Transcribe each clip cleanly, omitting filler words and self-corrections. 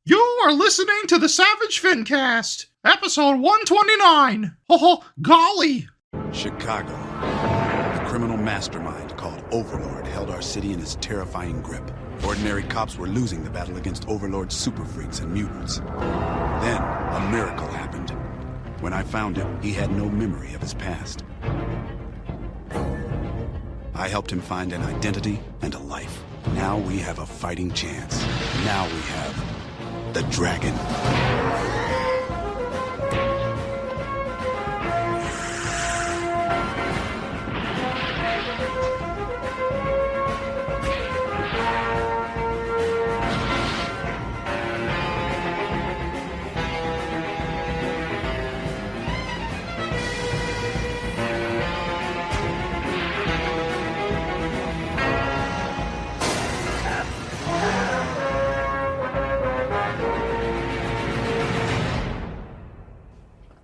You are listening to the Savage FINcast, episode 129. Oh, golly. Chicago. A criminal mastermind called Overlord held our city in his terrifying grip. Ordinary cops were losing the battle against Overlord's super freaks and mutants. Then, a miracle happened. When I found him, he had no memory of his past. I helped him find an identity and a life. Now we have a fighting chance. Now we have the Dragon.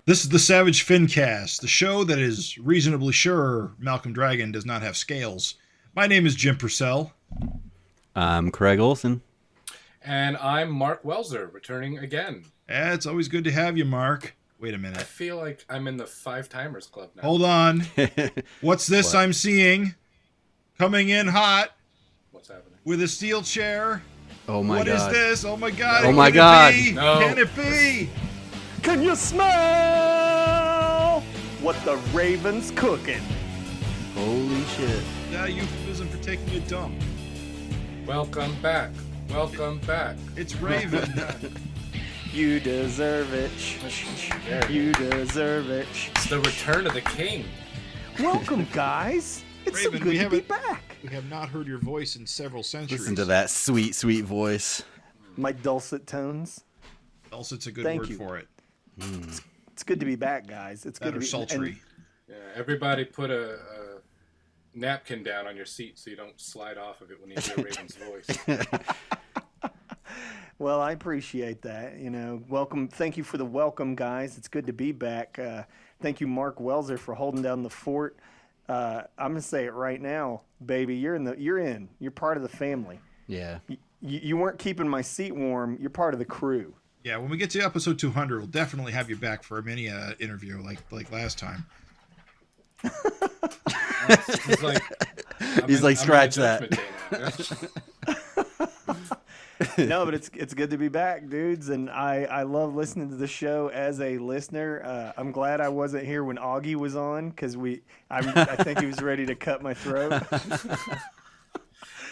This is the Savage FINcast, the show that is reasonably sure Malcolm Dragon does not have scales. My name is Jim Purcell. I'm Craig Olson. And I'm Mark Welzer, returning again. It's always good to have you, Mark. Wait a minute. I feel like I'm in the Five Timers Club now. Hold on. What's this I'm seeing? Coming in hot. What's happening? With a steel chair. Oh my God. What is this? Oh my God. Oh my God. No. Can it be? Can you smell what the Raven's cooking? Holy shit. Not a euphemism for taking a dump. Welcome back. Welcome back. It's Raven. You deserve it. You deserve it. It's the return of the king. Welcome, guys. It's Raven, so good to be back. We have not heard your voice in several centuries. Listen to that sweet, sweet voice. My dulcet tones. Dulcet's a good Thank word you. for it. It's good to be back, guys. It's good That to or be sultry. Yeah, everybody put a napkin down on your seat so you don't slide off of it when you hear Raven's voice. Well, I appreciate that. You know, welcome. Thank you for the welcome, guys. It's good to be back. Thank you, Mark Welzer, for holding down the fort. I'm gonna say it right now, baby. You're in. You're part of the family. Yeah. You weren't keeping my seat warm. You're part of the crew. Yeah, when we get to episode 200, we'll definitely have you back for a mini interview like last time. He's like, scratch that. No, but it's good to be back, dudes, and I love listening to the show as a listener. I'm glad I wasn't here when Augie was on because I think he was ready to cut my throat.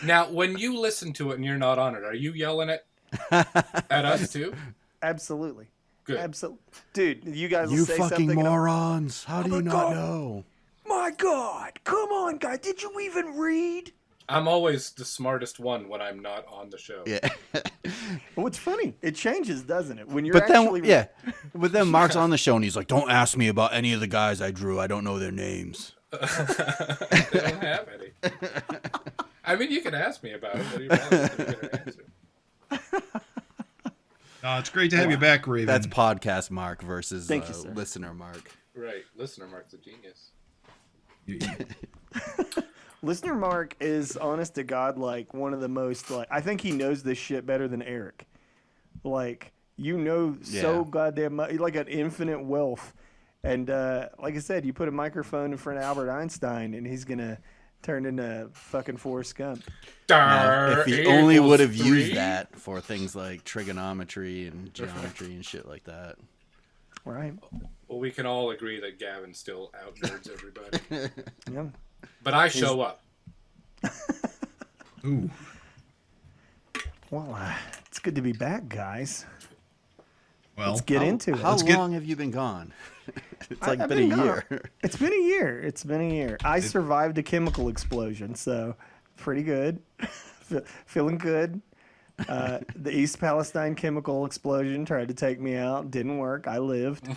Now, when you listen to it and you're not on it, are you yelling at us too? Absolutely. Good. Absolutely. Dude, you guys will You say fucking something. morons. How do you not know? My God. Come on, guy. Did you even read? I'm always the smartest one when I'm not on the show. Yeah. Well, it's funny. It changes, doesn't it? When you're But actually... then, yeah. But then Mark's on the show and he's like, don't ask me about any of the guys I drew. I don't know their names. They don't have any. I mean, you can ask me about it, but you're probably not going to answer. No, it's great to have you back, Raven. That's podcast Mark versus Thank you, sir. listener Mark. Right. Listener Mark's a genius. Listener Mark is, honest to God, like one of the most, like, I think he knows this shit better than Erik. Like, you know so goddamn much, like an infinite wealth. And like I said, you put a microphone in front of Albert Einstein and he's going to turn into fucking Forrest Gump. Now, if he only would have used that for things like trigonometry and geometry and shit like that. Right. Well, we can all agree that Gavin still out-nerds everybody. Yeah. But I show up. Ooh. Well, it's good to be back, guys. Well, Let's get into it. How long have you been gone? It's like I've been a gone. year. It's been a year. It's been a year. I survived a chemical explosion, so pretty good. Feeling good. The East Palestine chemical explosion tried to take me out. Didn't work. I lived.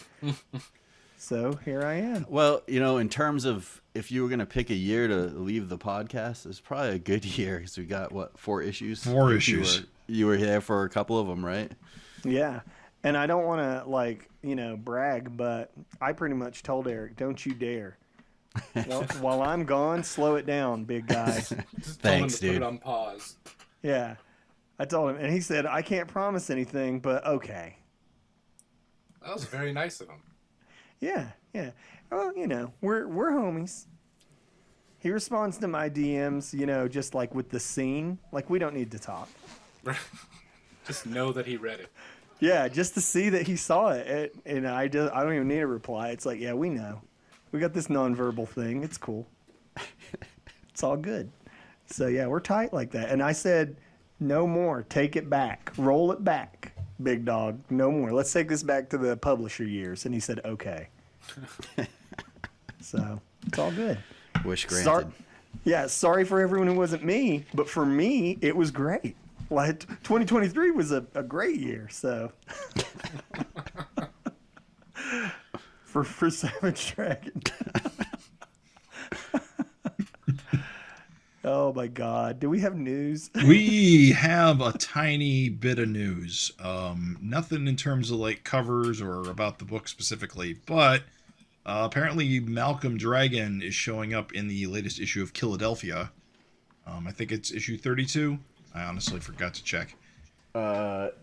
So here I am. Well, you know, in terms of if you were going to pick a year to leave the podcast, it's probably a good year because we got, 4 issues? 4 issues. You were there for a couple of them, right? Yeah. And I don't want to, brag, but I pretty much told Erik, don't you dare. While I'm gone, slow it down, big guy. Just told him Thanks, to put dude. it on pause. Yeah. I told him, and he said, I can't promise anything, but okay. That was very nice of him. Yeah. Well, we're homies. He responds to my DMs, just like with the scene. Like, we don't need to talk. Just know that he read it. Yeah, just to see that he saw it. And I don't even need a reply. It's like, yeah, we know. We got this nonverbal thing. It's cool. It's all good. So, yeah, we're tight like that. And I said, no more. Take it back. Roll it back, big dog. No more. Let's take this back to the publisher years. And he said, okay. So, it's all good. Wish granted. Sorry for everyone who wasn't me. But for me, it was great. Like, 2023 was a great year. So, for Savage Dragon. Oh my God! Do we have news? We have a tiny bit of news. Nothing in terms of like covers or about the book specifically, but apparently Malcolm Dragon is showing up in the latest issue of Killadelphia. I think it's issue 32. I honestly forgot to check.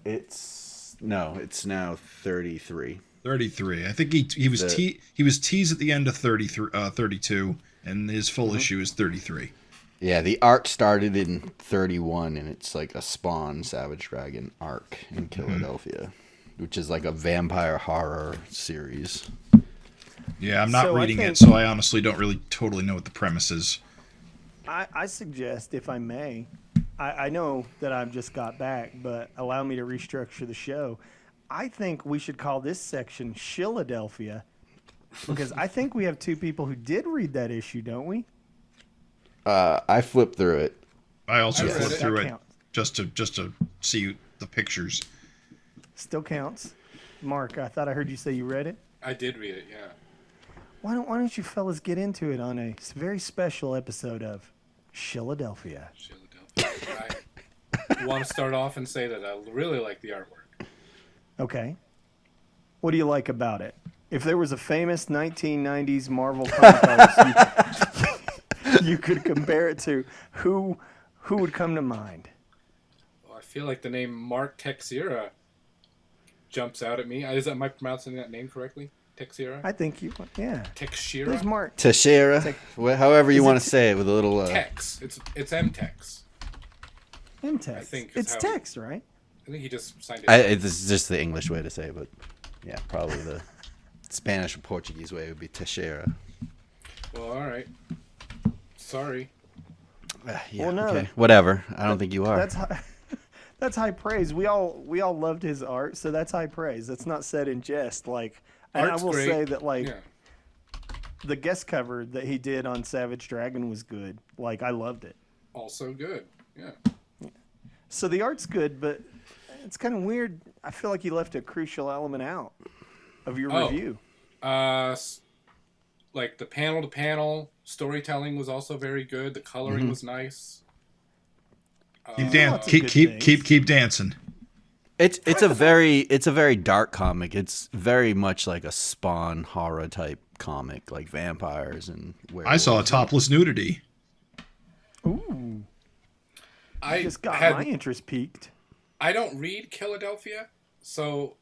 It's now 33. 33. I think he was teased at the end of 32, and his full issue is 33. Yeah, the arc started in 31, and it's like a Spawn Savage Dragon arc in Killadelphia, which is like a vampire horror series. Yeah, I'm not reading it, so I honestly don't really totally know what the premise is. I suggest, if I may, I know that I've just got back, but allow me to restructure the show. I think we should call this section Shilladelphia, because I think we have two people who did read that issue, don't we? I flipped through it. I also flipped through it counts. just to see the pictures. Still counts. Mark, I thought I heard you say you read it. I did read it, yeah. Why don't you fellas get into it on a very special episode of Shilladelphia? I want to start off and say that I really like the artwork. Okay. What do you like about it? If there was a famous 1990s Marvel comic artist you could compare it to, who would come to mind? Well, I feel like the name Mark Texeira jumps out at me. Am I pronouncing that name correctly? Texeira? I think yeah. Texeira? Who's Mark? Teixeira, however you want to say it with a little... Tex. It's M-Tex. M-Tex. I think it's Tex, right? I think he just signed it. It's just the English way to say it, but yeah, probably the Spanish or Portuguese way would be Teixeira. Well, all right. Sorry. Yeah, well, no. Okay. Whatever. I don't think you are. That's high praise. We all loved his art, so that's high praise. That's not said in jest. Like, and Art's I will great. say that Yeah. the guest cover that he did on Savage Dragon was good. Like, I loved it. Also good. Yeah. So the art's good, but it's kind of weird. I feel like you left a crucial element out of your review. Like the panel-to-panel storytelling was also very good. The coloring was nice. Keep dancing. It's a very dark comic. It's very much like a Spawn horror type comic, like vampires and werewolves. I saw topless nudity. Ooh. I just got my interest piqued. I don't read Killadelphia, so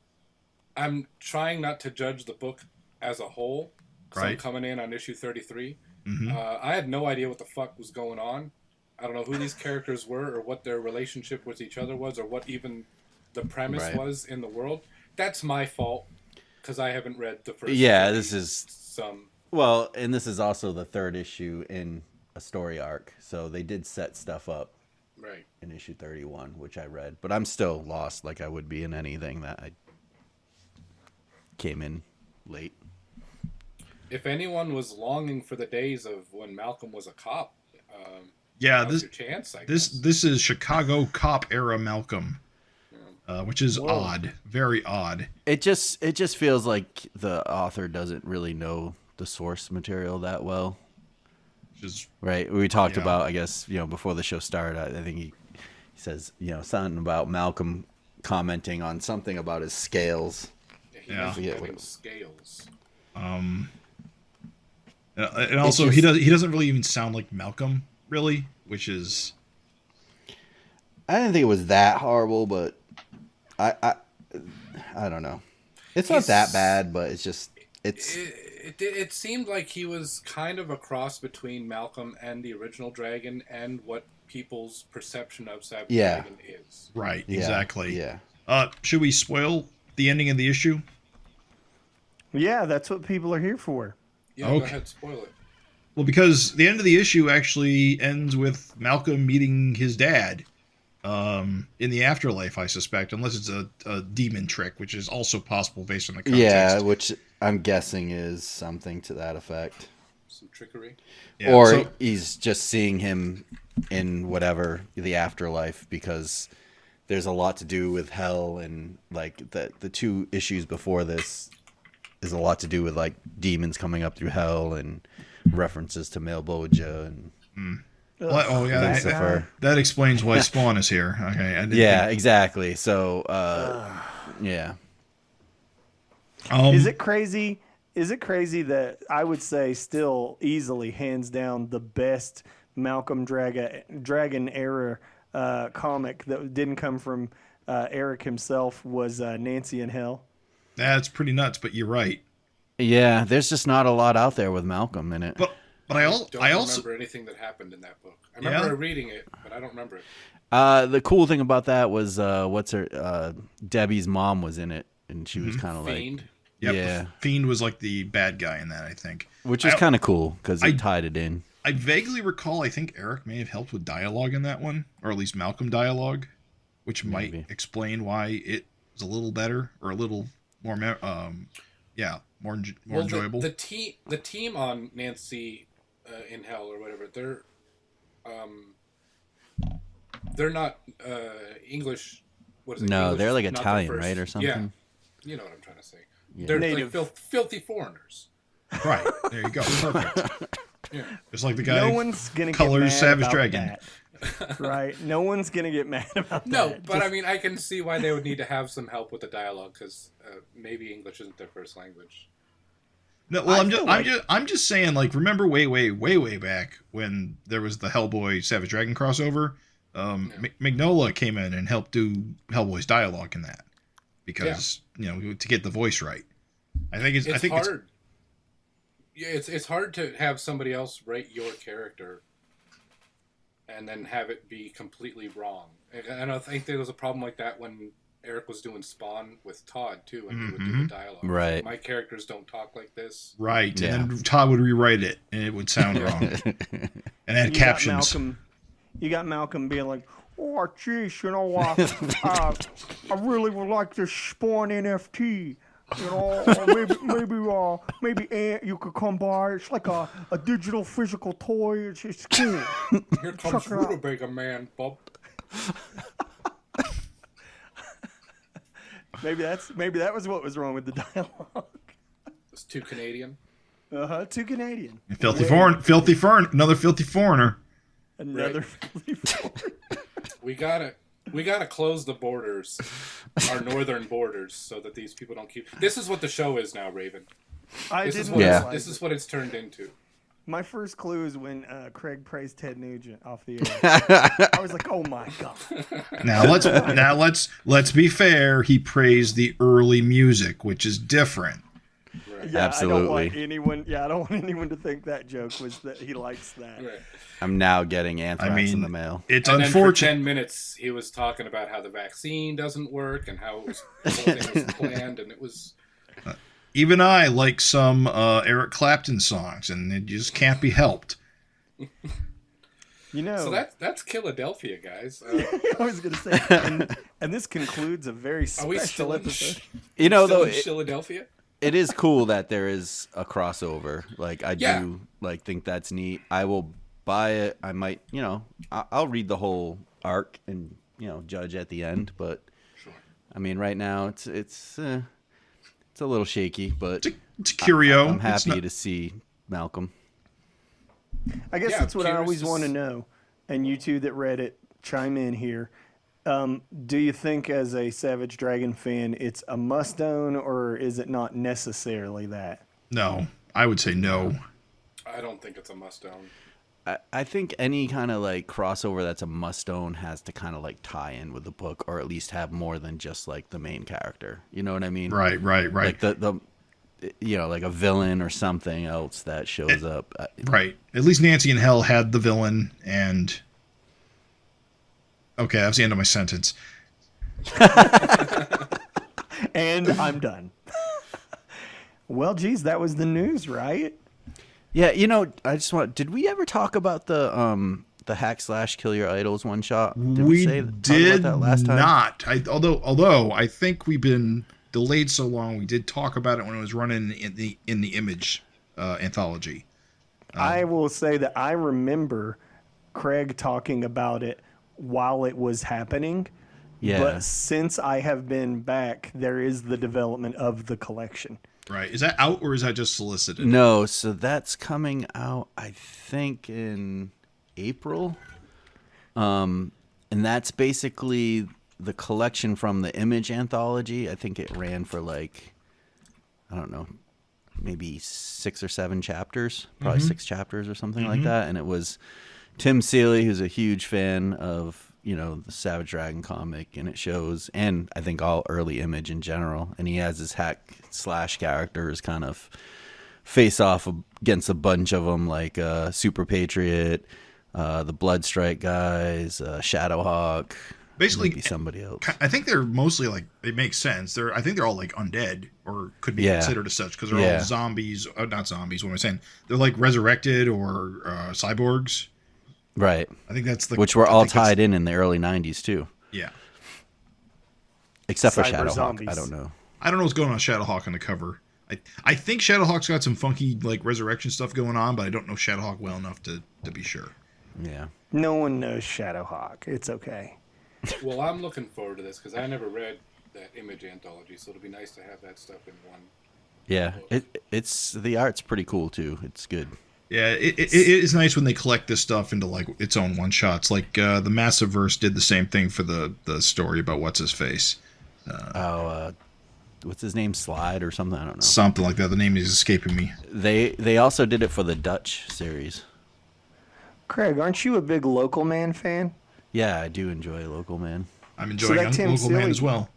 I'm trying not to judge the book as a whole. Right. I'm coming in on issue 33. Mm-hmm. I had no idea what the fuck was going on. I don't know who these characters were or what their relationship with each other was or what even the premise was in the world. That's my fault because I haven't read the first. Yeah, this is some. Well, and this is also the third issue in a story arc, so they did set stuff up. Right. In issue 31, which I read, but I'm still lost, like I would be in anything that I came in late. If anyone was longing for the days of when Malcolm was a cop, this your chance. This is Chicago cop era Malcolm, which is odd, very odd. It just feels like the author doesn't really know the source material that well. Right, we talked about, I guess, before the show started. I think he says, something about Malcolm commenting on something about his scales. Yeah, he having scales. And also, he doesn't really even sound like Malcolm, really, which is. I didn't think it was that horrible, but I don't know. It's not that bad, but it's just it seemed like he was kind of a cross between Malcolm and the original Dragon and what people's perception of Savage Dragon is. Right, exactly. Yeah. Should we spoil the ending of the issue? Yeah, that's what people are here for. Yeah, go ahead, spoil it. Well, because the end of the issue actually ends with Malcolm meeting his dad in the afterlife, I suspect, unless it's a demon trick, which is also possible based on the context. Yeah, which I'm guessing is something to that effect. Some trickery. Yeah, or he's just seeing him in whatever, the afterlife, because there's a lot to do with hell, and like the two issues before this is a lot to do with like demons coming up through hell and references to Malbolgia and Lucifer. That explains why Spawn is here. Okay. Exactly. So yeah. Is it crazy? Is it crazy that I would say still easily, hands down, the best Malcolm Dragon era comic that didn't come from Erik himself was Nancy in Hell? That's pretty nuts, but you're right. Yeah, there's just not a lot out there with Malcolm in it. But I also remember anything that happened in that book. I remember reading it, but I don't remember it. The cool thing about that was Debbie's mom was in it, and she was kind of like Yep. Yeah, Fiend was like the bad guy in that, I think. Which is kind of cool because he tied it in. I vaguely recall, I think Erik may have helped with dialogue in that one, or at least Malcolm dialogue, which might explain why it was a little better or a little more, more enjoyable. The team on Nancy in Hell or whatever, they're not English. What is it? No, English, they're like Italian, right, or something. Yeah, you know what I'm trying to say. Yeah. They're native, like filthy foreigners. Right there, you go. Perfect. Yeah. Just like the guy. No one's gonna colors get mad Savage about Dragon. That. Right? No one's gonna get mad about that. No, but I mean, I can see why they would need to have some help with the dialogue because maybe English isn't their first language. No, well, I'm just saying, like, remember way back when there was the Hellboy Savage Dragon crossover? Mignola came in and helped do Hellboy's dialogue in that because to get the voice right. I think it's hard. It's hard to have somebody else write your character and then have it be completely wrong. And I think there was a problem like that when Erik was doing Spawn with Todd too, and he would do the dialogue. Right. My characters don't talk like this. Right. Yeah. And then Todd would rewrite it, and it would sound wrong. And add captions. You got Malcolm being like, "Oh, geez, I really would like this Spawn NFT. Maybe Aunt, you could come by. It's like a digital physical toy. It's cool. Here comes Rutabaga Man, Bob." Maybe that was what was wrong with the dialogue. It's too Canadian. Too Canadian. Another filthy foreigner. Another filthy foreigner. We gotta close the borders, our northern borders, so that these people don't keep. This is what the show is now, Raven. This is what it's turned into. My first clue is when Craig praised Ted Nugent off the air. I was like, "Oh my god!" Now let's be fair. He praised the early music, which is different. Right. Yeah, absolutely. I don't want anyone to think that joke was that he likes that. Right. I'm now getting anthrax in the mail. It's and unfortunate. Then for 10 minutes, he was talking about how the vaccine doesn't work and how the whole thing was planned, and it was. Even I like some Erik Clapton songs, and it just can't be helped. So that's Killadelphia, guys. I was going to say, and this concludes a very special episode. Though Killadelphia. It is cool that there is a crossover. Like I do think that's neat. I will buy it. I might, I'll read the whole arc and judge at the end. But sure. I mean, right now it's a little shaky, but it's a curio. I'm happy to see Malcolm. I guess that's what I always want to know. And you two that read it, chime in here. Do you think, as a Savage Dragon fan, it's a must-own, or is it not necessarily that? No, I would say no. I don't think it's a must-own. I think any kind of like crossover that's a must-own has to kind of like tie in with the book, or at least have more than just like the main character. You know what I mean? Right. Like the like a villain or something else that shows up. Right. At least Nancy in Hell had the villain, and okay, that was the end of my sentence. And I'm done. Well, geez, that was the news, right? Yeah, I just did we ever talk about the hack slash kill your idols one shot? We did about that last time? not. Although I think we've been delayed so long, we did talk about it when it was running in the Image anthology. I will say that I remember Craig talking about it while it was happening. Yeah. But since I have been back, there is the development of the collection. Right. Is that out, or is that just solicited? No, so that's coming out, I think, in April. And that's basically the collection from the Image anthology. I think it ran for like, I don't know, maybe 6 or 7 chapters, probably 6 chapters or something like that. And it was Tim Seeley, who's a huge fan of, the Savage Dragon comic, and it shows, and I think all early Image in general. And he has his hack slash characters kind of face off against a bunch of them, like Super Patriot, the Bloodstrike guys, Shadowhawk. Basically, maybe somebody else. I think they're mostly like, it makes sense. I think they're all like undead, or could be considered as such, because they're all zombies. Not zombies. What am I saying? They're like resurrected or cyborgs. Right. I think that's which were all tied in the early 90s too. Yeah. Except for Cyber Shadowhawk. zombies. I don't know. I don't know what's going on with Shadowhawk on the cover. I think Shadowhawk's got some funky like resurrection stuff going on, but I don't know Shadowhawk well enough to be sure. Yeah. No one knows Shadowhawk. It's okay. Well, I'm looking forward to this because I never read that Image anthology, so it'll be nice to have that stuff in one. Yeah, it's the art's pretty cool too. It's good. Yeah, it is nice when they collect this stuff into like its own one shots. Like the Massiverse did the same thing for the story about what's his face. What's his name? Slide or something? I don't know. Something like that. The name is escaping me. They also did it for the Dutch series. Craig, aren't you a big Local Man fan? Yeah, I do enjoy Local Man. I'm enjoying Local Man as well.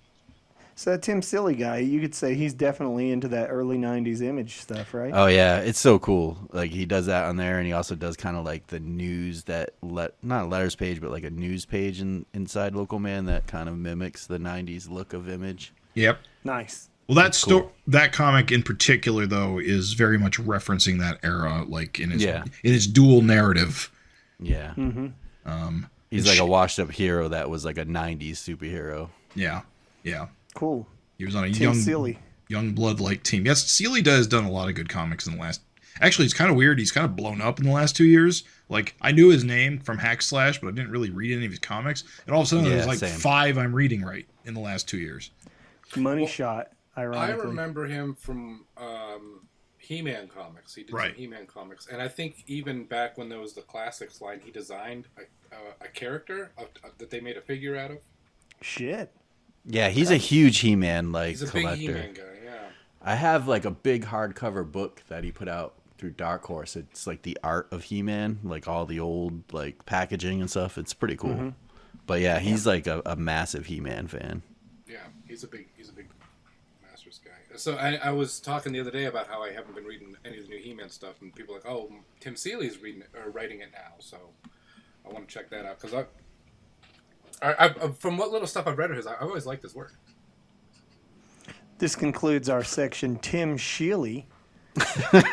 So that Tim Seeley guy, you could say he's definitely into that early 90s Image stuff, right? Oh, yeah. It's so cool. Like, he does that on there, and he also does kind of like the news that, not a letters page, but like a news page inside Local Man that kind of mimics the 90s look of Image. Yep. Nice. Well, that comic in particular, though, is very much referencing that era, like in its dual narrative. Yeah. Mm-hmm. He's like a washed-up hero that was like a 90s superhero. Yeah. Yeah. Cool. He was on a young blood-like team. Yes, Seeley has done a lot of good comics in the last... Actually, it's kind of weird. He's kind of blown up in the last 2 years. Like, I knew his name from Hack Slash, but I didn't really read any of his comics. And all of a sudden, there's like same. 5 I'm reading right in the last 2 years. Money Shot, ironically. I remember him from He-Man comics. He did some He-Man comics. And I think even back when there was the Classics line, he designed a character that they made a figure out of. Shit. Yeah, he's a huge He-Man He's a collector. big He-Man guy, yeah. I have like a big hardcover book that he put out through Dark Horse. It's like the art of He-Man, like all the old like packaging and stuff. It's pretty cool. Mm-hmm. But yeah, he's like a massive He-Man fan. Yeah, he's a big Masters guy. So I was talking the other day about how I haven't been reading any of the new He-Man stuff, and people are like, oh, Tim Seeley's writing it now, so I want to check that out because I from what little stuff I've read of his, I always liked his work. This concludes our section, Tim Seeley. It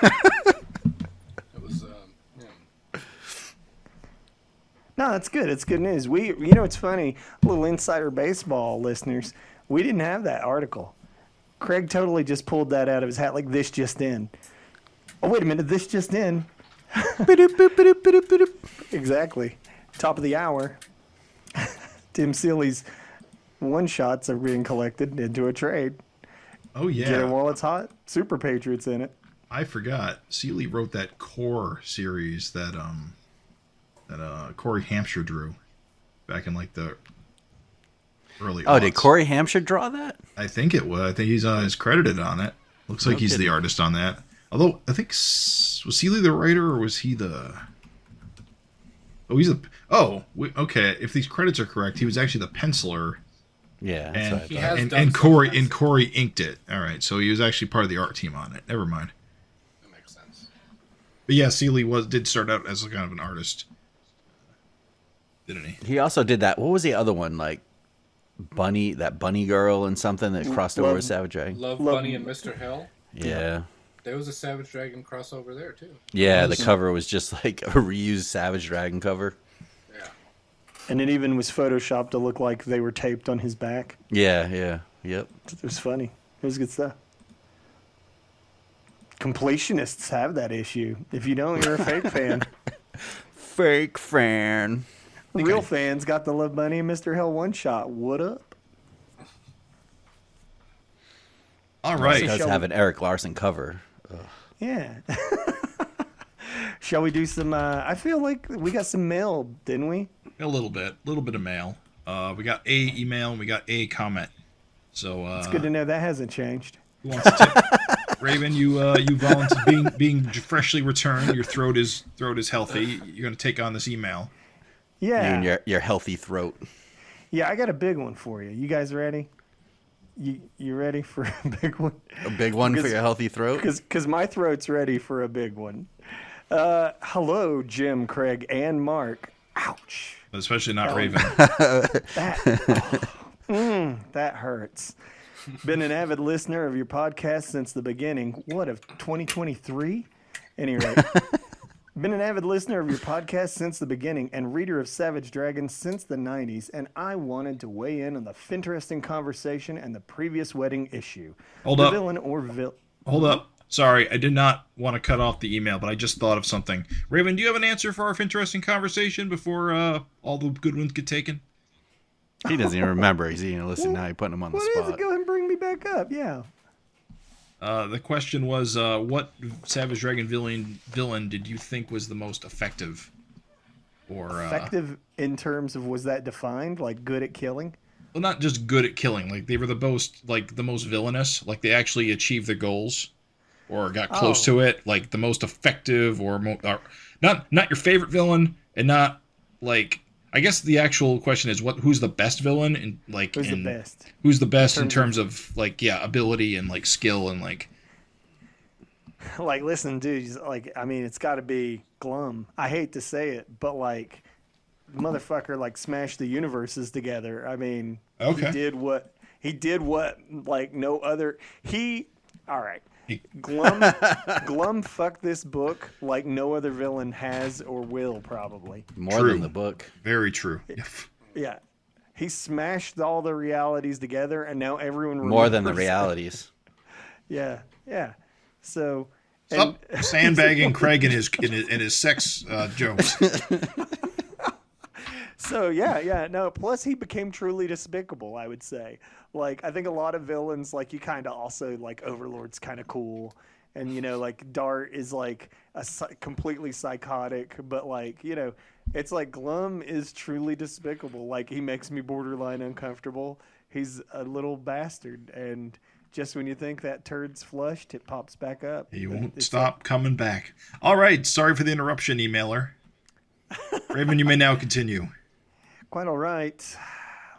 was, yeah. No, that's good. It's good news. It's funny, little insider baseball listeners. We didn't have that article. Craig totally just pulled that out of his hat, like this just in. Oh, wait a minute, this just in. Exactly. Top of the hour. Tim Seeley's one-shots are being collected into a trade. Oh, yeah. Get it while it's hot. Super Patriots in it. I forgot. Seeley wrote that Core series that Corey Hampshire drew back in like the early aughts. Did Corey Hampshire draw that? I think it was. I think he's credited on it. Looks like he's the artist on that. Although, I think, was Seeley the writer or was he the... Oh, okay. If these credits are correct, he was actually the penciler. Yeah, and Corey inked it. All right, so he was actually part of the art team on it. Never mind. That makes sense. But yeah, Seeley did start out as kind of an artist, didn't he? He also did that. What was the other one? Like Bunny girl and something that crossed over with Savage Dragon. Love Bunny and Mr. Hell. Yeah. There was a Savage Dragon crossover there too. Yeah, the cover was just like a reused Savage Dragon cover. Yeah. And it even was photoshopped to look like they were taped on his back. Yeah, yep. It was funny. It was good stuff. Completionists have that issue. If you don't, you're a fake fan. Fake fan. Real fans got the Love Bunny and Mr. Hell one shot. What up? All right. It does have an Erik Larsen cover. Ugh. Yeah. Shall we do some? I feel like we got some mail, didn't we? A little bit of mail. We got a email and we got a comment. So it's good to know that hasn't changed. Who wants to Raven, you volunteered being freshly returned. Your throat is healthy. You're going to take on this email. Yeah. You and your healthy throat. Yeah, I got a big one for you. You guys ready? You ready for a big one? A big one for your healthy throat? Because my throat's ready for a big one. Hello, Jim, Craig, and Mark. Ouch. Especially not Raven. That hurts. Been an avid listener of your podcast since the beginning. What, of 2023? Anyway. Been an avid listener of your podcast since the beginning and reader of Savage Dragon since the 90s, and I wanted to weigh in on the FINteresting Conversation and the previous wedding issue. Hold up. Hold up. Sorry, I did not want to cut off the email, but I just thought of something. Raven, do you have an answer for our FINteresting Conversation before all the good ones get taken? He doesn't even remember. He's even listening now. You're putting him on the spot. What is it? Go ahead and bring me back up. Yeah. The question was, what Savage Dragon villain did you think was the most effective? Or effective in terms of, was that defined like good at killing? Well, not just good at killing. Like they were the most villainous. Like they actually achieved their goals, or got close to it. Like the most effective, or not your favorite villain, and not like. I guess the actual question is who's the best villain, and who's the best? Who's the best in terms of ability and skill and listen, dude, it's got to be Glum. I hate to say it, but the motherfucker smashed the universes together. I mean, okay. he did what no other. All right. Glum fucked this book like no other villain has or will, probably. More than the book. Very true. Yeah. He smashed all the realities together, and now everyone more than the realities. Yeah. So stop sandbagging Craig and his sex jokes. So yeah. No. Plus, he became truly despicable, I would say. I think a lot of villains, you kind of also Overlord's kind of cool, and Dart is completely psychotic, but it's Glum is truly despicable. He makes me borderline uncomfortable. He's a little bastard, and just when you think that turd's flushed, it pops back up. He won't stop coming back. All right, sorry for the interruption, emailer. Raven, you may now continue. Quite all right.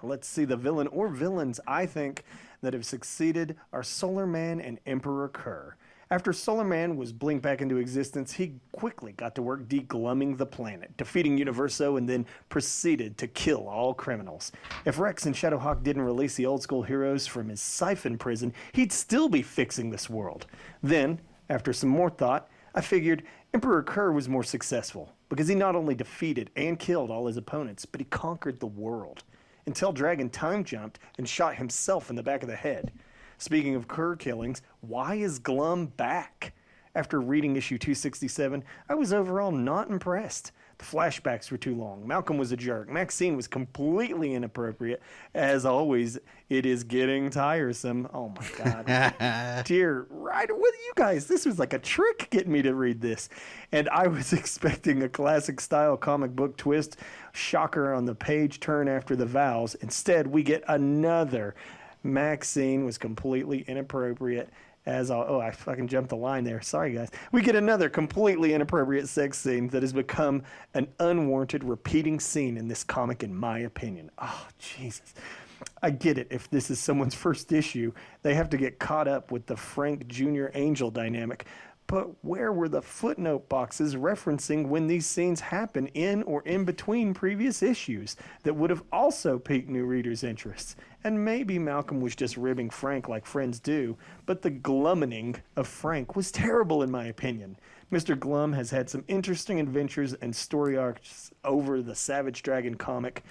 Let's see. The villain or villains I think that have succeeded are Solar Man and Emperor Kerr. After Solar Man was blinked back into existence, he quickly got to work deglumming the planet, defeating Universo, and then proceeded to kill all criminals. If Rex and Shadowhawk didn't release the old school heroes from his siphon prison, he'd still be fixing this world. Then, after some more thought, I figured Emperor Kerr was more successful, because he not only defeated and killed all his opponents, but he conquered the world. Until Dragon time jumped and shot himself in the back of the head. Speaking of Kerr killings, why is Glum back? After reading issue 267, I was overall not impressed. The flashbacks were too long. Malcolm was a jerk. Maxine was completely inappropriate. As always, it is getting tiresome. Oh my God. Dear writer, what are you guys? This was like a trick getting me to read this. And I was expecting a classic style comic book twist. Shocker on the page turn after the vows. Instead, we get another. Maxine was completely inappropriate. I fucking jumped the line there. Sorry, guys. We get another completely inappropriate sex scene that has become an unwarranted repeating scene in this comic, in my opinion. Oh, Jesus. I get it. If this is someone's first issue, they have to get caught up with the Frank Jr. Angel dynamic. But where were the footnote boxes referencing when these scenes happen in or in between previous issues that would have also piqued new readers' interests? And maybe Malcolm was just ribbing Frank like friends do, but the glummening of Frank was terrible in my opinion. Mr. Glum has had some interesting adventures and story arcs over the Savage Dragon comic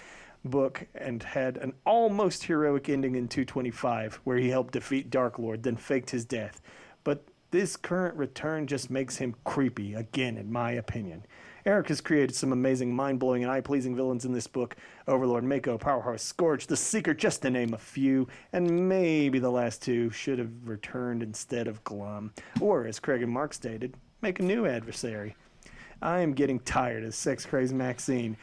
book and had an almost heroic ending in 225 where he helped defeat Dark Lord, then faked his death. But this current return just makes him creepy, again, in my opinion. Erik has created some amazing, mind-blowing, and eye-pleasing villains in this book. Overlord, Mako, Powerhouse, Scourge, the Seeker, just to name a few. And maybe the last two should have returned instead of Glum. Or, as Craig and Mark stated, make a new adversary. I am getting tired of sex-crazed Maxine.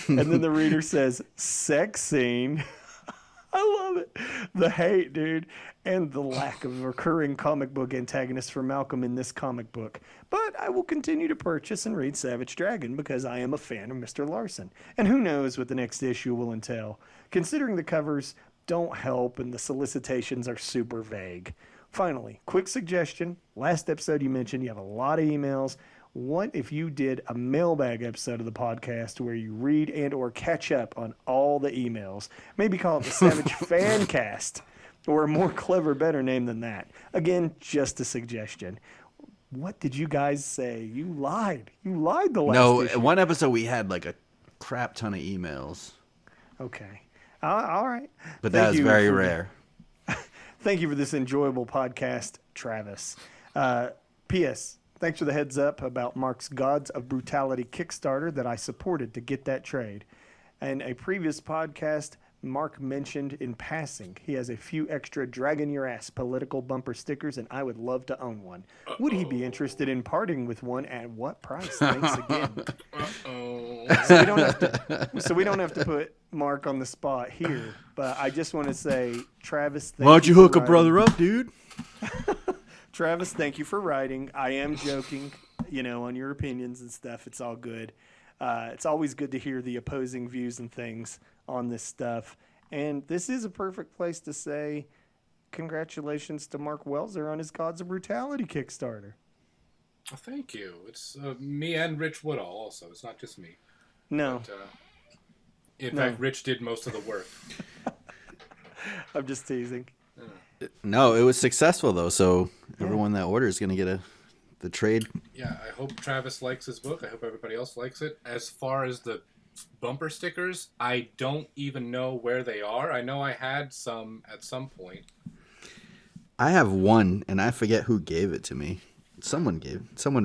And then the reader says, sex scene. I love it. The hate, dude, and the lack of recurring comic book antagonists for Malcolm in this comic book. But I will continue to purchase and read Savage Dragon because I am a fan of Mr. Larsen. And who knows what the next issue will entail. Considering the covers don't help and the solicitations are super vague. Finally, quick suggestion. Last episode you mentioned you have a lot of emails. What if you did a mailbag episode of the podcast where you read and or catch up on all the emails? Maybe call it the Savage FINcast, or a more clever, better name than that. Again, just a suggestion. What did you guys say? You lied. You lied the last issue. One episode we had like a crap ton of emails. Okay. All right. But that was very rare. Thank you for this enjoyable podcast, Travis. P.S. Thanks for the heads up about Mark's Gods of Brutality Kickstarter that I supported to get that trade. In a previous podcast, Mark mentioned in passing he has a few extra Dragon Your Ass political bumper stickers, and I would love to own one. Would he be interested in parting with one? At what price? Thanks again. So we don't have to put Mark on the spot here, but I just want to say, Travis, why don't you hook a brother up, dude? Travis, thank you for writing. I am joking, on your opinions and stuff. It's all good. It's always good to hear the opposing views and things on this stuff. And this is a perfect place to say congratulations to Mark Welzer on his Gods of Brutality Kickstarter. Oh, thank you. It's me and Rich Woodall also. It's not just me. No. But, in fact, Rich did most of the work. I'm just teasing. No, it was successful though, so everyone that orders is going to get the trade. Yeah, I hope Travis likes his book. I hope everybody else likes it. As far as the bumper stickers, I don't even know where they are. I know I had some at some point. I have one, and I forget who gave it to me. Someone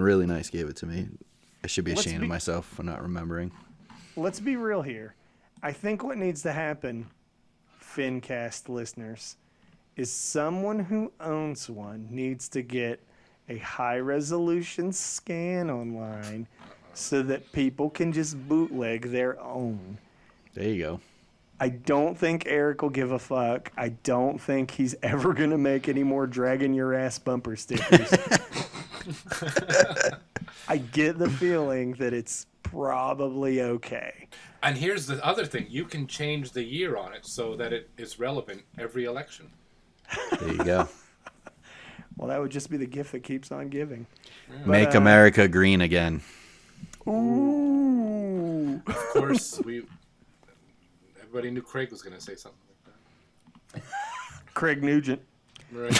really nice gave it to me. I should be ashamed of myself for not remembering. Let's be real here. I think what needs to happen, FINcast listeners, is someone who owns one needs to get a high-resolution scan online so that people can just bootleg their own. There you go. I don't think Erik will give a fuck. I don't think he's ever going to make any more Dragon Your Ass bumper stickers. I get the feeling that it's probably okay. And here's the other thing. You can change the year on it so that it is relevant every election. There you go. Well, that would just be the gift that keeps on giving. Yeah. But, Make America green again. Ooh. Of course, everybody knew Craig was going to say something like that. Craig Nugent. Right.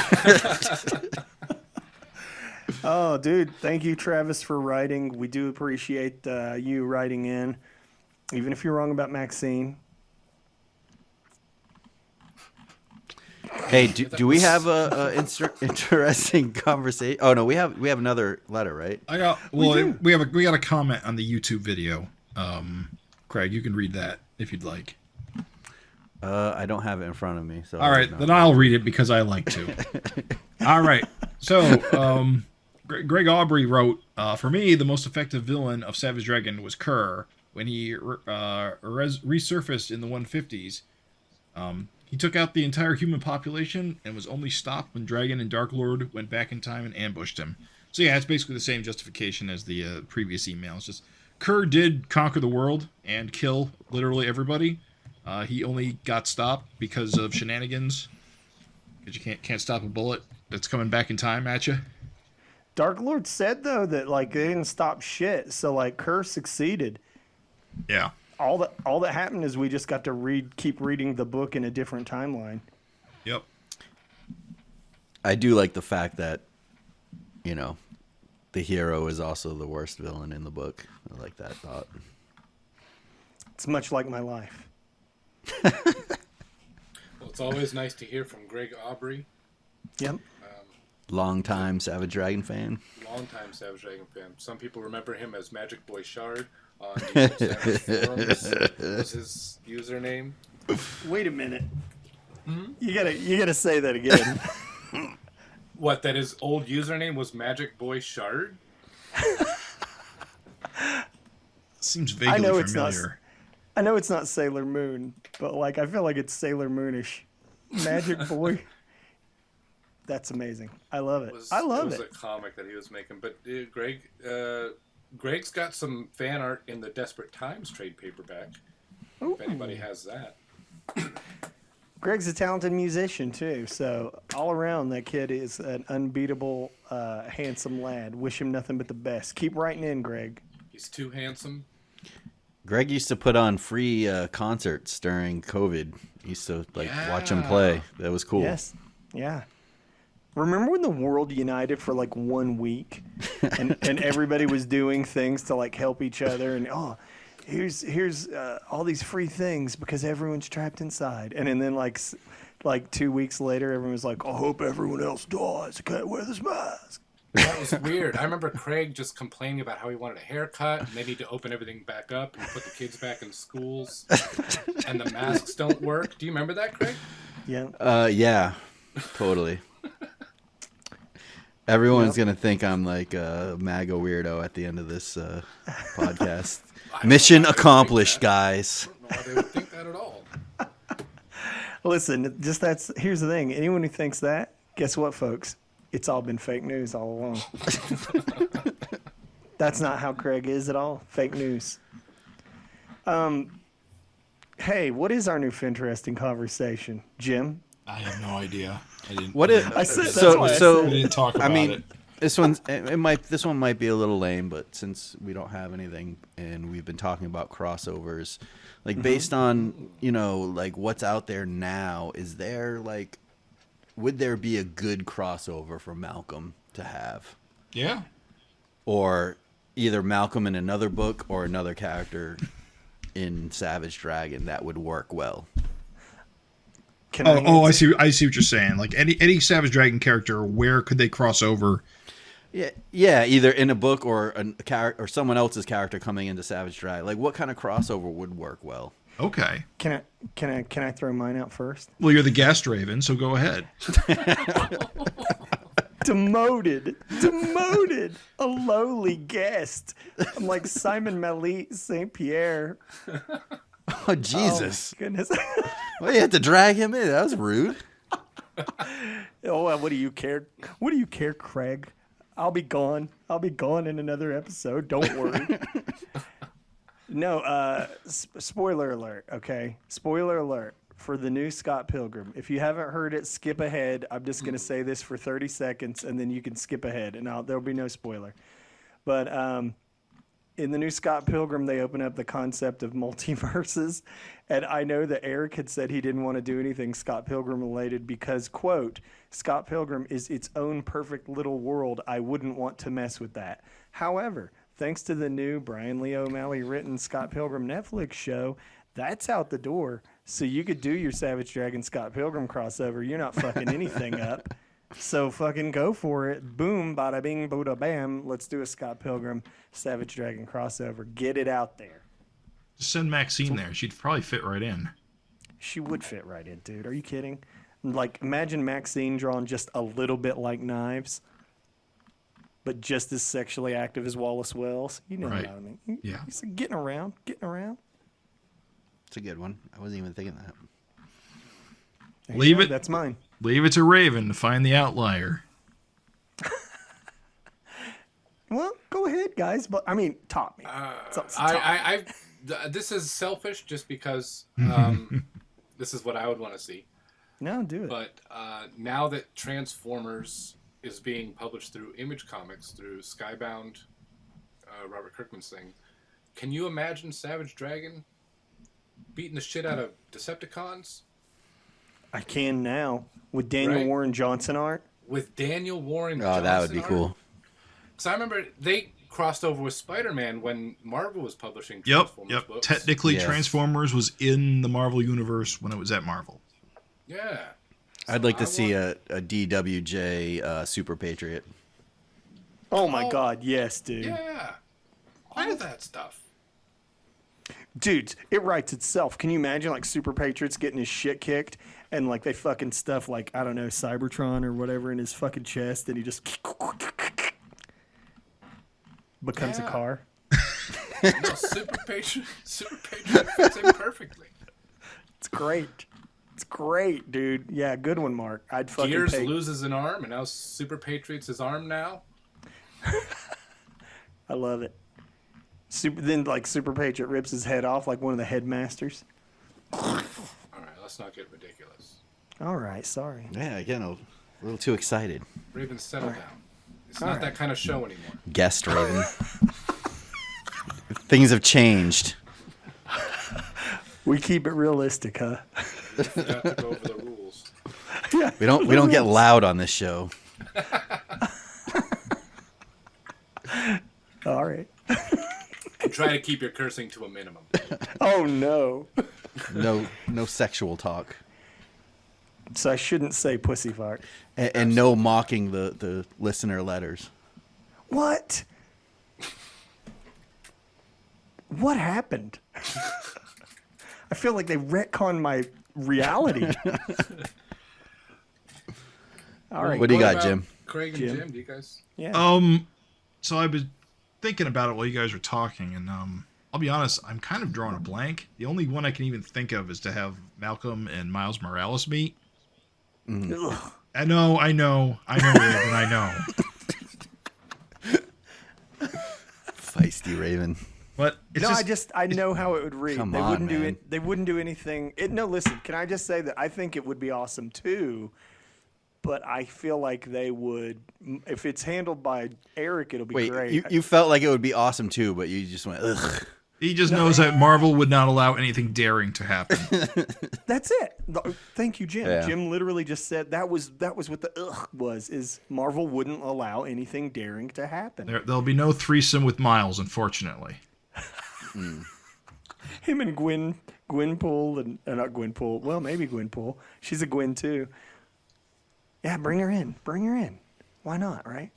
Oh, dude. Thank you, Travis, for writing. We do appreciate you writing in, even if you're wrong about Maxine. Hey, do we have a interesting conversation? Oh no, we have another letter, right? We got a comment on the YouTube video. Craig, you can read that if you'd like. I don't have it in front of me. So all right, then I'll read it because I like to. All right. So, Greg Aubrey wrote, for me, the most effective villain of Savage Dragon was Kerr. When he resurfaced in the 150s, He took out the entire human population and was only stopped when Dragon and Dark Lord went back in time and ambushed him. So yeah, it's basically the same justification as the previous email. It's just Kerr did conquer the world and kill literally everybody. He only got stopped because of shenanigans. Because you can't stop a bullet that's coming back in time at you. Dark Lord said though that like they didn't stop shit, so like Kerr succeeded. Yeah. All that happened is we just got to keep reading the book in a different timeline. Yep. I do like the fact that, you know, the hero is also the worst villain in the book. I like that thought. It's much like my life. Well, it's always nice to hear from Greg Aubrey. Yep. Long-time Savage Dragon fan. Long-time Savage Dragon fan. Some people remember him as Magic Boy Shard on the Savage forums. Was his username? Wait a minute. You gotta say that again. What? That his old username was Magic Boy Shard? Seems vaguely familiar. I know it's not Sailor Moon, but like I feel like it's Sailor Moonish. Magic Boy. That's amazing. I love it. It was a comic that he was making. But Greg's got some fan art in the Desperate Times trade paperback. Ooh. If anybody has that. Greg's a talented musician too. So all around, that kid is an unbeatable, handsome lad. Wish him nothing but the best. Keep writing in, Greg. He's too handsome. Greg used to put on free concerts during COVID. He used to watch him play. That was cool. Yes. Yeah. Remember when the world united for like 1 week and everybody was doing things to like help each other and here's all these free things because everyone's trapped inside. And then like 2 weeks later, everyone was like, I hope everyone else dies. I can't wear this mask. That was weird. I remember Craig just complaining about how he wanted a haircut and they need to open everything back up and put the kids back in schools and the masks don't work. Do you remember that, Craig? Yeah. Yeah, totally. Everyone's going to think I'm like a MAGA weirdo at the end of this podcast. Mission accomplished, guys. I don't know why they would think that at all. Listen, here's the thing. Anyone who thinks that, guess what, folks? It's all been fake news all along. That's not how Craig is at all. Fake news. Hey, what is our new FINteresting Conversation, Jim? I have no idea. I didn't. What is? I said, So we didn't talk about it. This one might be a little lame, but since we don't have anything and we've been talking about crossovers, like based on like what's out there now, would there be a good crossover for Malcolm to have? Yeah. Or either Malcolm in another book or another character in Savage Dragon that would work well. I see what you're saying. Like any Savage Dragon character, where could they cross over? Yeah, either in a book or a character or someone else's character coming into Savage Dragon. Like what kind of crossover would work well? Okay. Can I throw mine out first? Well, you're the guest, Raven, so go ahead. Demoted, a lowly guest. I'm like Simon Malik St. Pierre. Oh, Jesus. Oh, goodness. Well, you had to drag him in. That was rude. Oh, what do you care? What do you care, Craig? I'll be gone in another episode. Don't worry. No, spoiler alert, okay? Spoiler alert for the new Scott Pilgrim. If you haven't heard it, skip ahead. I'm just going to say this for 30 seconds, and then you can skip ahead, and there'll be no spoiler. But in the new Scott Pilgrim, they open up the concept of multiverses, and I know that Erik had said he didn't want to do anything Scott Pilgrim related because, quote, Scott Pilgrim is its own perfect little world. I wouldn't want to mess with that. However, thanks to the new Brian Lee O'Malley written Scott Pilgrim Netflix show, that's out the door. So you could do your Savage Dragon Scott Pilgrim crossover. You're not fucking anything up. So fucking go for it. Boom, bada bing, bada bam. Let's do a Scott Pilgrim Savage Dragon crossover. Get it out there. Just send Maxine there. She'd probably fit right in. She would fit right in, dude. Are you kidding? Like, imagine Maxine drawn just a little bit like Knives, but just as sexually active as Wallace Wells. You know right. what I mean? Yeah. He's getting around. It's a good one. I wasn't even thinking that. Leave it. That's mine. Leave it to Raven to find the outlier. Well, go ahead, guys. But I mean, top me. This is selfish, just because this is what I would want to see. No, do it. But now that Transformers is being published through Image Comics, through Skybound, Robert Kirkman's thing, can you imagine Savage Dragon beating the shit out of Decepticons? I can now with Daniel Warren Johnson art. With Daniel Warren Johnson that would be art? cool. Because I remember they crossed over with Spider-Man when Marvel was publishing Transformers books. Technically, Transformers was in the Marvel Universe when it was at Marvel. Yeah. So I'd like to see a DWJ Super Patriot. Oh my God, yes, dude. Yeah. All of that stuff. Dude, it writes itself. Can you imagine like Super Patriots getting his shit kicked and like they fucking stuff like, I don't know, Cybertron or whatever in his fucking chest and he just becomes a car? No, Super Patriot fits in perfectly. It's great. It's great, dude. Yeah, good one, Mark. I'd fucking Gears loses an arm and now Super Patriot's his arm now. I love it. Then Super Patriot rips his head off like one of the headmasters. All right, let's not get ridiculous. All right, sorry. Yeah, again, a little too excited. Raven, settle down. It's not that kind of show anymore. Guest Raven. Things have changed. We keep it realistic, huh? We have to go over the rules. Yeah, We don't get loud on this show. all right. And try to keep your cursing to a minimum. Oh no. No sexual talk. So I shouldn't say pussy fart. And no mocking the listener letters. What? What happened? I feel like they retconned my reality. All right. What do you got, about Jim? Craig and Jim, do you guys? Yeah. So I've been thinking about it while you guys were talking, and I'll be honest, I'm kind of drawing a blank. The only one I can even think of is to have Malcolm and Miles Morales meet. Ugh. I know, Raven, I know. Feisty Raven. But it's I know how it would read. Come They on, wouldn't do man. it. They wouldn't do anything. No, listen. Can I just say that I think it would be awesome too, but I feel like they would. If it's handled by Erik, it'll be great. You felt like it would be awesome too, but you just went ugh. He just knows that Marvel would not allow anything daring to happen. That's it. Thank you, Jim. Yeah. Jim literally just said that was what the ugh was. Is Marvel wouldn't allow anything daring to happen. There'll be no threesome with Miles, unfortunately. Him and Gwenpool and not Gwenpool. Well, maybe Gwenpool. She's a Gwen too. Yeah, bring her in. Why not, right?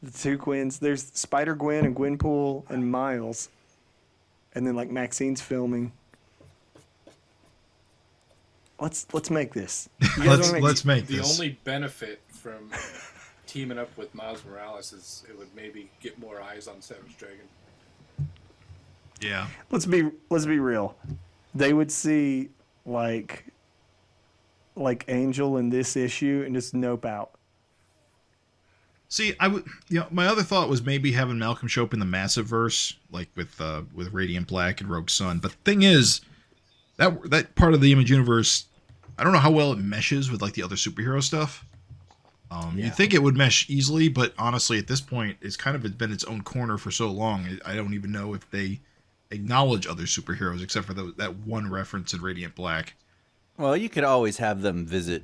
The two Gwens. There's Spider-Gwen and Gwenpool and Miles. And then like Maxine's filming. Let's make this. Let's make The this. only benefit from teaming up with Miles Morales is it would maybe get more eyes on Savage Dragon. Yeah. Let's be real. They would see like Angel in this issue and just nope out. See, my other thought was maybe having Malcolm show up in the Massive Verse, like with Radiant Black and Rogue Sun. But the thing is, that part of the Image universe, I don't know how well it meshes with like the other superhero stuff. You'd think it would mesh easily, but honestly, at this point, it's kind of been its own corner for so long. I don't even know if they acknowledge other superheroes except for that one reference in Radiant Black. Well, you could always have them visit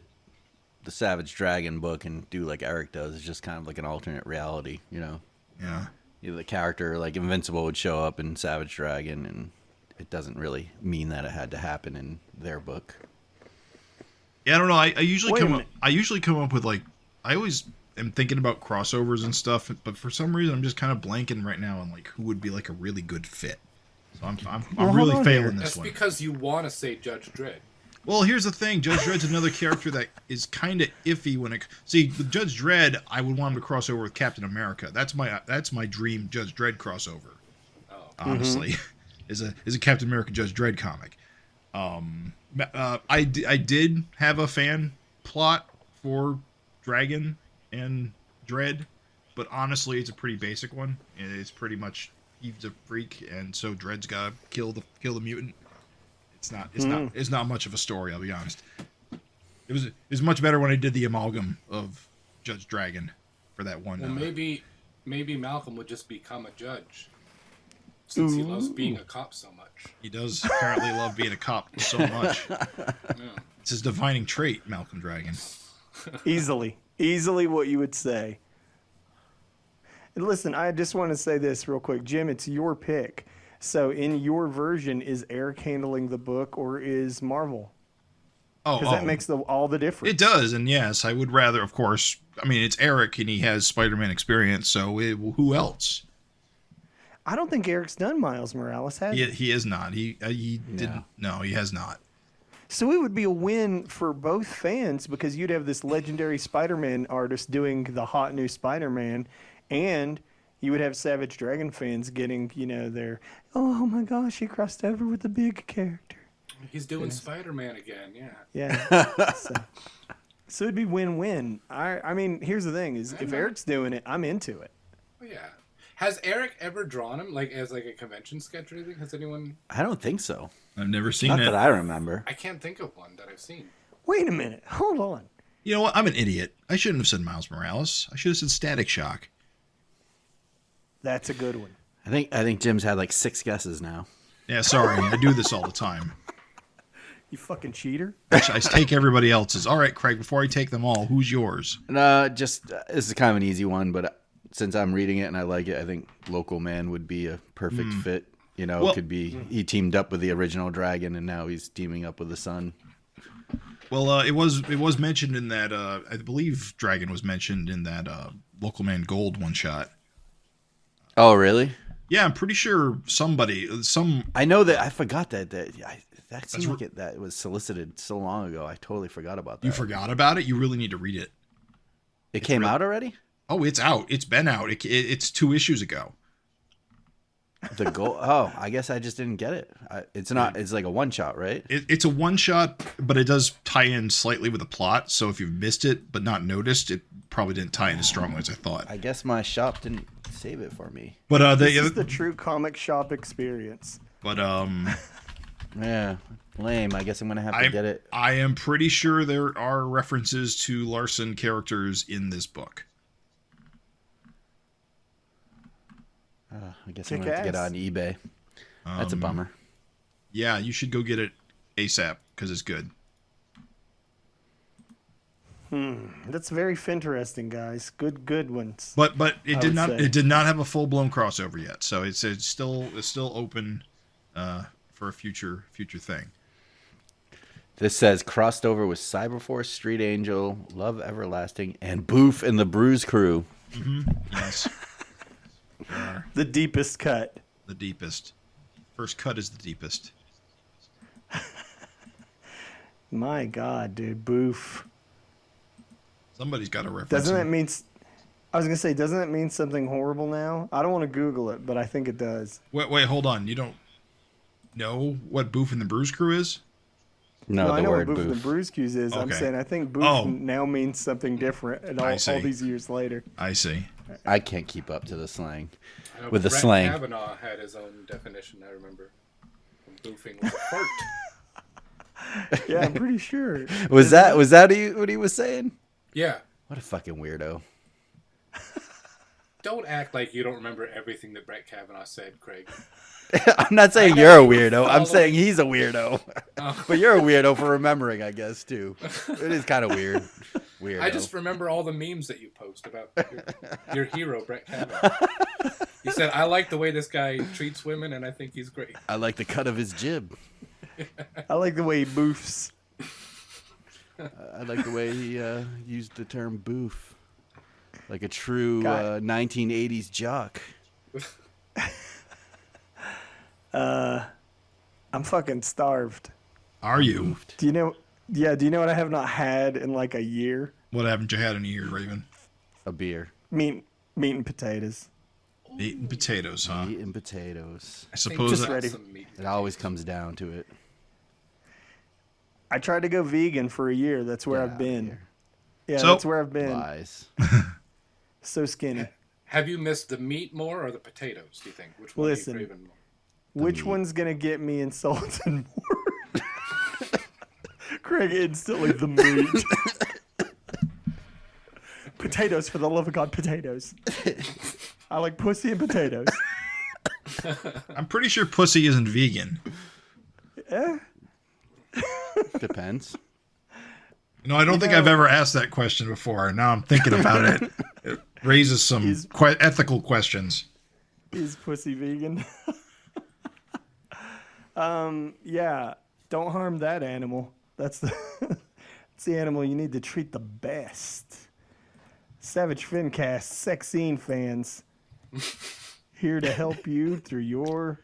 the Savage Dragon book and do like Erik does. It's just kind of like an alternate reality, you know? Yeah. The character like Invincible would show up in Savage Dragon, and it doesn't really mean that it had to happen in their book. Yeah, I don't know. I usually come up with like, I always am thinking about crossovers and stuff, but for some reason I'm just kind of blanking right now on like who would be like a really good fit. So I'm really failing this That's one. because you want to say Judge Dredd. Well, here's the thing. Judge Dredd's another character that is kind of iffy when it... See, with Judge Dredd, I would want him to cross over with Captain America. That's my dream Judge Dredd crossover. Honestly, is a Captain America Judge Dredd comic. I did have a fan plot for Dragon and Dread, but honestly, it's a pretty basic one. It's pretty much he's a freak, and so Dread's gotta kill the mutant. It's not much of a story. I'll be honest. It was much better when I did the amalgam of Judge Dragon for that one. Well, maybe Malcolm would just become a judge since he loves being a cop so much. He does apparently love being a cop so much. Yeah. It's his defining trait, Malcolm Dragon. Easily what you would say. And listen, I just want to say this real quick. Jim, it's your pick. So in your version, is Erik handling the book or is Marvel? Because that makes all the difference. It does, and yes, I would rather, of course. I mean, it's Erik, and he has Spider-Man experience, so who else? I don't think Eric's done Miles Morales, has he? He has not. He didn't. No, he has not. So it would be a win for both fans because you'd have this legendary Spider-Man artist doing the hot new Spider-Man, and you would have Savage Dragon fans getting, their, oh my gosh, he crossed over with the big character. He's doing Spider-Man again, yeah. Yeah. So it'd be win-win. I mean, here's the thing: is if Eric's doing it, I'm into it. Oh, yeah. Has Erik ever drawn him as a convention sketch or anything? Has anyone? I don't think so. I've never seen Not it. that I remember. I can't think of one that I've seen. Wait a minute. Hold on. You know what? I'm an idiot. I shouldn't have said Miles Morales. I should have said Static Shock. That's a good one. I think Jim's had like 6 guesses now. Yeah, sorry. I do this all the time. You fucking cheater. I take everybody else's. All right, Craig, before I take them all, who's yours? This is kind of an easy one, but since I'm reading it and I like it, I think Local Man would be a perfect fit. It could be he teamed up with the original Dragon and now he's teaming up with the Sun. Well, it was mentioned in that I believe Dragon was mentioned in that Local Man Gold one shot. Oh, really? Yeah, I'm pretty sure I know that I forgot that seemed like that was solicited so long ago. I totally forgot about that. You forgot about it? You really need to read it. It came out already? Oh, it's out. It's been out. It's 2 issues ago. The goal. Oh, I guess I just didn't get it. It's not. It's like a one shot, right? It's a one shot, but it does tie in slightly with the plot. So if you've missed it but not noticed, it probably didn't tie in as strongly as I thought. I guess my shop didn't save it for me. But this is the true comic shop experience. But yeah, lame. I guess I'm gonna have to get it. I am pretty sure there are references to Larsen characters in this book. I guess I'm gonna have to get on eBay. That's a bummer. Yeah, you should go get it ASAP because it's good. That's very FINteresting, guys. Good ones. But it did not have a full blown crossover yet, so it's still open for a future thing. This says crossed over with Cyberforce, Street Angel, Love Everlasting, and Boof and the Bruise Crew. Mm-hmm. Yes. The deepest cut. The deepest. First cut is the deepest. My God, dude, Boof. Somebody's got a reference. Doesn't that mean? I was gonna say, doesn't that mean something horrible now? I don't want to Google it, but I think it does. Wait, hold on. You don't know what Boof and the Bruise Crew is? No, I know word what Boof Boof. and the Bruise Crew is. Okay. I'm saying I think Boof now means something different all these years later. I see. I can't keep up to the slang. Brett slang. Kavanaugh had his own definition, I remember. Boofing was a fart. Yeah, I'm pretty sure. Was that what he was saying? Yeah. What a fucking weirdo. Don't act like you don't remember everything that Brett Kavanaugh said, Craig. I'm not saying you're a weirdo. I'm saying he's a weirdo. But you're a weirdo for remembering, I guess, too. It is kind of weird. Weirdo. I just remember all the memes that you post about your hero, Brett Kavanaugh. You said, I like the way this guy treats women, and I think he's great. I like the cut of his jib. I like the way he boofs. I like the way he used the term boof. Like a true 1980s jock. I'm fucking starved. Are you? Do you know? Yeah, do you know what I have not had in like a year? What haven't you had in a year, Raven? A beer. Meat and potatoes. Meat and potatoes, huh? Meat and potatoes. I suppose Just ready. It always comes down to it. I tried to go vegan for a year. That's where Get I've outta been. here. Yeah, So- that's where I've been. Lies. So skinny. Have you missed the meat more or the potatoes, do you think? Which one Listen. are you craving more? Which one's going to get me insulted more? Craig instantly, the meat. Potatoes, for the love of God, potatoes. I like pussy and potatoes. I'm pretty sure pussy isn't vegan. Depends. No, I don't think I've ever asked that question before. Now I'm thinking about it. It raises some ethical questions. Is pussy vegan? Yeah. Don't harm that animal. That's the animal you need to treat the best. Savage FINcast, sex scene fans, here to help you through your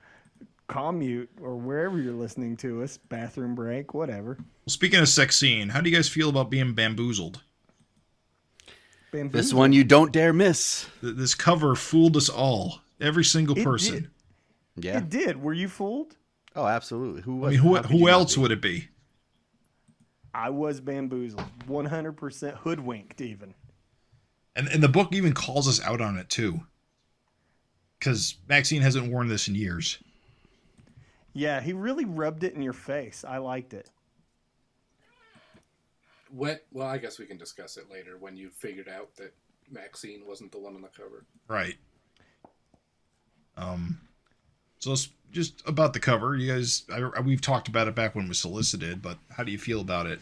commute or wherever you're listening to us, bathroom break, whatever. Well, speaking of sex scene, how do you guys feel about being bamboozled? This one you don't dare miss. This cover fooled us all. Every single person. Yeah. It did. Were you fooled? Oh, absolutely. Who I was? mean, how could you who not else be? would it be? I was bamboozled. 100% hoodwinked, even. And the book even calls us out on it, too. Because Maxine hasn't worn this in years. Yeah, he really rubbed it in your face. I liked it. Well, I guess we can discuss it later when you figured out that Maxine wasn't the one on the cover. Right. So it's just about the cover. You guys, we've talked about it back when it was solicited, but how do you feel about it?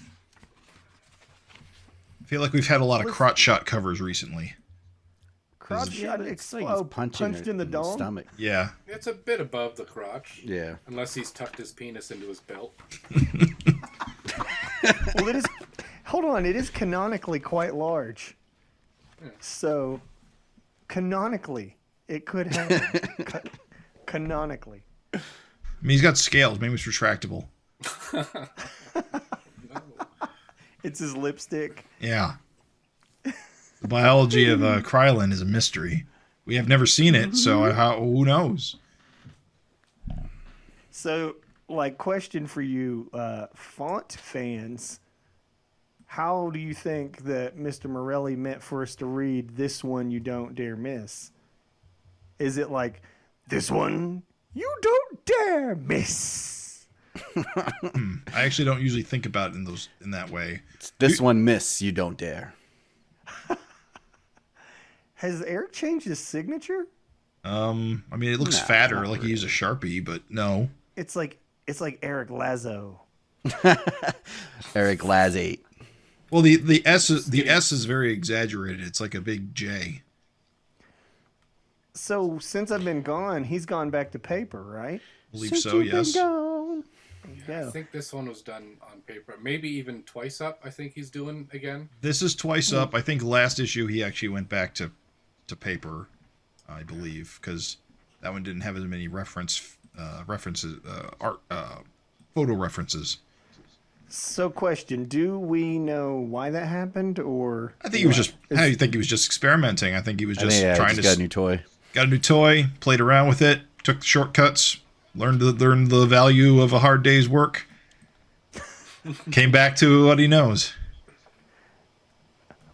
I feel like we've had a lot of crotch shot covers recently. Crotch shot It's like explode, he's punching punched her in the dome. stomach. Yeah. It's a bit above the crotch. Yeah. Unless he's tucked his penis into his belt. Well, it is. Hold on, it is canonically quite large. Yeah. So, canonically, it could happen. Canonically. I mean, he's got scales. Maybe it's retractable. It's his lipstick. Yeah. The biology of Krylin is a mystery. We have never seen it, so who knows? So, like, question for you, font fans. How do you think that Mr. Morelli meant for us to read this one you don't dare miss? Is it like, this one you don't dare miss? I actually don't usually think about it in that way. This one miss, you don't dare. Has Erik changed his signature? I mean, it looks Nah, fatter, not like he used a Sharpie, but no. It's like Erik Lazo. Erik Larsen. Well, the S is very exaggerated. It's like a big J. So since I've been gone, he's gone back to paper, right? I believe so, yes. There you I go. think this one was done on paper. Maybe even twice up, I think he's doing again. This is twice up. I think last issue he actually went back to paper, I believe, because that one didn't have as many photo references. So, question: do we know why that happened, or I think he was just experimenting. I think he was just trying to got a new toy. Got a new toy, played around with it, took the shortcuts, learned the value of a hard day's work. Came back to what he knows.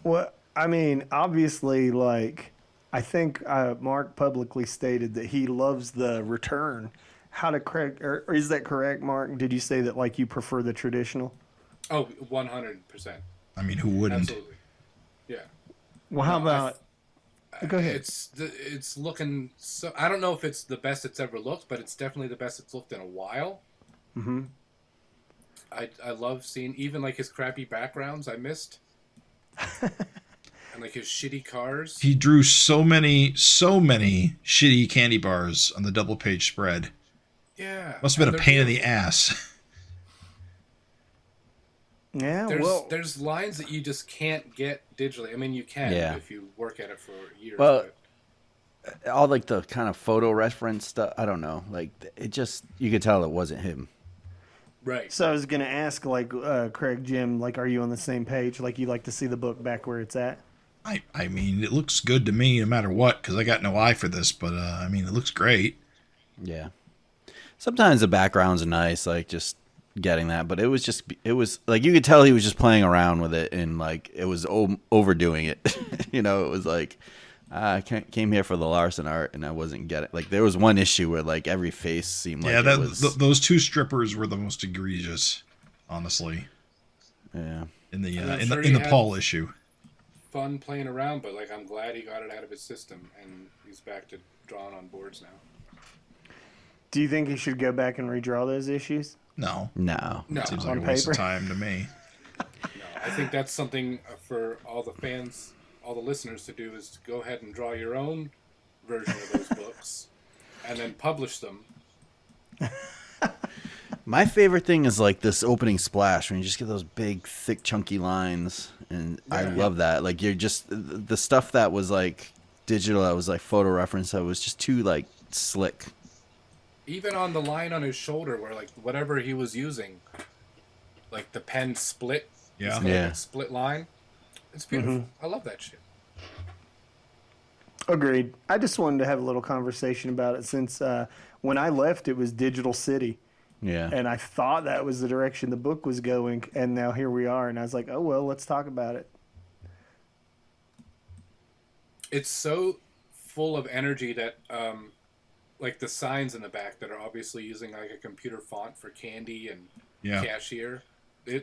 Well, I mean, obviously, like, I think Mark publicly stated that he loves the return. How to correct, or is that correct, Mark? Did you say that, like, you prefer the traditional? Oh, 100%. I mean, who wouldn't? Absolutely. Yeah. Well, how about? Go ahead. It's looking so. I don't know if it's the best it's ever looked, but it's definitely the best it's looked in a while. Mm-hmm. I love seeing even like his crappy backgrounds I missed, and like his shitty cars. He drew so many shitty candy bars on the double page spread. Yeah, Must have been a pain in the ass. Yeah, there's lines that you just can't get digitally. I mean, you can if you work at it for years. Well, all like the kind of photo reference stuff. I don't know. Like it just you could tell it wasn't him. Right. So I was gonna ask, like, Craig, Jim, like, are you on the same page? Like, you like to see the book back where it's at? I mean, it looks good to me no matter what, because I got no eye for this, but I mean, it looks great. Yeah. Sometimes the backgrounds are nice, like just getting that, but it was like you could tell he was just playing around with it, and like it was overdoing it. It was like I came here for the Larsen art, and I wasn't getting like there was one issue where like every face seemed like those two strippers were the most egregious, honestly. Yeah, in the Paul issue. Fun playing around, but like I'm glad he got it out of his system, and he's back to drawing on boards now. Do you think he should go back and redraw those issues? No. It seems like a waste of time to me. No, I think that's something for all the fans, all the listeners to do, is to go ahead and draw your own version of those books and then publish them. My favorite thing is like this opening splash when you just get those big, thick, chunky lines, and I love that. Like you're just the stuff that was like digital, that was like photo reference, that was just too like slick. Even on the line on his shoulder, where like whatever he was using, like the pen split, split line. It's beautiful. Mm-hmm. I love that shit. Agreed. I just wanted to have a little conversation about it since when I left, it was Digital City. Yeah. And I thought that was the direction the book was going, and now here we are, and I was like, oh, well, let's talk about it. It's so full of energy that, like the signs in the back that are obviously using like a computer font for candy and cashier,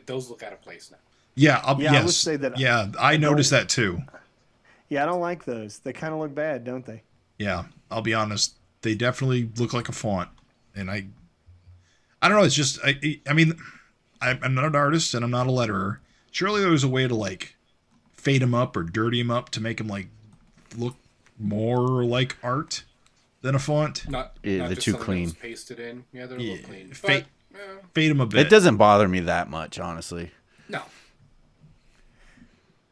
those look out of place now. Yeah, yes. I would say that. Yeah, I noticed that too. Yeah, I don't like those. They kind of look bad, don't they? Yeah, I'll be honest. They definitely look like a font, and I don't know. It's just I mean, I'm not an artist and I'm not a letterer. Surely there was a way to like fade them up or dirty them up to make them like look more like art than a font. Not they're just too clean. Pasted in. Yeah, they're a little clean. Fade them a bit. It doesn't bother me that much, honestly. No.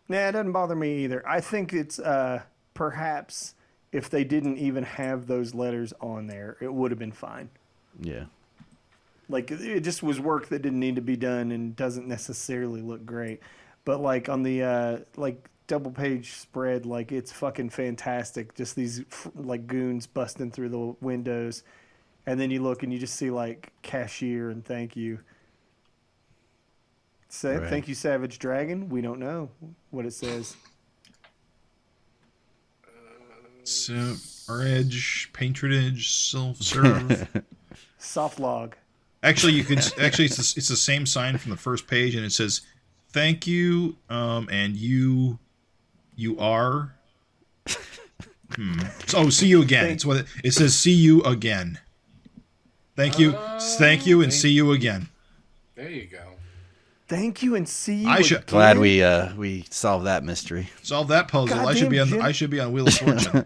Nah, it doesn't bother me either. I think it's perhaps if they didn't even have those letters on there, it would have been fine. Yeah. Like, it just was work that didn't need to be done and doesn't necessarily look great. But, like, on the, double-page spread, like, it's fucking fantastic. Just these, like, goons busting through the windows. And then you look and you just see, like, cashier and thank you. Right. Thank you, Savage Dragon. We don't know what it says. So, our edge, patronage, self-serve. Soft log. Actually, it's the same sign from the first page, and it says, "Thank you," and you are. Oh, see you again. It's what it says. See you again. Thank you, and see you again. There you go. Thank you and see you. Again. Glad we solved that mystery. Solve that puzzle. Goddamn, I should be on Wheel of Fortune.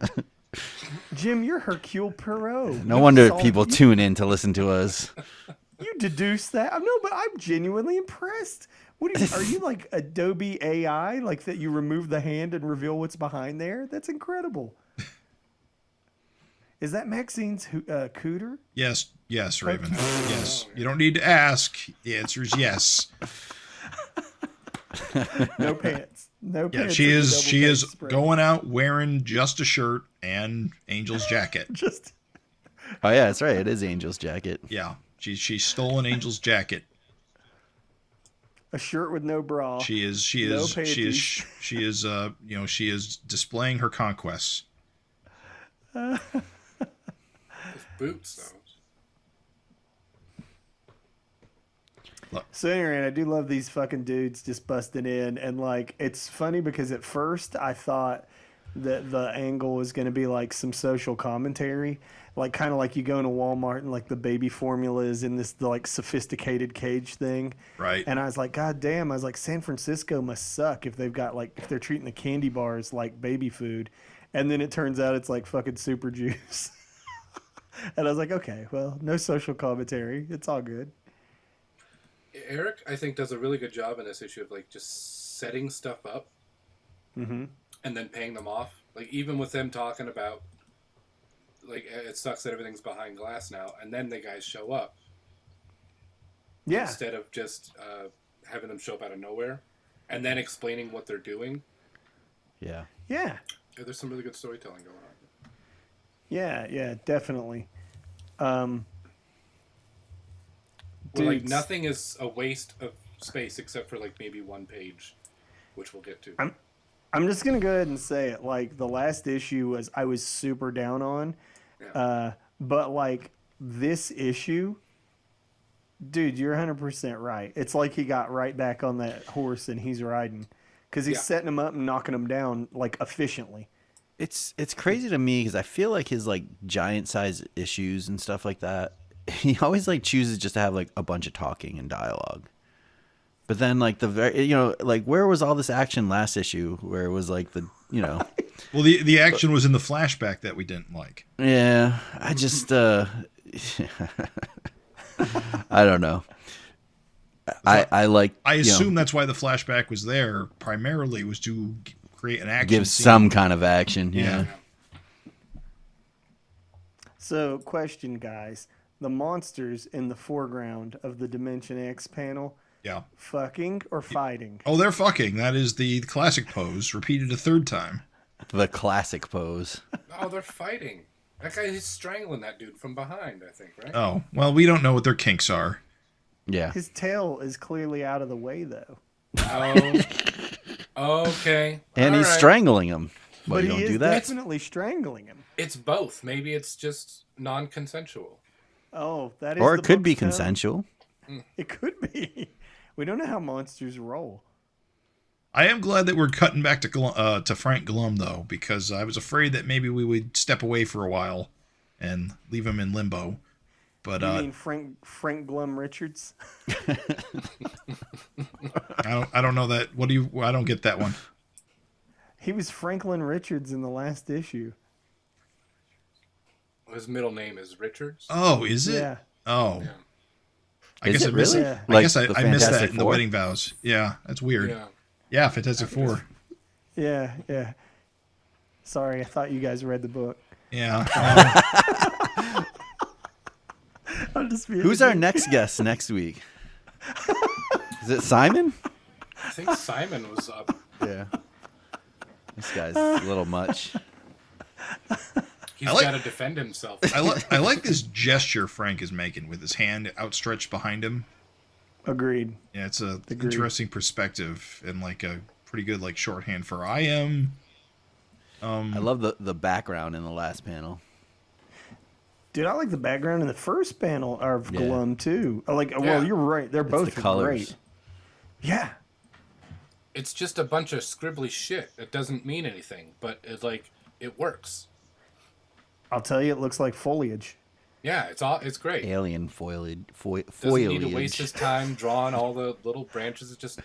Jim, you're Hercule Poirot. No wonder people tune in to listen to us. You deduced that? No, but I'm genuinely impressed. What are you like Adobe AI? Like that you remove the hand and reveal what's behind there? That's incredible. Is that Maxine's cooter? Yes, Raven. Yes. You don't need to ask. The answer is yes. No pants. No pants. Yeah, she is going out wearing just a shirt and Angel's jacket. Oh yeah, that's right. It is Angel's jacket. Yeah. She stole an Angel's jacket. A shirt with no bra. She is displaying her conquests. Boots, though. So anyway, I do love these fucking dudes just busting in, and like it's funny because at first I thought that the angle was going to be like some social commentary, like kind of like you go into Walmart and like the baby formula is in this like sophisticated cage thing, right? And I was like, God damn! I was like, San Francisco must suck if they've got like if they're treating the candy bars like baby food, and then it turns out it's like fucking super juice. And I was like, okay, well, no social commentary. It's all good. Erik, I think, does a really good job in this issue of like just setting stuff up and then paying them off. Like even with them talking about like it sucks that everything's behind glass now, and then the guys show up. Yeah. Instead of just having them show up out of nowhere and then explaining what they're doing. Yeah. Yeah. There's some really good storytelling going on. Yeah, definitely. where like nothing is a waste of space except for like maybe one page, which we'll get to. I'm just gonna go ahead and say it. Like the last issue I was super down on, but like this issue, dude, you're 100% right. It's like he got right back on that horse and he's riding, because he's setting him up and knocking him down like efficiently. It's crazy to me because I feel like his like giant size issues and stuff like that, he always like chooses just to have like a bunch of talking and dialogue. But then like like where was all this action last issue where it was like well, the action was in the flashback that we didn't like. Yeah, I just I don't know. I assume that's why the flashback was there, primarily was to create an action give scene. some kind of action. Yeah. So, question, guys: the monsters in the foreground of the Dimension X panel, fucking or fighting? Oh, they're fucking. That is the classic pose, repeated a third time. The classic pose. Oh, they're fighting. That guy is strangling that dude from behind, I think, right? Oh, well, we don't know what their kinks are. Yeah. His tail is clearly out of the way, though. Oh, okay. And he's strangling him. But you he don't is do that? definitely strangling him. It's both. Maybe it's just non-consensual. Oh, that is. Or it could be book's tone. consensual. It could be. We don't know how monsters roll. I am glad that we're cutting back to Frank Glum, though, because I was afraid that maybe we would step away for a while and leave him in limbo. But you mean Frank Glum Richards? I don't know that. I don't get that one. He was Franklin Richards in the last issue. His middle name is Richards. Oh, is it? Yeah. Oh. Yeah. I guess I missed it. Yeah. I guess I the missed that Fantastic in the Four? wedding vows. Yeah, that's weird. Yeah, Fantastic Four. Yeah. Sorry, I thought you guys read the book. Yeah. Who's our next guest next week? Is it Simon? I think Simon was up. Yeah. This guy's a little much. He's got to defend himself. I like this gesture Frank is making with his hand outstretched behind him. Agreed. Yeah, it's a interesting perspective and like a pretty good like shorthand for I am. I love the background in the last panel. Dude, I like the background in the first panel of Glum too. Well, you're right. They're both great. Yeah. It's just a bunch of scribbly shit. It doesn't mean anything, but it works. I'll tell you, it looks like foliage. Yeah, it's great. Alien foliage. Doesn't need to waste his time drawing all the little branches. It's just,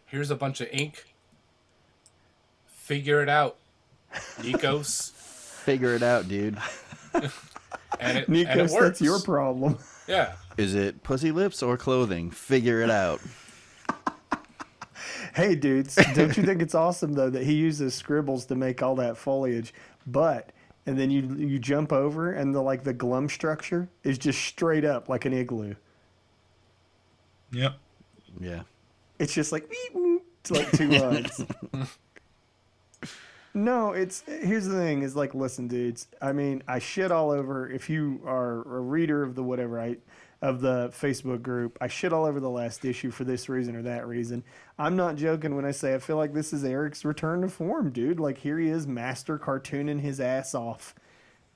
here's a bunch of ink. Figure it out, Nikos. Figure it out, dude. and it Nikos, works. that's your problem. Yeah. Is it pussy lips or clothing? Figure it out. Hey, dudes, don't you think it's awesome, though, that he uses scribbles to make all that foliage, and then you jump over, and the glum structure is just straight up like an igloo. Yep. Yeah. It's just like, it's like two lines. No, here's the thing, is like, listen, dudes, I mean, I shit all over, if you are a reader of of the Facebook group, I shit all over the last issue for this reason or that reason. I'm not joking when I say I feel like this is Erik's return to form, dude. Like, here he is, master cartooning his ass off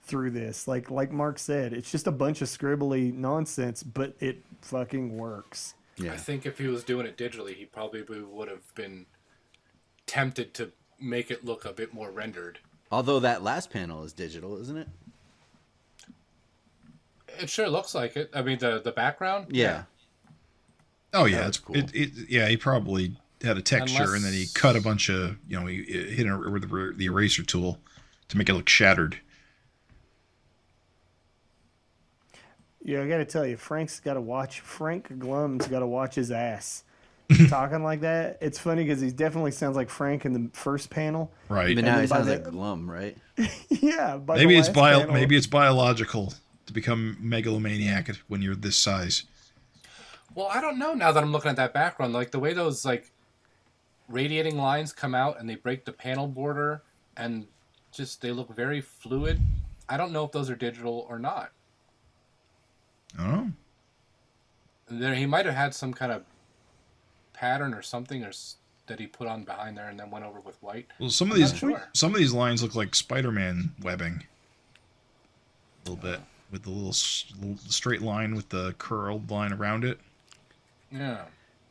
through this. Like Mark said, it's just a bunch of scribbly nonsense, but it fucking works. Yeah. I think if he was doing it digitally, he probably would have been tempted to make it look a bit more rendered. Although that last panel is digital, isn't it? It sure looks like it. I mean, the background? Yeah. Oh yeah, it's cool. Yeah, he probably had a texture and then he cut a bunch of, he hit it with the eraser tool to make it look shattered. Yeah, I got to tell you, Frank Glum's got to watch his ass. Talking like that, it's funny because he definitely sounds like Frank in the first panel. Right. But now he sounds like Glum, right? Yeah. Maybe it's biological to become megalomaniac when you're this size. Well, I don't know now that I'm looking at that background. Like, the way those, radiating lines come out and they break the panel border and just, they look very fluid. I don't know if those are digital or not. I don't know. There, he might have had some kind of pattern or something, that he put on behind there and then went over with white. Well, some of these lines look like Spider-Man webbing. A little bit with the little straight line with the curled line around it. Yeah.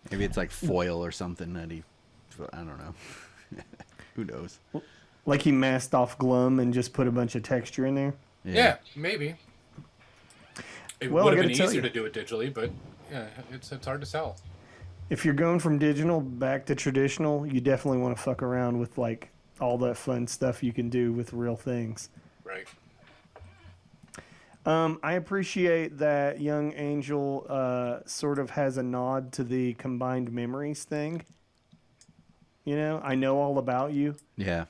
Maybe it's like foil or something that I don't know. Who knows? Like he masked off Glum and just put a bunch of texture in there? Yeah, maybe. It would have been easier to do it digitally, but yeah, it's hard to sell. If you're going from digital back to traditional, you definitely want to fuck around with like all that fun stuff you can do with real things. Right. I appreciate that Young Angel sort of has a nod to the combined memories thing. You know, I know all about you. Yeah.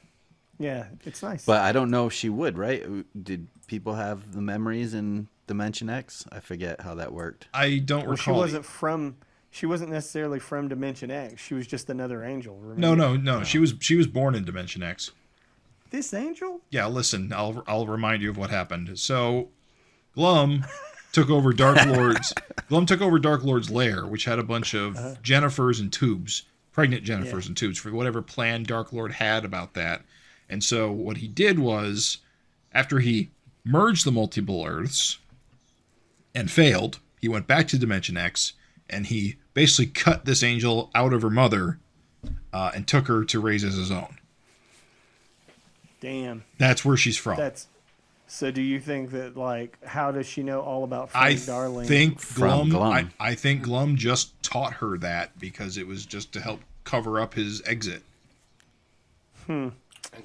Yeah, it's nice. But I don't know if she would, right? Did people have the memories in Dimension X? I forget how that worked. I don't recall. She wasn't necessarily from Dimension X. She was just another angel. Remember? No. She was born in Dimension X. This angel? Yeah, listen, I'll remind you of what happened. So, Glum took over Dark Lord's. Glum took over Dark Lord's lair, which had a bunch of Jennifers and tubes, pregnant Jennifers and tubes, for whatever plan Dark Lord had about that. And so, what he did was, after he merged the multiple Earths and failed, he went back to Dimension X. And he basically cut this angel out of her mother and took her to raise as his own. Damn. That's where she's from. So do you think that, like, how does she know all about Frank Darling? I think Glum just taught her that because it was just to help cover up his exit. And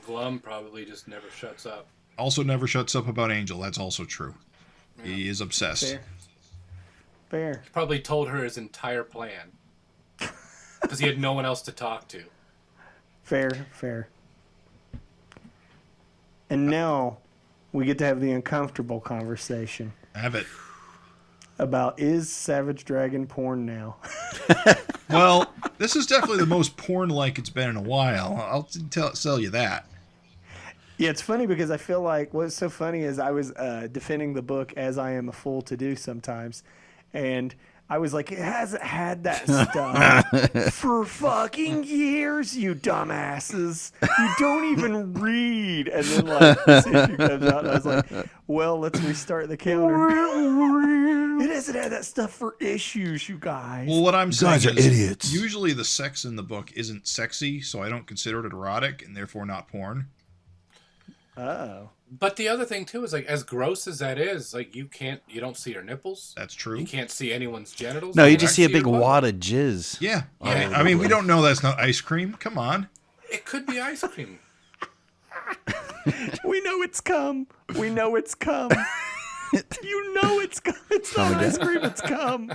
Glum probably just never shuts up. Also never shuts up about Angel. That's also true. Yeah. He is obsessed. Fair. He probably told her his entire plan because he had no one else to talk to. Fair. And now we get to have the uncomfortable conversation. Have it. About, is Savage Dragon porn now? Well, this is definitely the most porn-like it's been in a while. I'll tell you that. Yeah, it's funny because I feel like what's so funny is I was defending the book, as I am a fool to do sometimes. And I was like, it hasn't had that stuff for fucking years, you dumbasses. You don't even read. And then, like, this issue comes out, and I was like, well, let's restart the counter. It hasn't had that stuff for issues, you guys. Well, what I'm saying is, idiots. Usually the sex in the book isn't sexy, so I don't consider it erotic, and therefore not porn. Oh. But the other thing too is, like, as gross as that is, like, you don't see her nipples. That's true. You can't see anyone's genitals. No, you just see a big wad of jizz. Yeah. I mean, we don't know that's not ice cream. Come on. It could be ice cream. We know it's cum. You know it's cum. It's not ice cream, it's cum.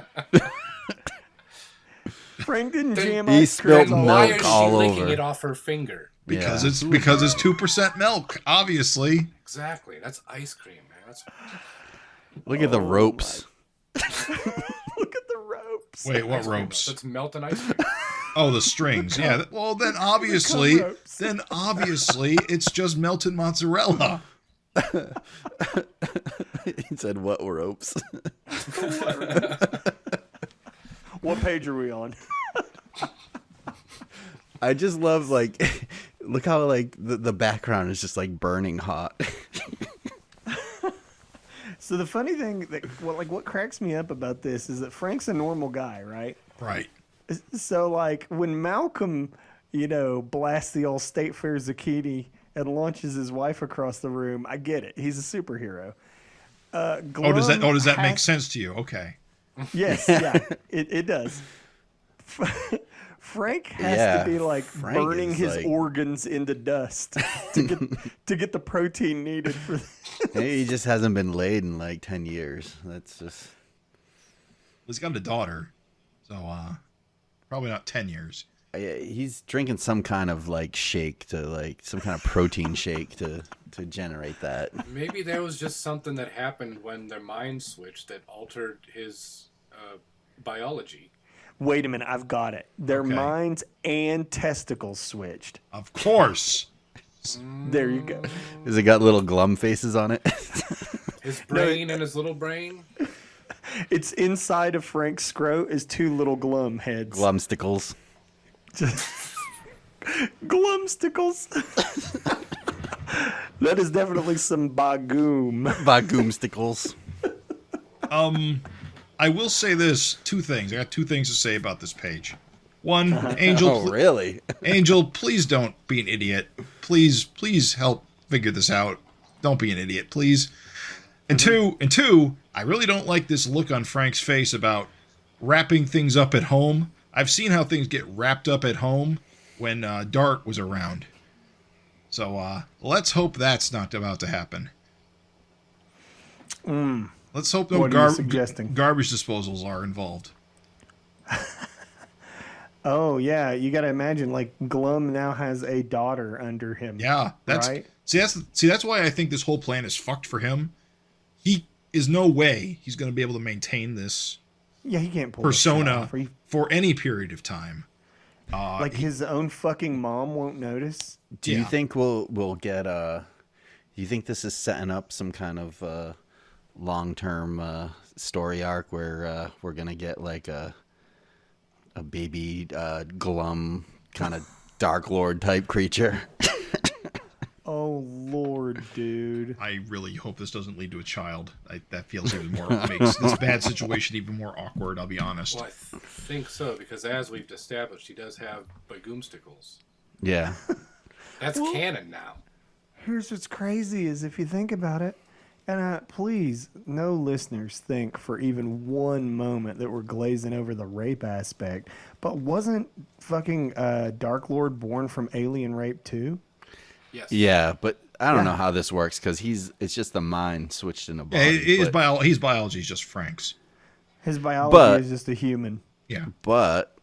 Frank didn't jam he ice cream. spilled Why milk is she all licking over. it off her finger? Because it's 2% milk, obviously. Exactly. That's ice cream, man. Look at the ropes. Look at the ropes. Wait, what ropes? That's melting ice cream. Oh, the strings. Yeah. Well, then obviously, it's just melted mozzarella. He said, "What ropes?" What page are we on? I just love, like, look how, like, the background is just, like, burning hot. So the funny thing what cracks me up about this is that Frank's a normal guy, right? Right. So, like, when Malcolm, blasts the old State Fair zucchini and launches his wife across the room, I get it. He's a superhero. Does that make sense to you? Okay. Yes, yeah, it does. Frank has to be like burning his organs into dust to get the protein needed for this. He just hasn't been laid in like 10 years. That's just. He's got a daughter, so probably not 10 years. He's drinking some kind of like shake some kind of protein shake to generate that. Maybe there was just something that happened when their minds switched that altered his biology. Wait a minute, I've got it. Their minds and testicles switched. Of course. There you go. Has it got little glum faces on it? His brain and his little brain. It's inside of Frank's scrot is two little glum heads. Glumsticles. Glumsticles. That is definitely some bagoom. Bagoomsticles. I will say this, two things. I got two things to say about this page. One, Angel. Oh, really? Angel, please don't be an idiot. Please help figure this out. Don't be an idiot, please. And two, I really don't like this look on Frank's face about wrapping things up at home. I've seen how things get wrapped up at home when Dart was around. So let's hope that's not about to happen. Let's hope no garbage disposals are involved. Oh, yeah. You got to imagine, like, Glum now has a daughter under him. Yeah. Right? That's why I think this whole plan is fucked for him. He is no way he's going to be able to maintain this he can't pull persona for any period of time. Like, his own fucking mom won't notice? Do you think we'll get do you think this is setting up some kind of long-term story arc where we're going to get, like, a baby glum kind of Dark Lord type creature? Oh, Lord, dude. I really hope this doesn't lead to a child. That feels even more, makes this bad situation even more awkward, I'll be honest. Well, I think so, because as we've established, he does have bagoomsticles. Yeah. That's canon now. Here's what's crazy is if you think about it, and please, no listeners think for even one moment that we're glazing over the rape aspect, but wasn't fucking Dark Lord born from alien rape too? Yes. Yeah, but I don't know how this works because it's just the mind switched in a body. Yeah, his biology is just Frank's. His biology is just a human. Yeah. But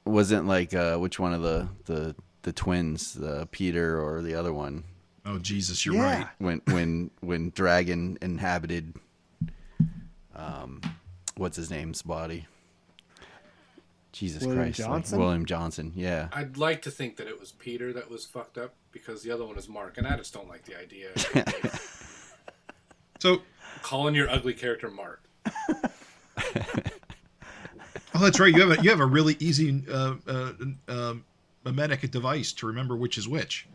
wasn't like which one of the twins, Peter or the other one? Oh Jesus, you're right. When Dragon inhabited, what's his name's body? Jesus Christ, William Johnson. Yeah. I'd like to think that it was Peter that was fucked up because the other one is Mark, and I just don't like the idea. So calling your ugly character Mark. Oh, that's right. You have a really easy mimetic device to remember which is which.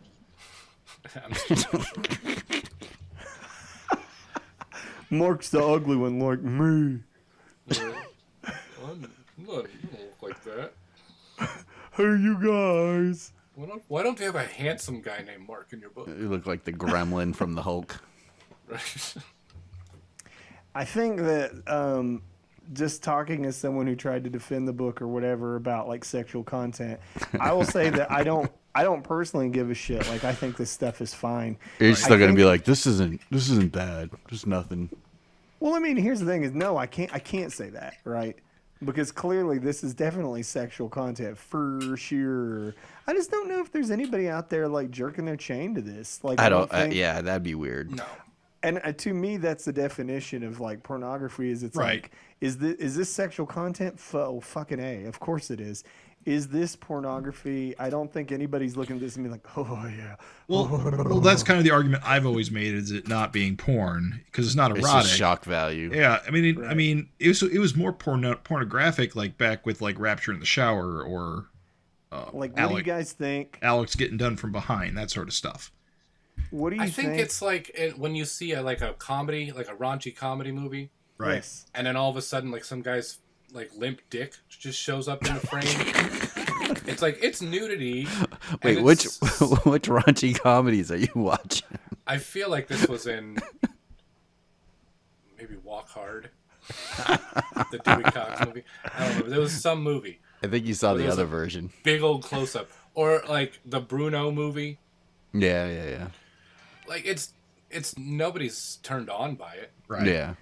Mark's the ugly one, like me. You don't look like that. Hey, you guys. Why don't you have a handsome guy named Mark in your book? You look like the gremlin from the Hulk. Right. I think that just talking as someone who tried to defend the book or whatever about like sexual content, I will say that I don't personally give a shit. Like I think this stuff is fine. You're still gonna be like, this isn't bad. There's nothing. Well, I mean, here's the thing: is no, I can't say that, right? Because clearly this is definitely sexual content for sure. I just don't know if there's anybody out there like jerking their chain to this. Like I don't. Yeah, that'd be weird. No. And to me, that's the definition of like pornography. Is it's right. Like, is this sexual content? Oh, fucking A. Of course it is. Is this pornography? I don't think anybody's looking at this and be like, oh yeah. Well, that's kind of the argument I've always made: is it not being porn because it's not erotic? It's just shock value. Yeah, I mean, it was more pornographic, like back with like Rapture in the Shower or like what do you guys think? Alex getting done from behind, that sort of stuff. What do you think? I think it's like when you see a comedy, like a raunchy comedy movie, right? Yes. And then all of a sudden, like some guy's like limp dick just shows up in the frame. It's like it's nudity. Wait, which raunchy comedies are you watching? I feel like this was in maybe Walk Hard, the Dewey Cox movie. I don't know. There was some movie. I think you saw the other version. Big old close up, or like the Bruno movie. Yeah. Like it's nobody's turned on by it. Right. Yeah.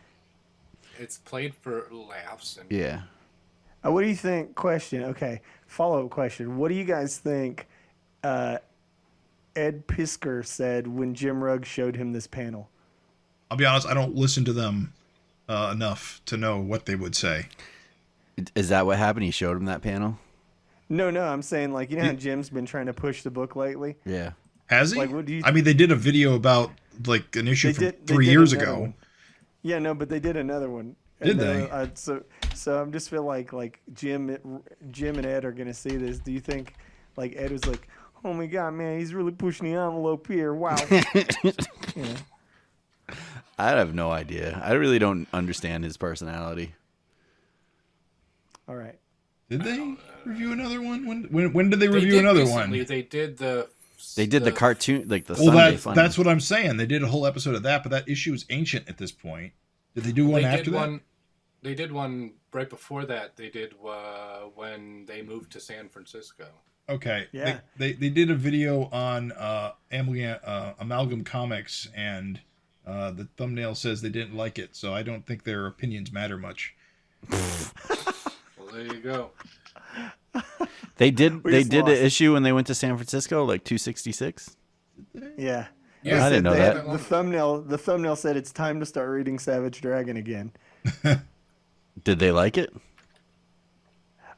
It's played for laughs. And Yeah. What do you think? Question. Okay. Follow-up question. What do you guys think Ed Piskor said when Jim Rugg showed him this panel? I'll be honest, I don't listen to them enough to know what they would say. Is that what happened? He showed him that panel? No, I'm saying like, you know how Jim's been trying to push the book lately? Yeah. Has he? Like, what do you I mean, they did a video about like an issue from 3 years ago. One. Yeah, no, but they did another one. Did they? So I'm just feel like Jim and Ed are gonna see this. Do you think like Ed was like, oh my god, man, he's really pushing the envelope here. Wow. Yeah. I have no idea. I really don't understand his personality. All right. Did they review another one? When did they review another recently. one? They did the cartoon, like the Sunday Funny. That's what I'm saying. They did a whole episode of that, but that issue is ancient at this point. Did they do one after that? They did one right before that. They did when they moved to San Francisco. Okay. Yeah. They did a video on Amalgam Comics, and the thumbnail says they didn't like it, so I don't think their opinions matter much. Well, there you go. They did an issue when they went to San Francisco, like 266. Yeah. Yeah, I didn't know that. The thumbnail said it's time to start reading Savage Dragon again. Did they like it?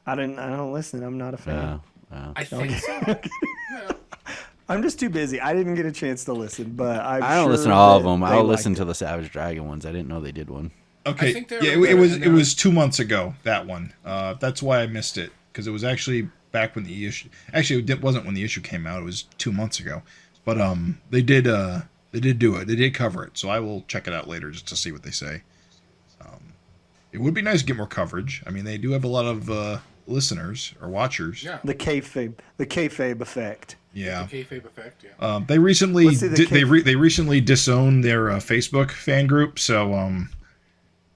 I don't listen. I'm not a fan. I think so. Yeah. I'm just too busy. I didn't get a chance to listen, but I don't listen to all of them. I'll listen to the Savage Dragon ones. I didn't know they did one. Okay. It was 2 months ago, that one. That's why I missed it, because it was actually back when the issue. Actually, it wasn't when the issue came out. It was 2 months ago. But they did do it. They did cover it. So I will check it out later just to see what they say. It would be nice to get more coverage. I mean, they do have a lot of listeners or watchers. Yeah. The kayfabe effect. Yeah. The kayfabe effect. Yeah. They recently they recently disowned their Facebook fan group. So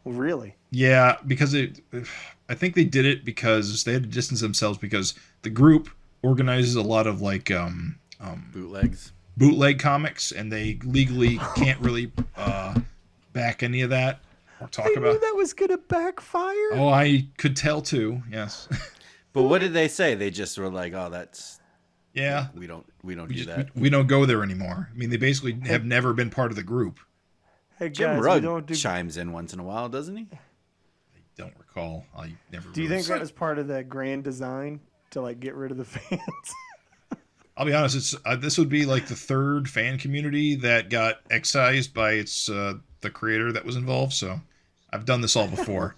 really? Yeah, because I think they did it because they had to distance themselves because the group organizes a lot of like bootleg comics, and they legally can't really back any of that or talk about. I knew that was gonna backfire. Oh, I could tell too. Yes. But what did they say? They just were like, "Oh, that's yeah. We don't do that. We don't go there anymore." I mean, they basically have never been part of the group. Hey guys, Jim Rugg chimes in once in a while, doesn't he? I don't recall. I never. Do you think that was part of that grand design to like get rid of the fans? I'll be honest. This would be like the third fan community that got excised by the creator that was involved. So I've done this all before.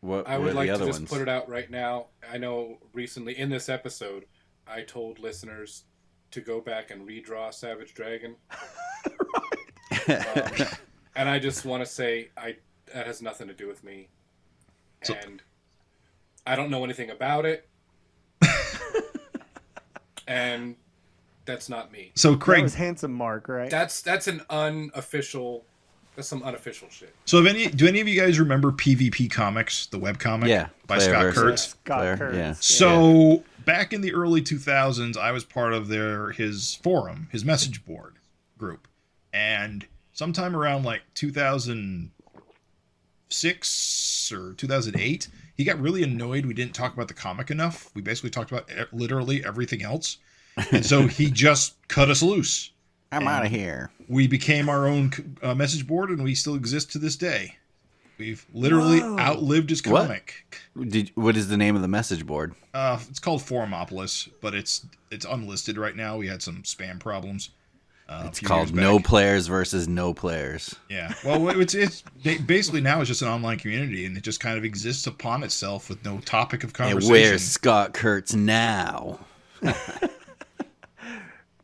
I would like to just put it out right now. I know recently in this episode, I told listeners to go back and redraw Savage Dragon. And I just want to say that has nothing to do with me. And I don't know anything about it. And that's not me. So Craig, that was Handsome Mark, right? That's an unofficial. That's some unofficial shit. So do any of you guys remember PvP Comics, the webcomic by Scott Kurtz? Yeah. So back in the early 2000s, I was part of his forum, his message board group, and sometime around like 2006 or 2008, he got really annoyed we didn't talk about the comic enough. We basically talked about literally everything else, and so he just cut us loose. I'm out of here. We became our own message board, and we still exist to this day. We've literally outlived his comic. What is the name of the message board? It's called Forumopolis, but it's unlisted right now. We had some spam problems. It's called No Players versus No Players. Yeah. Well, it's basically now it's just an online community, and it just kind of exists upon itself with no topic of conversation. And where's Scott Kurtz now?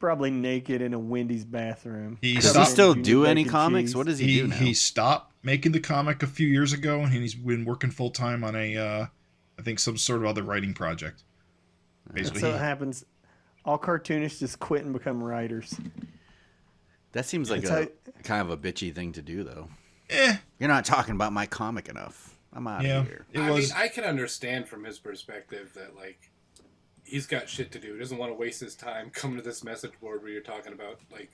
Probably naked in a Wendy's bathroom. Does he still do any comics? What does he do now? He stopped making the comic a few years ago, and he's been working full time on I think some sort of other writing project. Basically, so it happens. All cartoonists just quit and become writers. That seems like kind of a bitchy thing to do, though. Eh. You're not talking about my comic enough. I'm out of here. I mean, I can understand from his perspective that, like, he's got shit to do. He doesn't want to waste his time coming to this message board where you're talking about, like,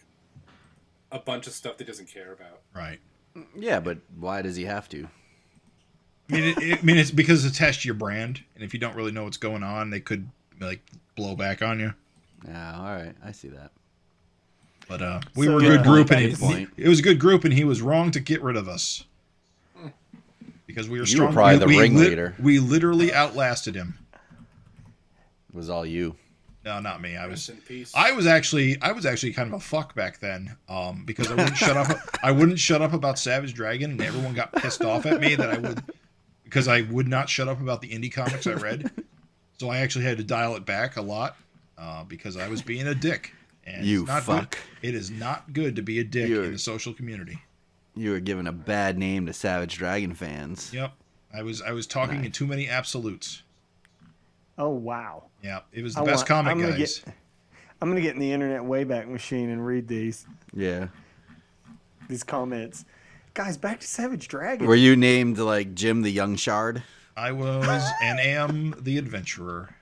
a bunch of stuff that he doesn't care about. Right. Yeah, but why does he have to? I mean, it's because it's attached to your brand, and if you don't really know what's going on, they could, like, blow back on you. Yeah, all right. I see that. But we were a good group, and it was a good group, and he was wrong to get rid of us. Because we were strong. You were probably the ringleader. We literally outlasted him. It was all you. No, not me. I was actually kind of a fuck back then, because I wouldn't shut up. I wouldn't shut up about Savage Dragon, and everyone got pissed off at me that because I would not shut up about the indie comics I read. So I actually had to dial it back a lot because I was being a dick. And You it's not fuck. Good. It is not good to be a dick in the social community. You were giving a bad name to Savage Dragon fans. Yep. I was talking in too many absolutes. Oh, wow. Yeah, it was the best comic, guys. I'm going to get in the Internet Wayback Machine and read these comments. Guys, back to Savage Dragon. Were you named like Jim the Young Shard? I was and am the adventurer.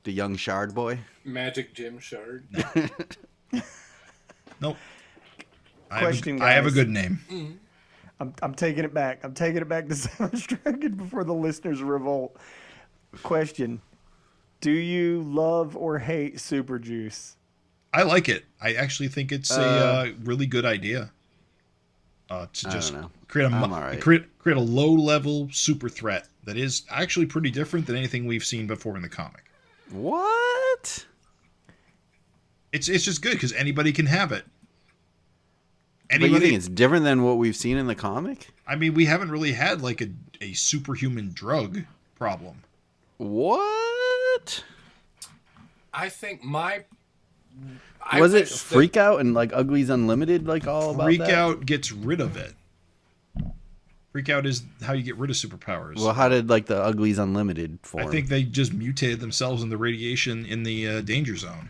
The Young Shard boy? Magic Jim Shard. Nope. I Question, have a guys. good name. I'm taking it back. I'm taking it back to Savage Dragon before the listeners revolt. Question. Do you love or hate Super Juice? I like it. I actually think it's a really good idea. To just create a low-level super threat that is actually pretty different than anything we've seen before in the comic. What? It's just good because anybody can have it. But you think it's different than what we've seen in the comic? I mean, we haven't really had like a superhuman drug problem. What? I think was it Freak Out and like Ugly's Unlimited like all about Freak that? Out gets rid of it. Freak Out is how you get rid of superpowers. Well, how did like the Ugly's Unlimited form? I think they just mutated themselves in the radiation in the danger zone.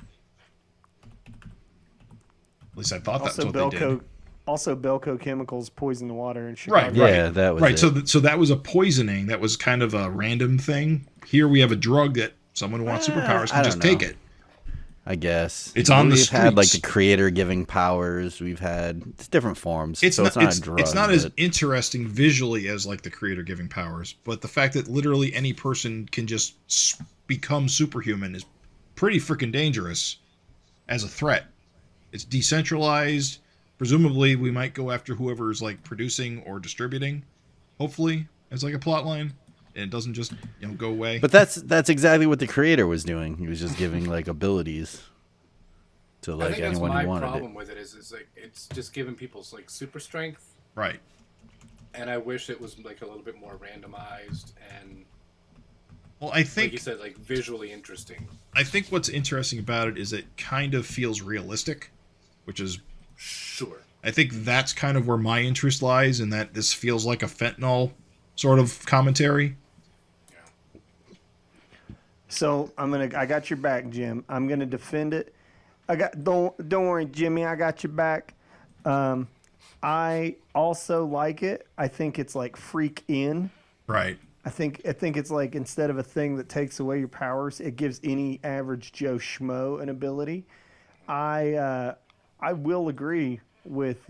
At least I thought that's what they did. Also, Belco Chemicals poisoned the water in Chicago. Right. Yeah, that was right. it. So that was a poisoning. That was kind of a random thing. Here we have a drug that someone who wants superpowers can just take it. I guess it's on the streets. We've had like the streets. creator giving powers. We've had different forms. It's not a drug. It's not as interesting visually as like the creator giving powers, but the fact that literally any person can just become superhuman is pretty freaking dangerous as a threat. It's decentralized. Presumably, we might go after whoever's like producing or distributing. Hopefully, as like a plot line, and it doesn't just go away. But that's exactly what the creator was doing. He was just giving like abilities to like anyone who wanted it. My problem with it is like it's just giving people like super strength. Right. And I wish it was like a little bit more randomized and. Well, I think like you said, like visually interesting. I think what's interesting about it is it kind of feels realistic, which is. Sure. I think that's kind of where my interest lies, in that this feels like a fentanyl sort of commentary. Yeah. So I got your back, Jim. I'm gonna defend it. Don't worry, Jimmy. I got your back. I also like it. I think it's like freak in. Right. I think it's like instead of a thing that takes away your powers, it gives any average Joe Schmo an ability. I will agree with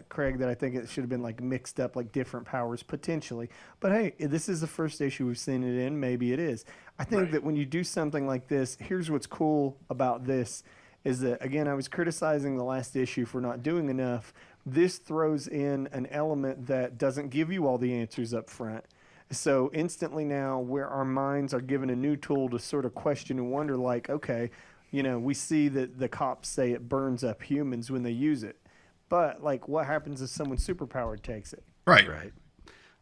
Craig that I think it should have been like mixed up, like different powers potentially. But hey, this is the first issue we've seen it in. Maybe it is. I think that when you do something like this, here's what's cool about this is that, again, I was criticizing the last issue for not doing enough. This throws in an element that doesn't give you all the answers up front. So instantly now, where our minds are given a new tool to sort of question and wonder, like, okay, we see that the cops say it burns up humans when they use it. But, like, what happens if someone superpowered takes it? Right.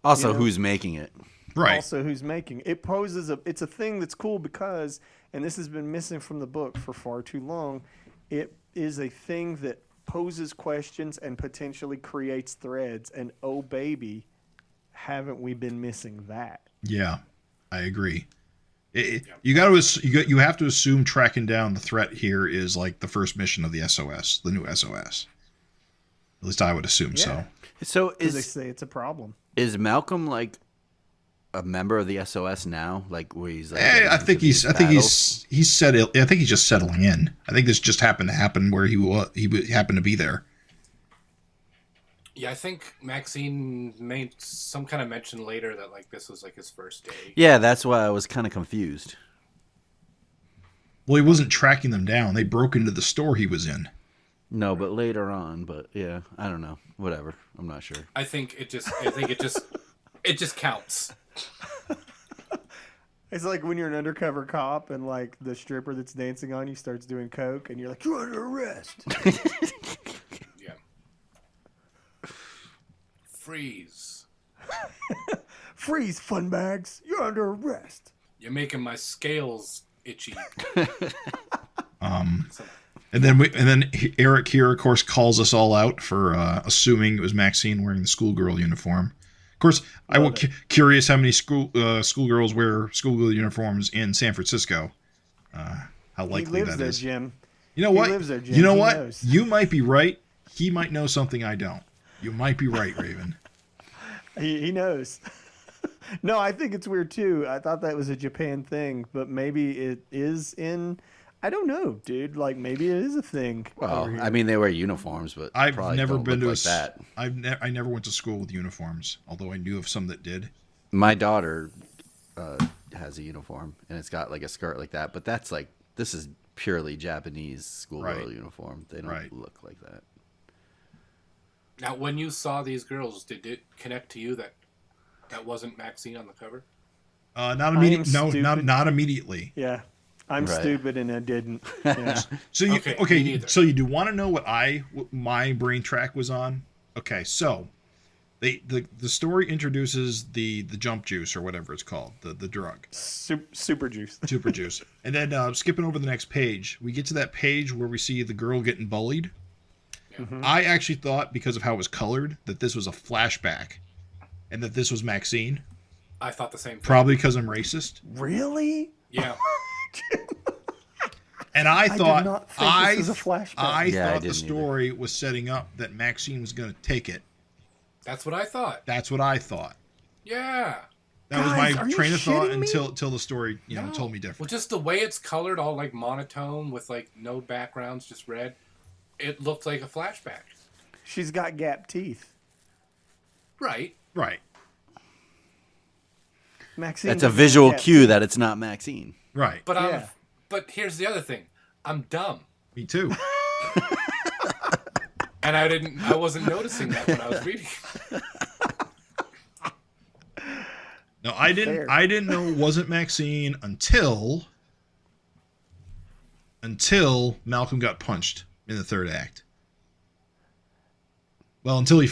Also, who's making it? Right. Also, who's making it? It poses it's a thing that's cool because, and this has been missing from the book for far too long, it is a thing that poses questions and potentially creates threads. And, oh, baby, haven't we been missing that? Yeah, I agree. You have to assume tracking down the threat here is like the first mission of the SOS, the new SOS. At least I would assume so. So they say it's a problem. Is Malcolm like a member of the SOS now? Like where he's like? I think he's settled. I think he's just settling in. I think this just happened to happen where he happened to be there. Yeah, I think Maxine made some kind of mention later that like this was like his first day. Yeah, that's why I was kind of confused. Well, he wasn't tracking them down. They broke into the store he was in. No, but later on. But yeah, I don't know. Whatever. I'm not sure. I think it just counts. It's like when you're an undercover cop and like the stripper that's dancing on you starts doing coke and you're like, you're under arrest. Freeze. Freeze, fun bags. You're under arrest. You're making my scales itchy. And then Erik here, of course, calls us all out for assuming it was Maxine wearing the schoolgirl uniform. Of course, I was curious how many schoolgirls wear schoolgirl uniforms in San Francisco. How likely that is. He lives there, Jim. You know what? He lives there, Jim. You know He what? knows. You might be right. He might know something I don't. You might be right, Raven. He knows. No, I think it's weird too. I thought that was a Japan thing, but maybe it is in. I don't know, dude. Like maybe it is a thing. Well, I mean, they wear uniforms, but I've probably never don't been look to like that. I never went to school with uniforms, although I knew of some that did. My daughter has a uniform, and it's got like a skirt like that. But that's like this is purely Japanese schoolgirl uniform. They don't look like that. Now, when you saw these girls, did it connect to you that wasn't Maxine on the cover? Not immediately. No, not immediately. Yeah, I'm stupid and I didn't. Yeah. So you do want to know what my brain track was on? Okay, so the story introduces the jump juice or whatever it's called, the drug. Super juice. Super juice. And then skipping over the next page, we get to that page where we see the girl getting bullied. Mm-hmm. I actually thought, because of how it was colored, that this was a flashback and that this was Maxine. I thought the same thing. Probably because I'm racist. Really? Yeah. And I thought did not think this was a flashback. I thought the story was setting up that Maxine was going to take it. That's what I thought. That's what I thought. Yeah. That was my train of thought until the story, told me different. Well, just the way it's colored, all like monotone with like no backgrounds, just red. It looked like a flashback. She's got gap teeth. Right. Maxine. That's a visual cue that it's not Maxine. Right. But but here's the other thing. I'm dumb. Me too. And I wasn't noticing that when I was reading. No, I didn't know it wasn't Maxine until Malcolm got punched in the third act. Well, until he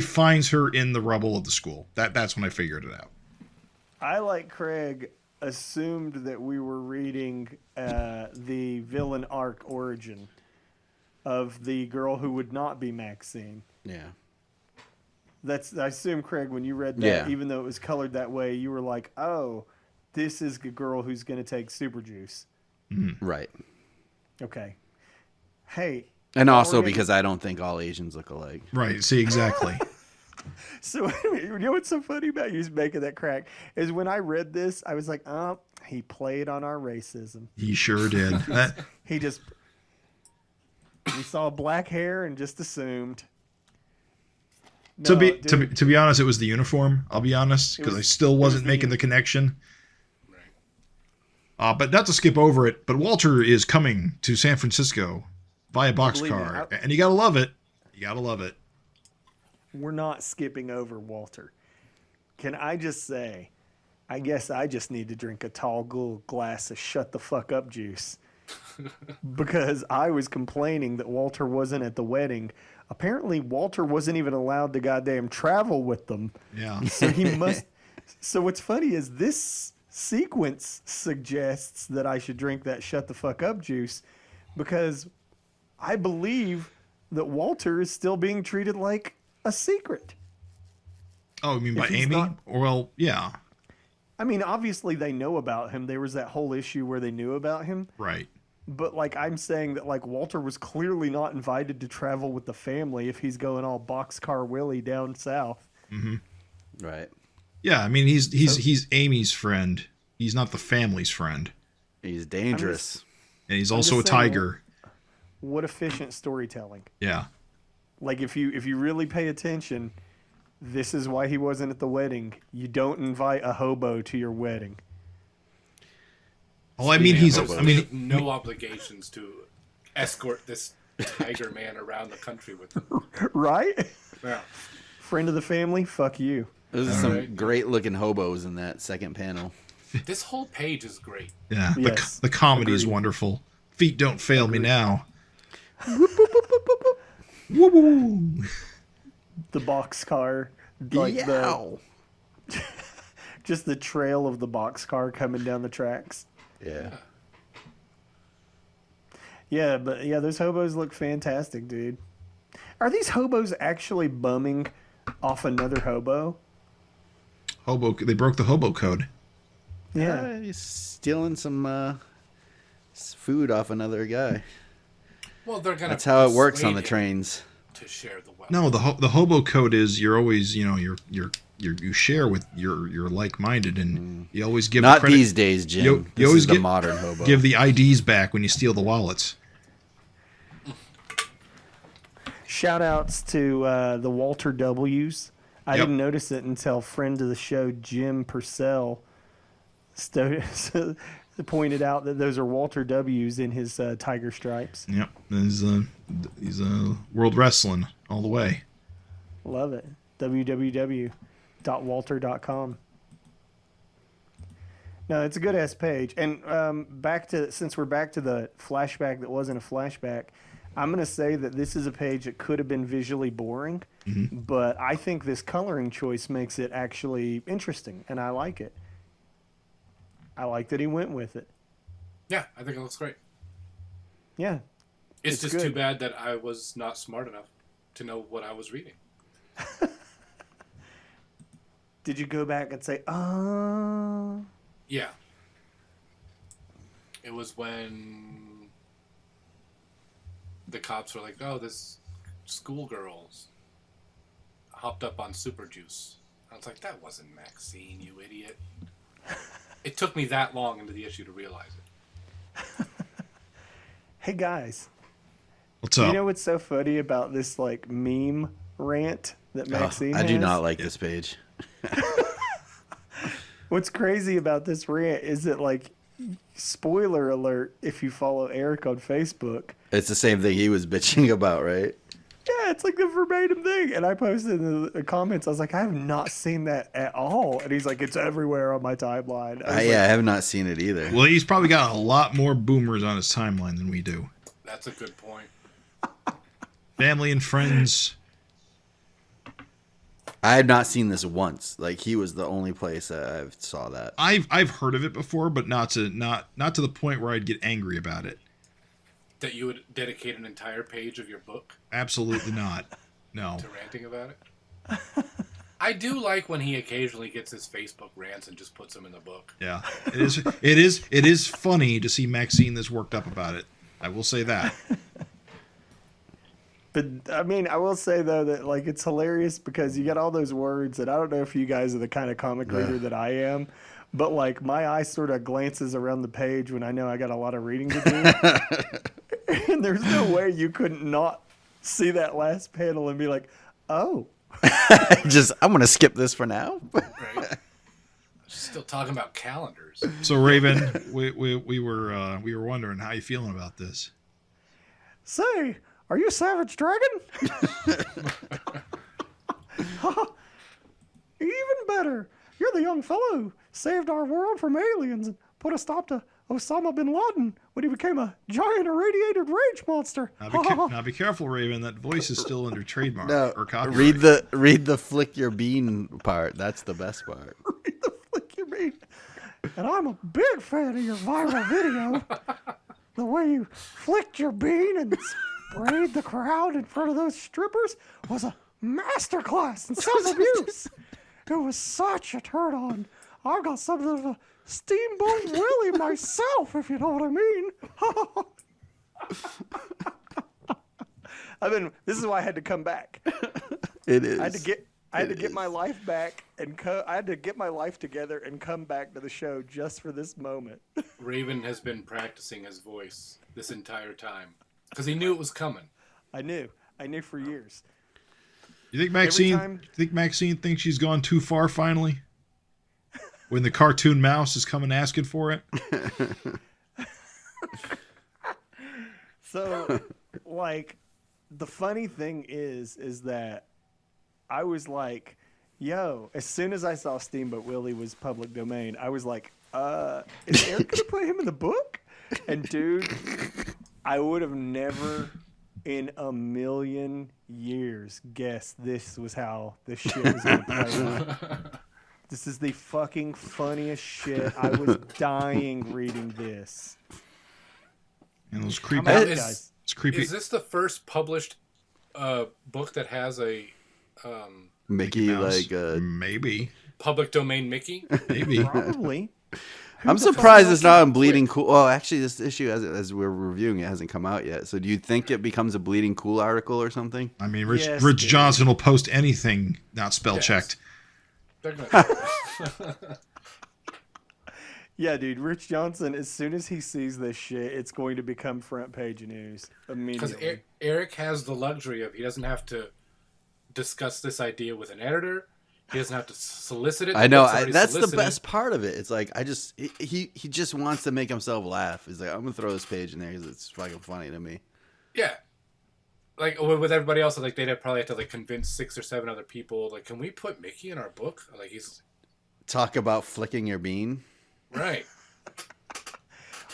finds her in the rubble of the school. That's when I figured it out. I, like Craig, assumed that we were reading the villain arc origin of the girl who would not be Maxine. Yeah. I assume, Craig, when you read that, even though it was colored that way, you were like, oh, this is the girl who's going to take Super Juice. Mm-hmm. Right. Okay. Hey. And also because I don't think all Asians look alike. Right. See, exactly. So, you know what's so funny about you making that crack is when I read this, I was like, oh, he played on our racism. He sure did. We saw black hair and just assumed. No, to be honest, it was the uniform. I'll be honest, because I still wasn't making the connection. Right. But not to skip over it, but Walter is coming to San Francisco via boxcar, and you gotta love it. You gotta love it. We're not skipping over Walter. Can I just say, I guess I just need to drink a tall glass of shut the fuck up juice. Because I was complaining that Walter wasn't at the wedding. Apparently, Walter wasn't even allowed to goddamn travel with them. Yeah. So he must. So what's funny is this sequence suggests that I should drink that shut the fuck up juice because I believe that Walter is still being treated like a secret. Oh, you mean by Amy? Well, yeah. I mean, obviously they know about him. There was that whole issue where they knew about him. Right. But, like, I'm saying that, like, Walter was clearly not invited to travel with the family if he's going all Boxcar Willie down south. Mm-hmm. Right. Yeah, I mean, he's Amy's friend. He's not the family's friend. He's dangerous. And he's also a tiger. What efficient storytelling. Yeah. Like, if you really pay attention, this is why he wasn't at the wedding. You don't invite a hobo to your wedding. Oh, I mean, no obligations to escort this tiger man around the country with him. Right? Yeah. Friend of the family? Fuck you. There's some great looking hobos in that second panel. This whole page is great. Yeah. Yes. The comedy is wonderful. Feet don't fail me now. The boxcar. Like Just the trail of the boxcar coming down the tracks. Yeah. Yeah, but yeah, those hobos look fantastic, dude. Are these hobos actually bumming off another hobo? They broke the hobo code. Yeah. He's stealing some food off another guy. Well, they're gonna. That's how it works on the trains. To share the wealth. No, the hobo code is you're always, you share with your like-minded, and you always give not credit. These days, Jim. You always the modern hobo. Give the IDs back when you steal the wallets. Shout outs to the Walter W's. I didn't notice it until friend of the show Jim Purcell pointed out that those are Walter W's in his tiger stripes. Yep, he's world wrestling all the way. Love it. www.walter.com. No, it's a good ass page. And since we're back to the flashback that wasn't a flashback, I'm going to say that this is a page that could have been visually boring, but I think this coloring choice makes it actually interesting, and I like it. I like that he went with it. Yeah, I think it looks great. Yeah. It's just too bad that I was not smart enough to know what I was reading. Did you go back and say, Yeah. It was when the cops were like, oh, this schoolgirls hopped up on super juice. I was like, that wasn't Maxine, you idiot. It took me that long into the issue to realize it. Hey, guys. What's up? You know what's so funny about this, like, meme rant that Maxine has? I do not like this page. What's crazy about this rant is that, like, spoiler alert, if you follow Erik on Facebook. It's the same thing he was bitching about, right? Yeah, it's like the verbatim thing. And I posted in the comments, I was like, I have not seen that at all. And he's like, it's everywhere on my timeline. I have not seen it either. Well, he's probably got a lot more boomers on his timeline than we do. That's a good point. Family and friends. I had not seen this once. Like, he was the only place that I saw that. I've heard of it before, but not to the point where I'd get angry about it. That you would dedicate an entire page of your book? Absolutely not. No. To ranting about it? I do like when he occasionally gets his Facebook rants and just puts them in the book. Yeah. It is funny to see Maxine this worked up about it. I will say that. But, I mean, I will say, though, that, like, it's hilarious because you got all those words, and I don't know if you guys are the kind of comic reader that I am, but, like, my eye sort of glances around the page when I know I got a lot of reading to do. And there's no way you couldn't not see that last panel and be like, oh. I'm going to skip this for now. Right. Still talking about calendars. So, Raven, we were wondering how you feeling about this. Say, are you Savage Dragon? Even better. You're the young fellow who saved our world from aliens and put a stop to Osama bin Laden when he became a giant irradiated rage monster. Now be careful, Raven. That voice is still under trademark or copyright. Read the flick your bean part. That's the best part. Read the flick your bean. And I'm a big fan of your viral video. The way you flicked your bean and sprayed the crowd in front of those strippers was a masterclass in self-abuse. It was such a turn on. I got something of a Steamboat Willie myself, if you know what I mean. This is why I had to come back. It is. I had to get my life back and I had to get my life together and come back to the show just for this moment. Raven has been practicing his voice this entire time because he knew it was coming. I knew for years. You think Maxine thinks she's gone too far finally? When the cartoon mouse is coming asking for it? So, like, the funny thing is that I was like, yo, as soon as I saw Steamboat Willie was public domain, I was like, is Erik going to put him in the book? And, dude, I would have never in a million years guessed this was how this shit was going to play out. This is the fucking funniest shit. I was dying reading this. And those creepy guys. It's creepy. Is this the first published book that has a Mickey like maybe public domain Mickey? Maybe. Probably. I'm surprised it's not in Bleeding Cool. Oh, actually, this issue, as we're reviewing it, hasn't come out yet. So do you think it becomes a Bleeding Cool article or something? I mean, Rich Johnson will post anything not spell checked. Yeah, dude, Rich Johnson, as soon as he sees this shit, it's going to become front page news immediately. Because Erik has the luxury of he doesn't have to discuss this idea with an editor. He doesn't have to solicit it. I know. That's the best part of it. It's like, he just wants to make himself laugh. He's like, I'm going to throw this page in there because it's fucking funny to me. Yeah. Like, with everybody else, like, they'd probably have to, like, convince 6 or 7 other people, like, can we put Mickey in our book? Like, he's... Talk about flicking your bean. Right.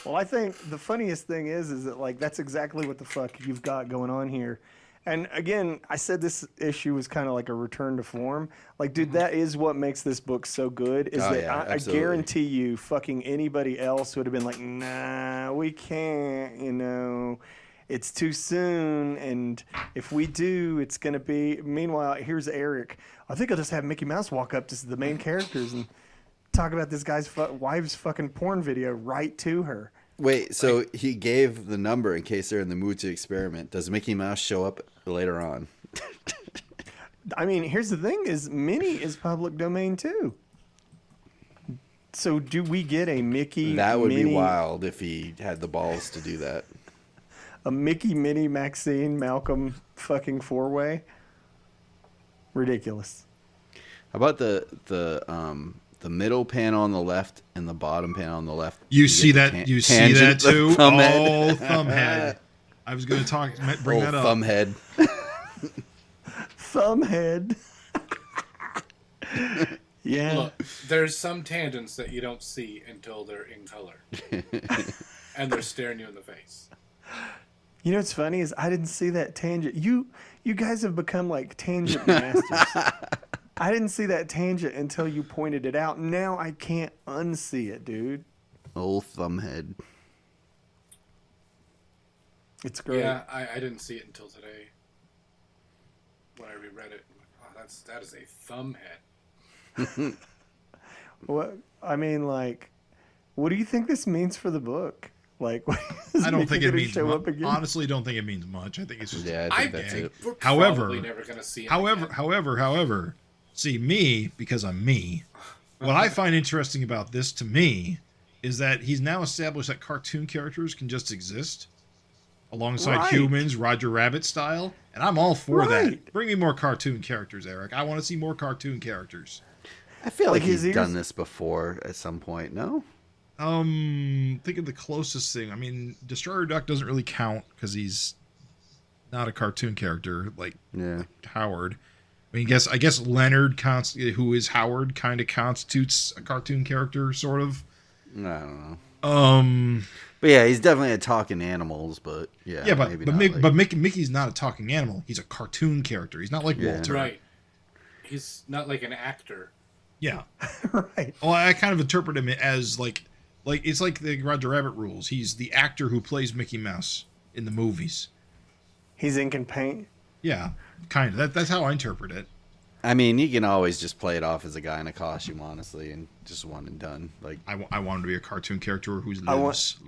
Well, I think the funniest thing is that, like, that's exactly what the fuck you've got going on here. And again, I said this issue was kind of like a return to form. Like, dude, that is what makes this book so good. Is I guarantee you, fucking anybody else would have been like, nah, we can't. You know, it's too soon. And if we do, it's gonna be. Meanwhile, here's Erik. I think I'll just have Mickey Mouse walk up to the main characters and talk about this guy's wife's fucking porn video right to her. Wait, so he gave the number in case they're in the mood to experiment. Does Mickey Mouse show up later on? I mean, here's the thing: is Minnie is public domain too. So do we get a Mickey? That would Minnie, be wild if he had the balls to do that. A Mickey, Minnie, Maxine, Malcolm fucking 4-way. Ridiculous. How about the middle panel on the left and the bottom panel on the left? You see that? You see that too? Thumbhead. Thumbhead. I was going to bring that up. Thumbhead. Thumbhead. Yeah. Look, there's some tangents that you don't see until they're in color, and they're staring you in the face. You know what's funny is I didn't see that tangent. You guys have become like tangent masters. I didn't see that tangent until you pointed it out. Now I can't unsee it, dude. Old Thumbhead. It's great. Yeah, I didn't see it until today when I reread it. Oh, that is a thumbhead. What I mean, like, what do you think this means for the book? Like, I don't think it means much. Honestly, don't think it means much. I think it's just. Yeah, I think that's it. We're however, probably never gonna see. However, see me because I'm me. What I find interesting about this, to me, is that he's now established that cartoon characters can just exist alongside humans, Roger Rabbit style, and I'm all for that. Bring me more cartoon characters, Erik. I want to see more cartoon characters. I feel like he's done this before at some point. No. Think of the closest thing. I mean, Destroyer Duck doesn't really count because he's not a cartoon character like Howard. I mean, I guess Leonard, who is Howard, kind of constitutes a cartoon character, sort of. I don't know. But yeah, he's definitely a talking animals. But but Mickey's not a talking animal. He's a cartoon character. He's not like Walter. Right. He's not like an actor. Yeah. Right. Well, I kind of interpret him as like it's like the Roger Rabbit rules. He's the actor who plays Mickey Mouse in the movies. He's ink and paint. Yeah, kind of. That's how I interpret it. I mean, you can always just play it off as a guy in a costume, honestly, and just one and done. Like I want him to be a cartoon character who lives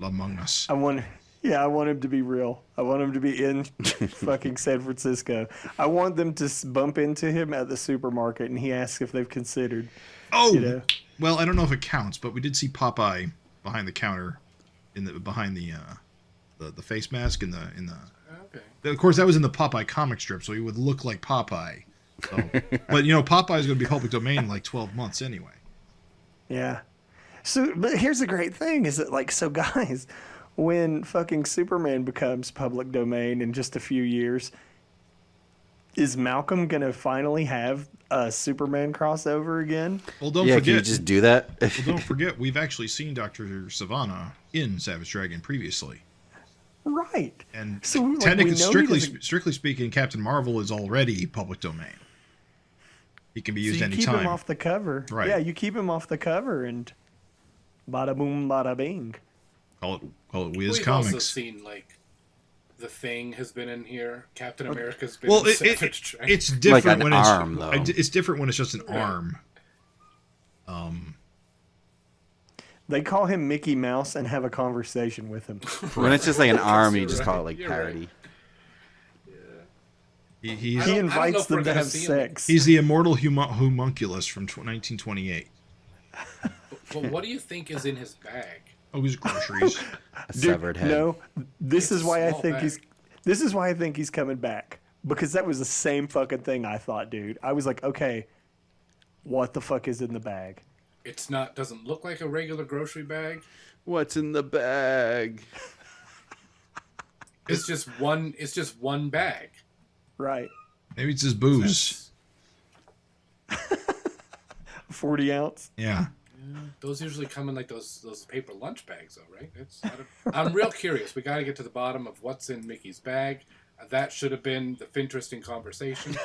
among us. I want him to be real. I want him to be in fucking San Francisco. I want them to bump into him at the supermarket, and he asks if they've considered. Oh, well, I don't know if it counts, but we did see Popeye behind the counter, behind the face mask in the. Okay. Of course, that was in the Popeye comic strip, so he would look like Popeye. So, but Popeye is going to be public domain in like 12 months anyway. Yeah. So, but here's the great thing: is that guys, when fucking Superman becomes public domain in just a few years, is Malcolm going to finally have a Superman crossover again? Well, don't forget. Can you just do that? Well, don't forget, we've actually seen Dr. Savannah in Savage Dragon previously. Right. And so, strictly speaking, Captain Marvel is already public domain. He can be used so you anytime. keep him off the cover. Right. Yeah, you keep him off the cover and bada boom, bada bing. Call it Wiz We've Comics. also seen, like, The Thing has been in here. Captain America's been Well, in Savage Dragon. it's different Like an when arm, it's though. it's different when it's just an arm. They call him Mickey Mouse and have a conversation with him. When it's just like an arm, you just Right. call it like You're parody. He's He I don't know invites if we're them to gonna have see him. sex. he's the immortal homunculus from 1928. But what do you think is in his bag? Oh, his groceries. A severed head. No, this It's is a why I small think bag. This is why I think he's coming back, because that was the same fucking thing I thought, dude. I was like, okay, what the fuck is in the bag? It's not. Doesn't look like a regular grocery bag. What's in the bag? It's just one. It's just one bag. Right, Maybe it's his booze. 40 ounce. Yeah. Those usually come in like those paper lunch bags, though, right? I'm real curious. We got to get to the bottom of what's in Mickey's bag. That should have been the FINteresting Conversation.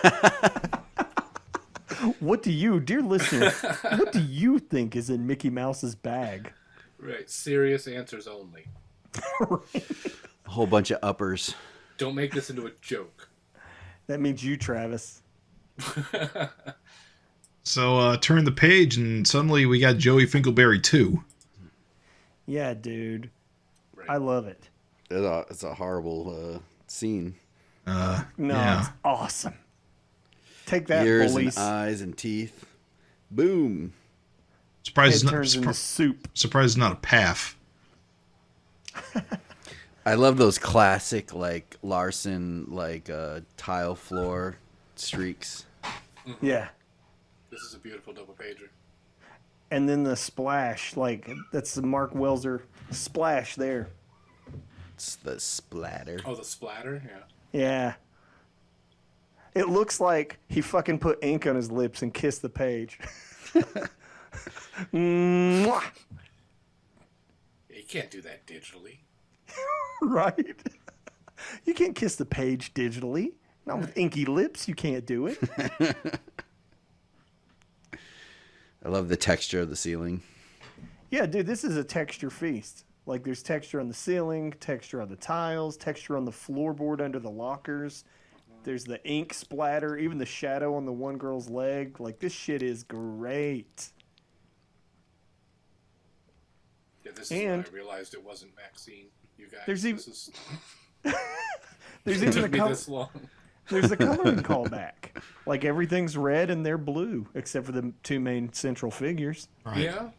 What do you, dear listener, what do you think is in Mickey Mouse's bag? Right. Serious answers only. A whole bunch of uppers. Don't make this into a joke. That means you, Travis. So turn the page, and suddenly we got Joey Finkelberry 2. Yeah, dude. Right. I love it. It's a horrible scene. No, Yeah. it's awesome. Take that, Ears bullies. and eyes and teeth. Boom. Surprised Head turns into soup. surprised it's not a path. I love those classic like Larsen like tile floor streaks. Yeah. This is a beautiful double pager. And then the splash, like, that's the Mark Welser splash there. It's the splatter. Oh, the splatter. Yeah. Yeah. It looks like he fucking put ink on his lips and kissed the page. Mwah! You can't do that digitally. Right? You can't kiss the page digitally. Not with inky lips, you can't do it. I love the texture of the ceiling. Yeah, dude, this is a texture feast. Like, there's texture on the ceiling, texture on the tiles, texture on the floorboard under the lockers. There's the ink splatter, even the shadow on the one girl's leg. Like, this shit is great. Yeah, this is And- when I realized it wasn't Maxine. You guys. There's even- this is, There's it even a took me color. this long. There's a coloring callback. Like, everything's red and they're blue, except for the two main central figures. Right. Yeah.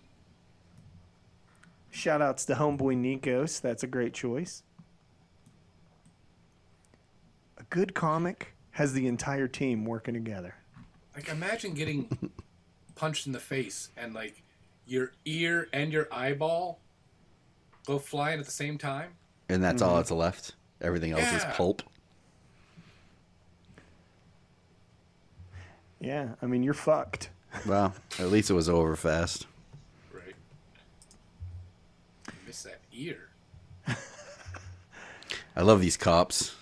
Shout outs to homeboy Nikos. That's a great choice. A good comic has the entire team working together. Like, imagine getting punched in the face and, like, your ear and your eyeball both flying at the same time. And that's all that's left. Everything else is Yeah. pulp. Yeah, I mean, you're fucked. Well, at least it was over fast. Right. Miss that ear. I love these cops.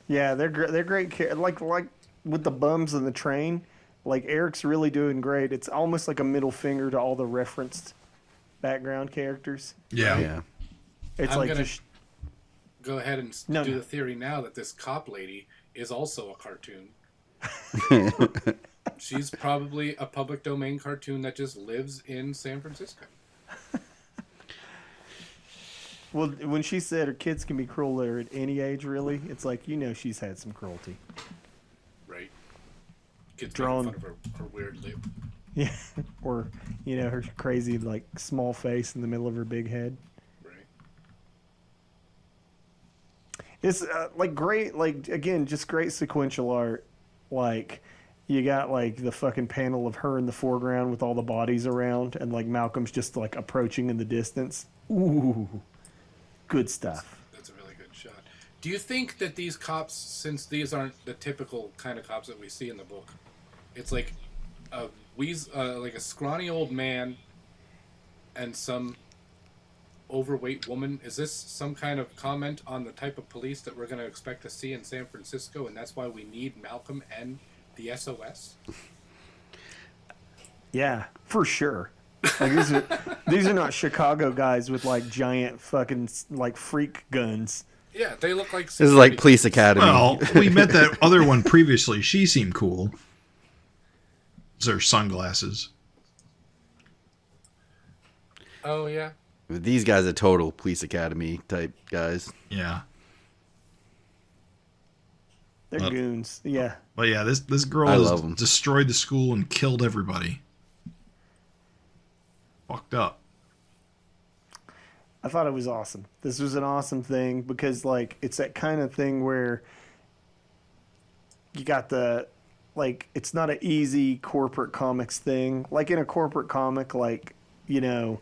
Yeah, they're great. Like with the bums and the train, like Erik's really doing great. It's almost like a middle finger to all the referenced background characters. Yeah. Yeah. It's I'm like gonna just go ahead and No, do no. the theory now that this cop lady is also a cartoon. She's probably a public domain cartoon that just lives in San Francisco. well, when she said her kids can be crueler at any age, really, it's like, you know, she's had some cruelty. Right. Kids Drawn- making fun of her weird lip. Yeah, or you know, her crazy like small face in the middle of her big head. Right. It's like great, like again, just great sequential art. Like you got like the fucking panel of her in the foreground with all the bodies around, and like Malcolm's just like approaching in the distance. Ooh, good stuff. That's a really good shot. Do you think that these cops, since these aren't the typical kind of cops that we see in the book, it's like like a scrawny old man and some overweight woman? Is this some kind of comment on the type of police that we're going to expect to see in San Francisco, and that's why we need Malcolm and The SOS? Yeah, for sure. Like these are not Chicago guys with like giant fucking like freak guns. Yeah, they look like. This is like Police Academy. Well, we met that other one previously. She seemed cool. Those are sunglasses. Oh yeah. These guys are total Police Academy type guys. Yeah. They're goons. Yeah. But yeah, this girl has destroyed the school and killed everybody. Fucked up. I thought it was awesome. This was an awesome thing because, like, it's that kind of thing where you got the, like, it's not an easy corporate comics thing. Like, in a corporate comic, like, you know,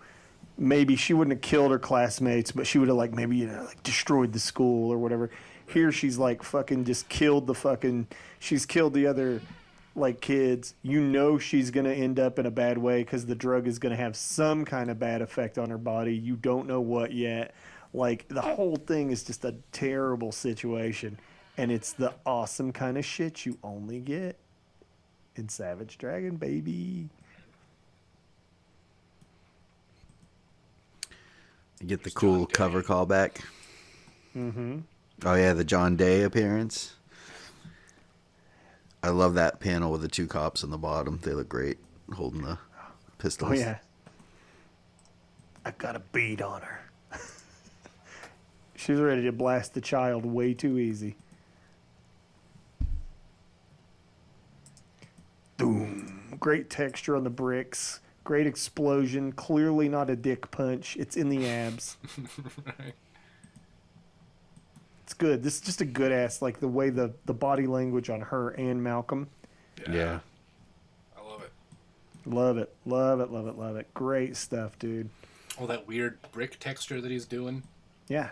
maybe she wouldn't have killed her classmates, but she would have, like, maybe, you know, like, destroyed the school or whatever. Here she's, like, fucking just killed the fucking, she's killed the other, like, kids. You know she's going to end up in a bad way because the drug is going to have some kind of bad effect on her body. You don't know what yet. Like, the whole thing is just a terrible situation. And it's the awesome kind of shit you only get in Savage Dragon, baby. You get the cool cover callback. Mm-hmm. Oh, yeah, the John Day appearance. I love that panel with the two cops on the bottom. They look great holding the pistols. Oh, yeah. I've got a bead on her. She's ready to blast the child way too easy. Boom. Great texture on the bricks. Great explosion. Clearly not a dick punch. It's in the abs. Right. It's good. This is just a good ass, like the way the body language on her and Malcolm. Yeah. I love it. Love it. Love it. Love it. Love it. Great stuff, dude. All that weird brick texture that he's doing. Yeah.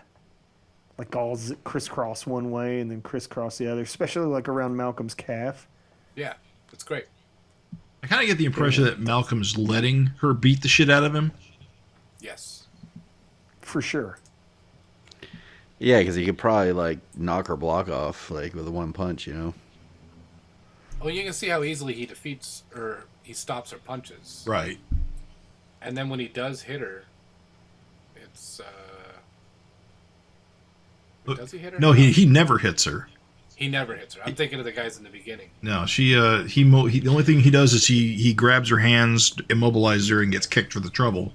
Like all crisscross one way and then crisscross the other, especially like around Malcolm's calf. Yeah, it's great. I kind of get the impression that Malcolm's letting her beat the shit out of him. Yes. For sure. Yeah, because he could probably, like, knock her block off, like, with a one punch, you know? Well, you can see how easily he defeats, or he stops her punches. Right. And then when he does hit her, it's, does he hit her? No, he never hits her. He never hits her. I'm thinking of the guys in the beginning. No, the only thing he does is he grabs her hands, immobilizes her, and gets kicked for the trouble.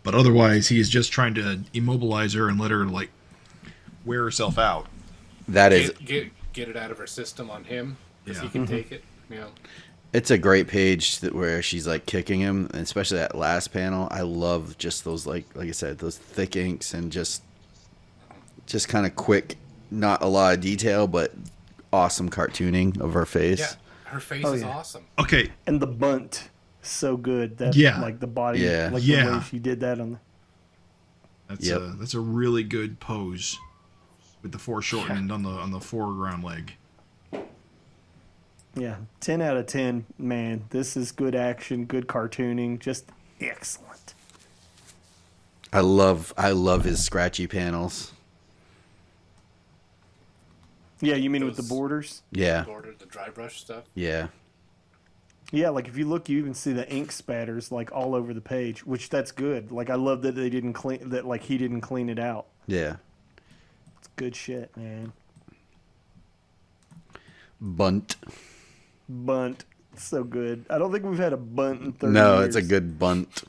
But otherwise, he is just trying to immobilize her and let her, like, wear herself out. That is... Get it out of her system on him, because he can take it. You know. It's a great page where she's, like, kicking him, and especially that last panel. I love just those, like I said, those thick inks and just kind of quick, not a lot of detail, but awesome cartooning of her face. Yeah, her face is awesome. Okay. And the bunt, so good. That, like the body, like the way she did that on the... That's a really good pose with the foreshortened on the foreground leg. Yeah, 10 out of 10, man. This is good action, good cartooning, just excellent. I love his scratchy panels. Yeah, you mean with the borders? Yeah. The dry brush stuff? Yeah. Yeah, like if you look, you even see the ink spatters like all over the page, which that's good. Like I love that they didn't clean that, like he didn't clean it out. Yeah. It's good shit, man. Bunt. It's so good. I don't think we've had a bunt in 30 No, years. it's a good bunt.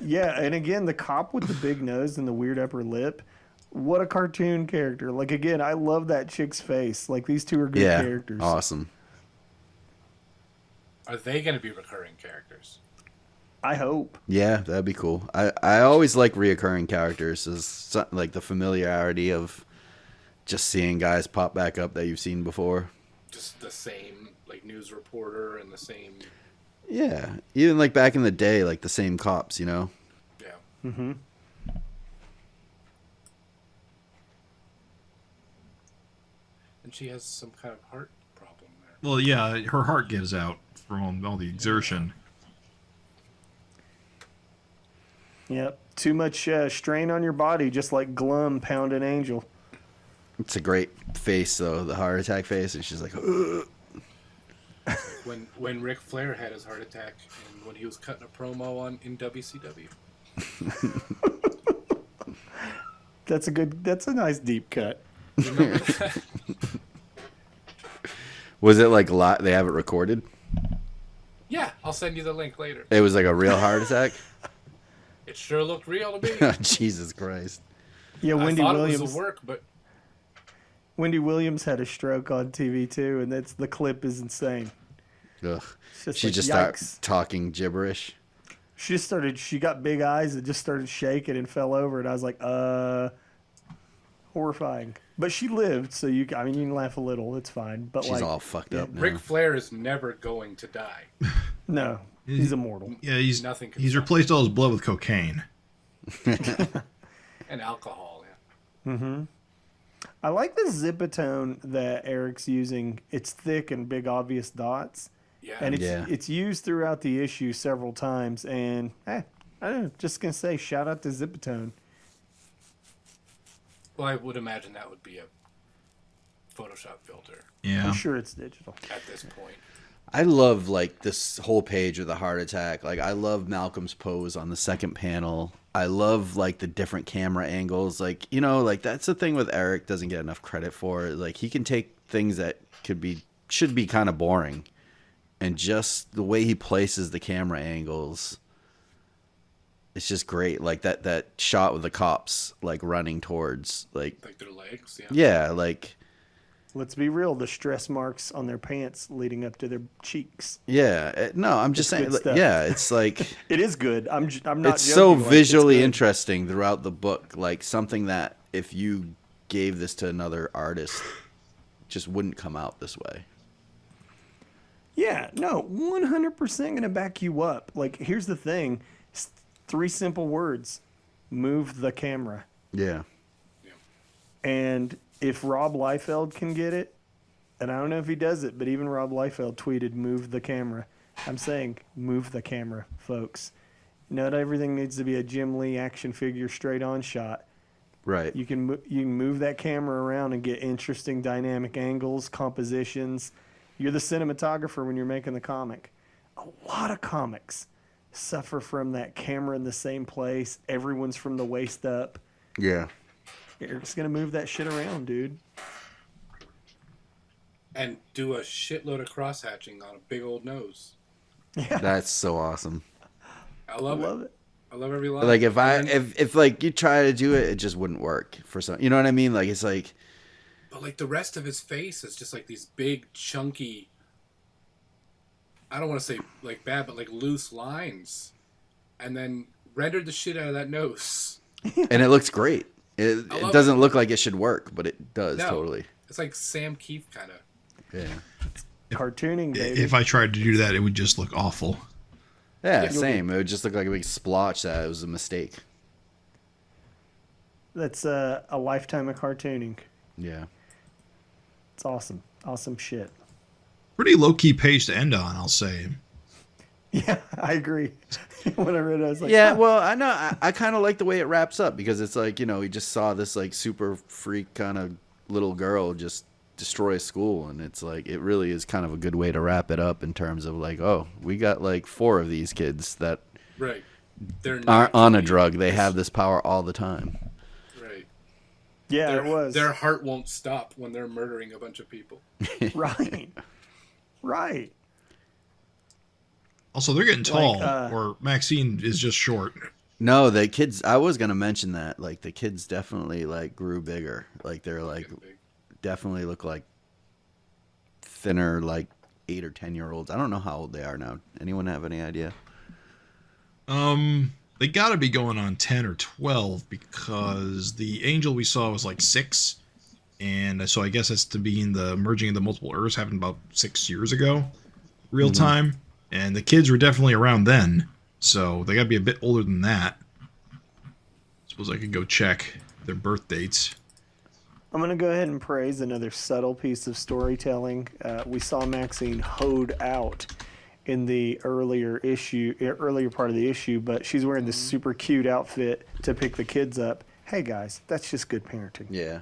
Yeah, and again, the cop with the big nose and the weird upper lip. What a cartoon character. Like, again, I love that chick's face. Like, these two are good characters. Awesome. Are they going to be recurring characters? I hope. Yeah, that'd be cool. I always like reoccurring characters. Is like the familiarity of just seeing guys pop back up that you've seen before. Just the same, like, news reporter and the same... Yeah, even like back in the day, like the same cops, you know? Yeah. Mm-hmm. And she has some kind of heart problem there. Well, yeah, her heart gives out from all the exertion. Yep. Too much strain on your body, just like Glum pounding Angel. It's a great face, though, the heart attack face. And she's like, ugh. When Ric Flair had his heart attack and when he was cutting a promo in WCW. That's a nice deep cut. Remember that? Was it like they have it recorded? Yeah, I'll send you the link later. It was like a real heart attack? It sure looked real to me. Jesus Christ. Yeah, I Wendy thought Williams. It was a work, but Wendy Williams had a stroke on TV too, and the clip is insane. Ugh. Just She like, just yikes. started talking gibberish. She got big eyes and just started shaking and fell over, and I was like, horrifying. But she lived, so you can laugh a little, it's fine. But She's all fucked up now. Ric Flair is never going to die. No, he's immortal. Yeah, he's Nothing can he's stop replaced all his blood with cocaine. And alcohol, yeah. Mm-hmm. I like the zipatone that Erik's using. It's thick and big, obvious dots. Yeah. And it's used throughout the issue several times. And I don't know, just gonna say shout out to Zipatone. Well, I would imagine that would be a Photoshop filter Yeah. I'm sure it's digital. at this point. I love like this whole page of the heart attack. Like I love Malcolm's pose on the second panel. I love like the different camera angles. Like, like that's the thing with Erik doesn't get enough credit for. Like he can take things that should be kind of boring, and just the way he places the camera angles, it's just great. Like that shot with the cops like running towards like their legs, yeah. Yeah, like Let's be real, the stress marks on their pants leading up to their cheeks. yeah. No, I'm just saying. good stuff. Yeah, it's like It is good. I'm not. it's so joking, like, visually it's good. interesting throughout the book. Like something that if you gave this to another artist, just wouldn't come out this way. Yeah, no, 100% going to back you up. Like, here's the thing. 3 simple words. Move the camera. Yeah. And if Rob Liefeld can get it, and I don't know if he does it, but even Rob Liefeld tweeted, move the camera. I'm saying, move the camera, folks. Not everything needs to be a Jim Lee action figure straight on shot. Right. You can move that camera around and get interesting dynamic angles, compositions. You're the cinematographer when you're making the comic. A lot of comics suffer from that camera in the same place. Everyone's from the waist up. Yeah. Erik's going to move that shit around, dude. And do a shitload of cross-hatching on a big old nose. Yeah. That's so awesome. I love it. I love every line. Like if like you try to do it, it just wouldn't work for some. You know what I mean? Like it's like. But like the rest of his face is just like these big chunky. I don't want to say like bad, but like loose lines, and then rendered the shit out of that nose. And it looks great. It doesn't look like it should work, but it does totally. It's like Sam Keith kind of. Yeah. Cartooning, baby. If I tried to do that, it would just look awful. Yeah, same. It would just look like a big splotch that it was a mistake. That's a lifetime of cartooning. Yeah. It's awesome. Awesome shit. Pretty low-key page to end on, I'll say. Yeah, I agree. When I read it, I was like, Yeah, oh. well, I know. I kind of like the way it wraps up because it's like, he just saw this like super freak kind of little girl just destroy a school. And it's like, it really is kind of a good way to wrap it up in terms of like, oh, we got like 4 of these kids that Right. They're aren't on a drug. They have this power all the time. Right. Yeah, it was. Their heart won't stop when they're murdering a bunch of people. Right. Right. Also, they're getting tall, Like, or Maxine is just short. No, the kids, I was going to mention that. Like, the kids definitely, like, grew bigger. Like, they're, like, definitely look like thinner, like, 8 or 10-year-olds. I don't know how old they are now. Anyone have any idea? They got to be going on 10 or 12 because the angel we saw was like 6. And so I guess that's to be in the merging of the multiple Earths happened about 6 years ago, real time. And the kids were definitely around then. So they got to be a bit older than that. Suppose I could go check their birth dates. I'm going to go ahead and praise another subtle piece of storytelling. We saw Maxine hoed out in the earlier part of the issue, but she's wearing this super cute outfit to pick the kids up. Hey guys, that's just good parenting. Yeah.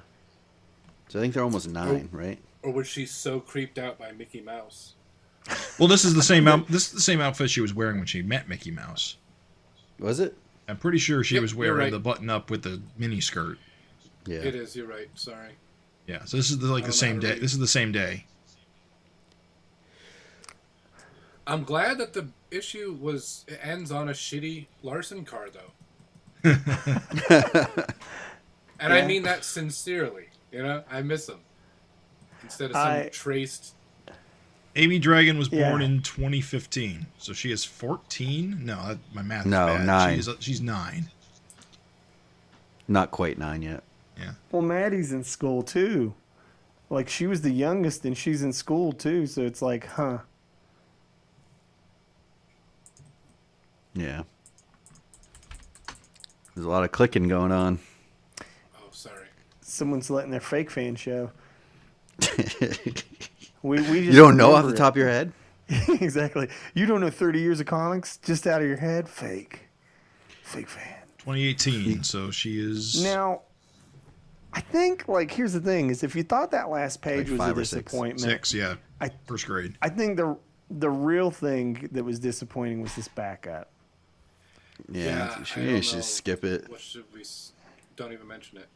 So I think they're almost 9, right? Or was she so creeped out by Mickey Mouse? Well, this is the same outfit she was wearing when she met Mickey Mouse. Was it? I'm pretty sure she was wearing right. the button up with the mini skirt. Yeah. It is. You're right. Sorry. Yeah. So this is the same day. This is the same day. I'm glad that the issue ends on a shitty Larsen car, though. And I mean that sincerely. You know, I miss him. Instead of some traced. Amy Dragon was born in 2015, so she is 14. No, my math is bad. 9. She's 9. Not quite 9 yet. Yeah. Well, Maddie's in school too. Like she was the youngest, and she's in school too. So it's like, huh? Yeah. There's a lot of clicking going on. Oh, sorry. Someone's letting their fake fan show. We just you don't know off the top of your head? Exactly. You don't know 30 years of comics just out of your head? Fake fan. 2018, so she is... Now, I think, like, here's the thing, is if you thought that last page was a disappointment... 6, yeah. First grade. I think the real thing that was disappointing was this backup. Yeah, you should skip it. What should we... Don't even mention it.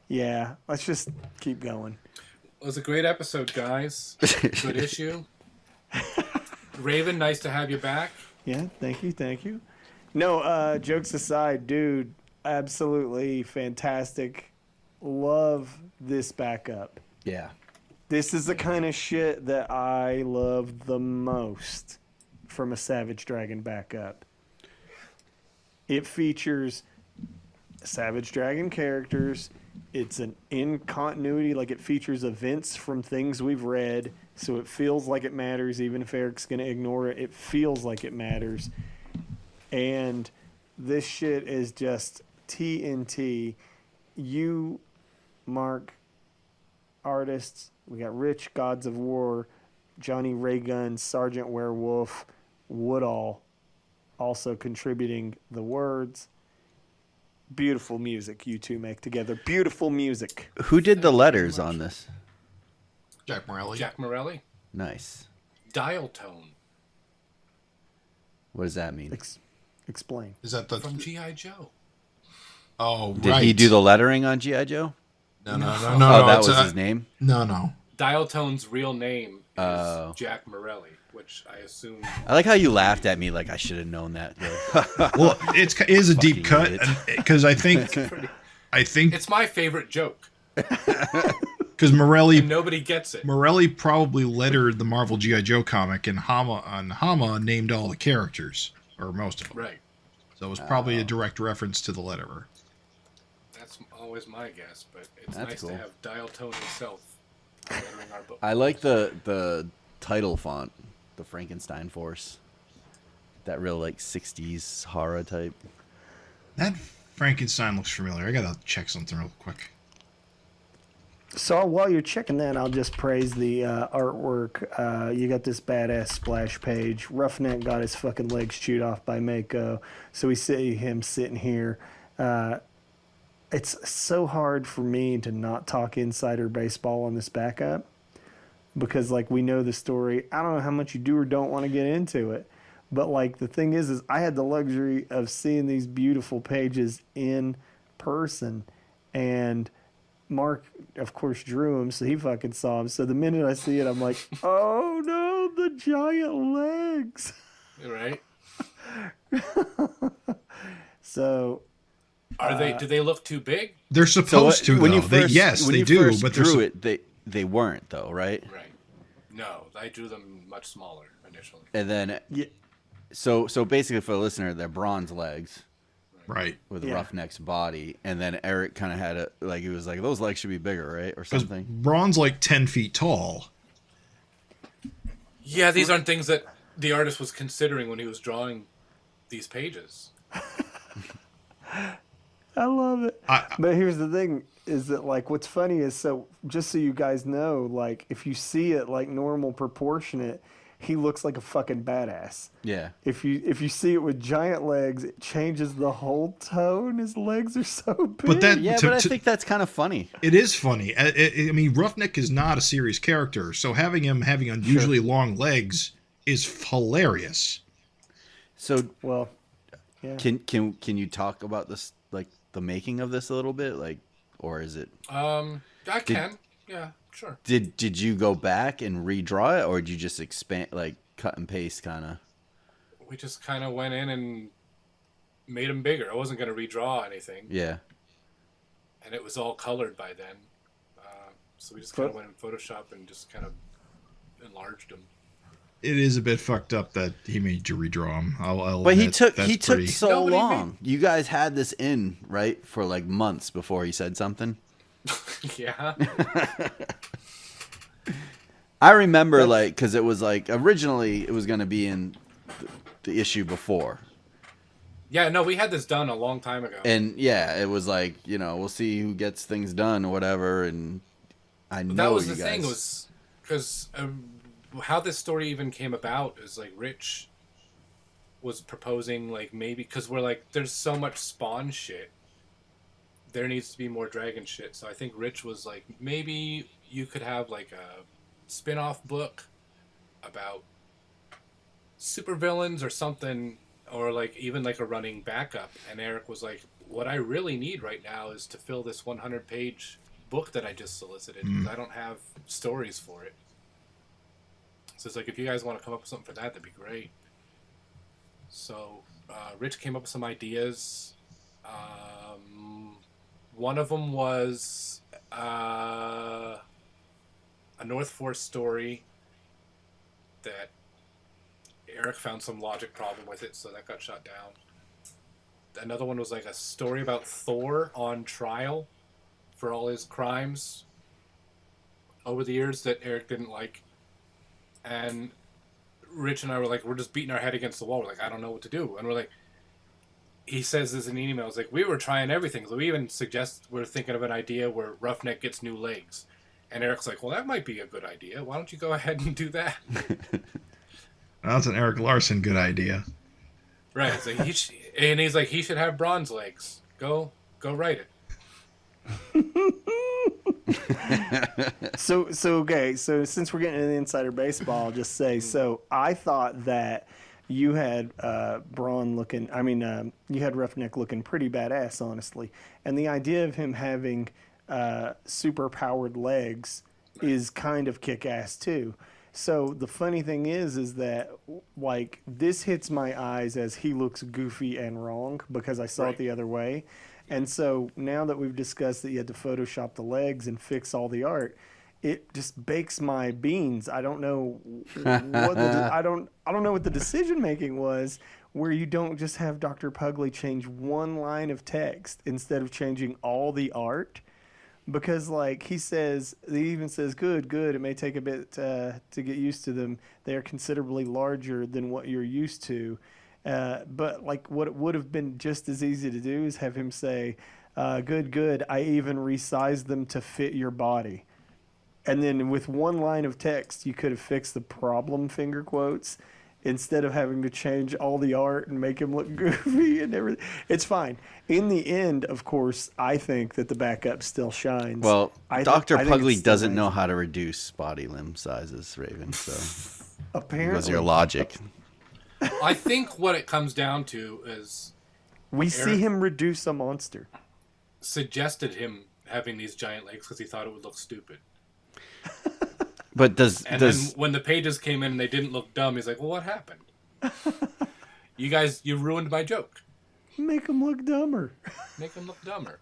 Yeah, let's just keep going. It was a great episode, guys. Good issue. Raven, nice to have you back. Yeah, thank you. No, jokes aside, dude, absolutely fantastic. Love this backup. Yeah. This is the kind of shit that I love the most from a Savage Dragon backup. It features Savage Dragon characters. It's in continuity, like it features events from things we've read, so it feels like it matters, even if Erik's going to ignore it. It feels like it matters. And this shit is just TNT. You, Mark, artists, we got Rich, Gods of War, Johnny Raygun, Sergeant Werewolf, Woodall, also contributing the words. Beautiful music you two make together. Beautiful music. Who did the letters on this? Jack Morelli. Jack Morelli. Nice. Dial tone. What does that mean? Explain. Is that From G.I. Joe. Oh, right. Did he do the lettering on G.I. Joe? No. Oh, that was his name? No. Dial tone's real name is Jack Morelli, which I assume... I like how you laughed at me like I should have known that. Well, it is a deep cut, because I think... It's my favorite joke. Because Morelli... And nobody gets it. Morelli probably lettered the Marvel G.I. Joe comic, and Hama named all the characters, or most of them. Right. So it was probably a direct reference to the letterer. That's always my guess, but it's That's nice cool. to have Dial Tone himself lettering our book. I like the title font, the Frankenstein Force. That real, like, 60s horror type. That Frankenstein looks familiar. I gotta check something real quick. So while you're checking that, I'll just praise the artwork. You got this badass splash page. Roughneck got his fucking legs chewed off by Mako. So we see him sitting here. It's so hard for me to not talk insider baseball on this backup. Because, like, we know the story. I don't know how much you do or don't want to get into it. But, like, the thing is I had the luxury of seeing these beautiful pages in person. And Mark, of course, drew him, so he fucking saw him. So the minute I see it, I'm like, oh, no, the giant legs. Right? So... Do they look too big? They're supposed to, when though. you first, yes, when they you do, first but drew it, they weren't, though, right? Right. No, I drew them much smaller initially. And then, yeah. So basically, for the listener, they're bronze legs. Right. With a Roughneck's body. And then Erik kind of had he was like, those legs should be bigger, right? Or something. Braun's like 10 feet tall. Yeah, these aren't things that the artist was considering when he was drawing these pages. I love it. But here's the thing, is that, like, what's funny is, so just so you guys know, like, if you see it, like, normal proportionate, he looks like a fucking badass. Yeah. If you see it with giant legs, it changes the whole tone. His legs are so big. But I think that's kind of funny. It is funny. I mean, Roughneck is not a serious character, so having him having unusually long legs is hilarious. So, well, yeah. Can you talk about this, like the making of this a little bit, like, or is it? I can. Yeah, sure. Did you go back and redraw it, or did you just expand, like cut and paste, kind of? We just kind of went in and made him bigger. I wasn't going to redraw anything. Yeah. And it was all colored by then, so we just kind of went in Photoshop and just kind of enlarged him. It is a bit fucked up that he made you redraw him. But he took pretty... so long. You guys had this in, right, for like months before he said something. Yeah. I remember, like, because it was like originally it was going to be in the issue before. Yeah, no, we had this done a long time ago. And yeah, it was like, you know, we'll see who gets things done or whatever. And I know that was you the guys... thing, was because how this story even came about is like Rich was proposing, like, maybe because we're like, there's so much Spawn shit, there needs to be more Dragon shit. So I think Rich was like, maybe you could have like a spin-off book about supervillains or something, or like even like a running backup. And Erik was like, what I really need right now is to fill this 100-page book that I just solicited, because I don't have stories for it. So it's like, if you guys want to come up with something for that, that'd be great. So Rich came up with some ideas. One of them was a North Force story that Erik found some logic problem with it, so that got shot down. Another one was like a story about Thor on trial for all his crimes over the years that Erik didn't like. And Rich and I were like, we're just beating our head against the wall. We're like, I don't know what to do. And we're like, he says this in an email. It's like, we were trying everything. So we even we're thinking of an idea where Roughneck gets new legs. And Eric's like, well, that might be a good idea. Why don't you go ahead and do that? That's an Erik Larsen good idea. Right. So and he's like, he should have bronze legs. Go write it. So okay. So since we're getting into the insider baseball, I'll just say. So I thought that you had Braun looking. I mean, you had Roughneck looking pretty badass, honestly. And the idea of him having super powered legs is kind of kick-ass too. So the funny thing is that, like, this hits my eyes as he looks goofy and wrong because I saw it the other way. And so now that we've discussed that you had to Photoshop the legs and fix all the art, it just bakes my beans. I don't know what I don't know what the decision making was, where you don't just have Dr. Pugly change one line of text instead of changing all the art. Because, like, he even says, good, it may take a bit to get used to them. They are considerably larger than what you're used to. But, like, what would have been just as easy to do is have him say, good, I even resized them to fit your body. And then with one line of text, you could have fixed the problem, finger quotes, instead of having to change all the art and make him look goofy and everything. It's fine. In the end, of course, I think that the backup still shines. Well, Dr. Pugly doesn't know how to reduce body limb sizes, Raven, so apparently. was your logic. I think what it comes down to is we see him reduce a monster. Suggested him having these giant legs because he thought it would look stupid. But then when the pages came in and they didn't look dumb, he's like, well, what happened? You ruined my joke. Make him look dumber. Make him look dumber.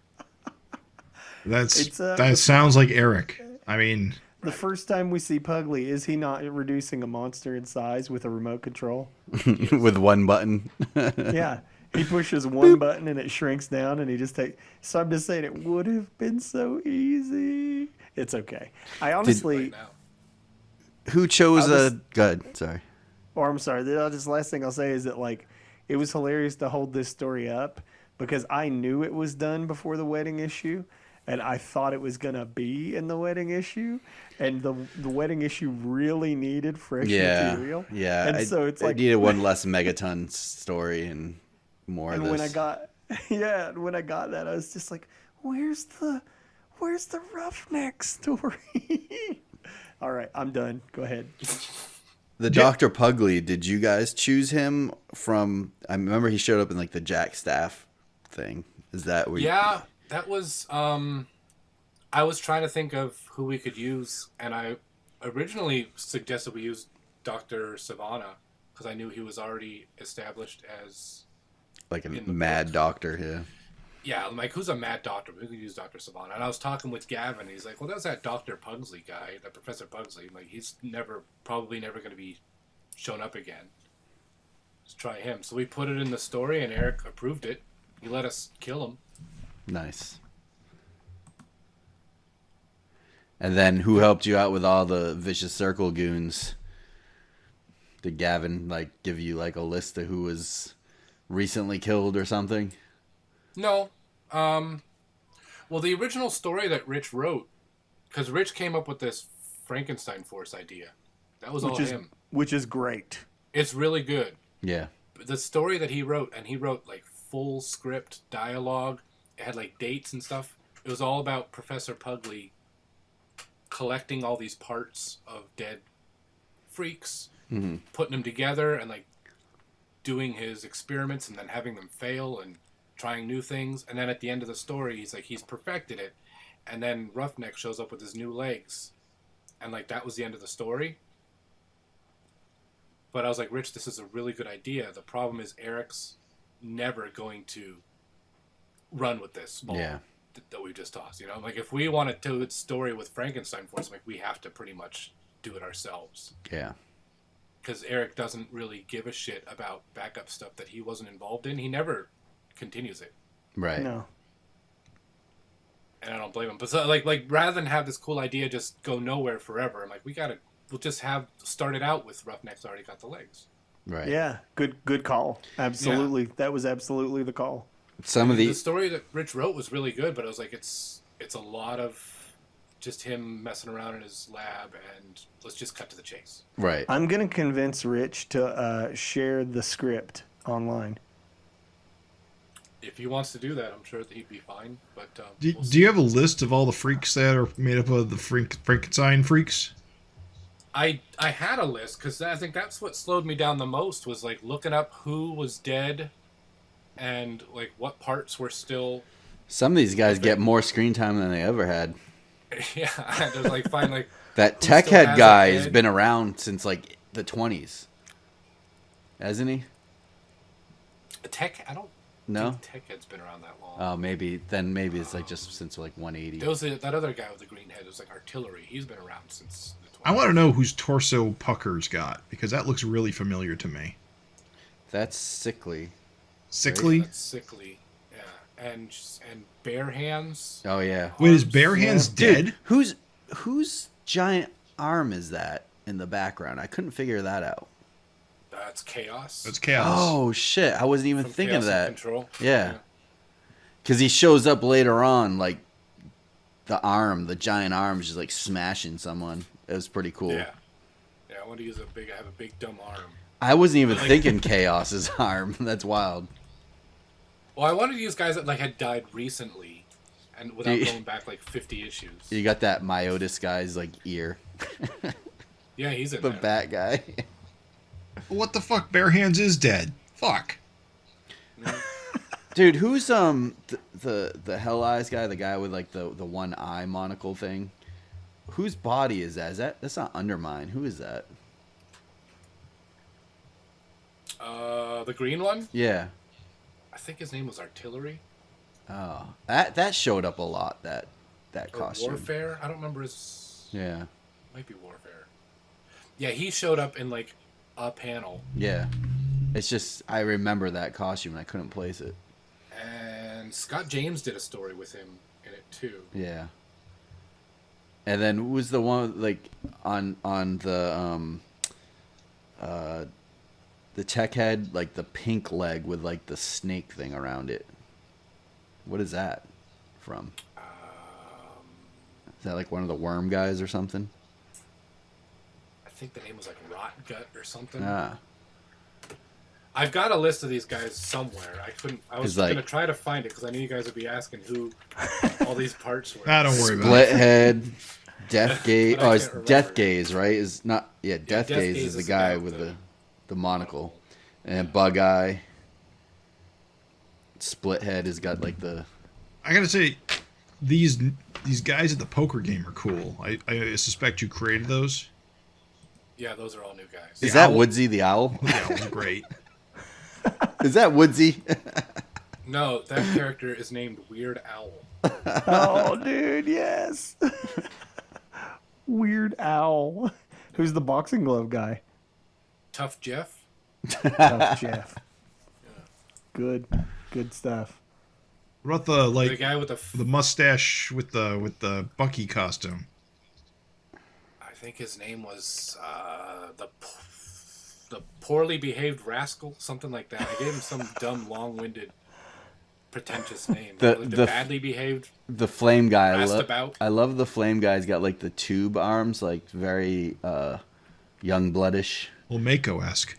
That sounds like Erik. I mean... The first time we see Pugly, is he not reducing a monster in size with a remote control? With one button. Yeah. He pushes one button and it shrinks down and he just takes... So I'm just saying it would have been so easy. It's okay. I honestly... Who chose Good, sorry. Or I'm sorry. The last thing I'll say is that, like, it was hilarious to hold this story up because I knew it was done before the wedding issue. and I thought it was gonna be in the wedding issue, and the wedding issue really needed fresh material. Yeah, and so it's like I needed one less Megaton story and more of and this. when I got that, I was just like, where's the Roughneck story? All right, I'm done. Go ahead. The Dr. Pugly, did you guys choose him from? I remember he showed up in like the Jack Staff thing. Is that where? Yeah, that was. I was trying to think of who we could use, and I originally suggested we use Dr. Savannah because I knew he was already established as like a mad doctor. Yeah. Yeah, I'm like, who's a mad doctor? We could use Dr. Savannah. And I was talking with Gavin. He's like, well, that's that Dr. Pugsley guy, that Professor Pugsley. I'm like, he's probably never going to be shown up again. Let's try him. So we put it in the story, and Erik approved it. He let us kill him. Nice. And then who helped you out with all the Vicious Circle goons? Did Gavin like give you like a list of who was recently killed or something? No. Well, the original story that Rich wrote, because Rich came up with this Frankenstein Force idea. That was all him. Which is great. It's really good. Yeah. But the story that he wrote, and he wrote like full script dialogue. It had like dates and stuff. It was all about Professor Pugly collecting all these parts of dead freaks, putting them together, and like doing his experiments, and then having them fail and trying new things. And then at the end of the story, he's like, he's perfected it. And then Roughneck shows up with his new legs. And like, that was the end of the story. But I was like, Rich, this is a really good idea. The problem is Erik's never going to run with this ball that we just tossed. You know, like if we want to do a story with Frankenstein Force, like we have to pretty much do it ourselves. Yeah. Because Erik doesn't really give a shit about backup stuff that he wasn't involved in. He never continues it. Right. No. And I don't blame him. But so, like rather than have this cool idea just go nowhere forever, I'm like, we'll just start it out with Roughneck's already got the legs. Right. Yeah. Good call. Absolutely. Yeah. That was absolutely the call. The story that Rich wrote was really good, but I was like, it's a lot of just him messing around in his lab, and let's just cut to the chase. Right. I'm gonna convince Rich to share the script online. If he wants to do that, I'm sure that he'd be fine. But do you have a list of all the freaks that are made up of the Frankenstein freaks? I had a list because I think that's what slowed me down the most was like looking up who was dead and like what parts were still. Some of these guys get more screen time than they ever had. Yeah, I had to like find like that tech head guy has been around since like the 20s, hasn't he? I don't. No, Tech Head's been around that long. Oh, maybe it's like just since like 180. There was that other guy with the green head. It was like Artillery. He's been around since the 20s. I want to know whose torso Pucker's got because that looks really familiar to me. That's Sickly. Sickly? Right? That's Sickly. Yeah, and Bare Hands. Oh yeah. Wait, is Bare Hands dead? Dude, whose giant arm is that in the background? I couldn't figure that out. That's Chaos. That's Chaos. Oh shit! I wasn't even thinking of that. Control. Yeah, because he shows up later on, like the giant arm, is just like smashing someone. It was pretty cool. Yeah. I want to use I have a big dumb arm. I wasn't even thinking Chaos's arm. That's wild. Well, I wanted to use guys that like had died recently, and without going back like 50 issues. You got that Myotis guy's like ear. Yeah, he's in the there. bat guy. What the fuck? Bare Hands is dead. Fuck. Dude, who's the Hell Eyes guy? The guy with like the one eye monocle thing. Whose body is that? That's not Undermine. Who is that? The green one? Yeah. I think his name was Artillery. Oh, that showed up a lot. That costume. Warfare. I don't remember his. Yeah. Might be Warfare. Yeah, he showed up in like a panel. Yeah. It's just I remember that costume and I couldn't place it. And Scott James did a story with him in it too. Yeah. And then who was the one like on the tech head, like the pink leg with like the snake thing around it? What is that from? that like one of the worm guys or something? I think the name was like Rot Gut or something. Ah. I've got a list of these guys somewhere. I was going to try to find it because I knew you guys would be asking who all these parts were. Don't worry about it. Split head, Death Gaze. Oh, it's Death Gaze, right? Is not Death Gaze is the guy with the monocle. And Bug Eye. Split Head has got like the... I gotta say, these guys at the poker game are cool. I suspect you created those. Yeah, those are all new guys. Is that Woodsy the Owl? Yeah, it was great. Is that Woodsy? No, that character is named Weird Owl. Oh, dude, yes. Weird Owl. Who's the boxing glove guy? Tough Jeff. Tough Jeff. Good stuff. What about the guy with the mustache with the Bucky costume? I think his name was the poorly behaved rascal, something like that. I gave him some dumb, long-winded, pretentious name. The badly behaved. The flame guy. I love the flame guy. He's got like the tube arms, like very young bloodish. Well, Mako-esque.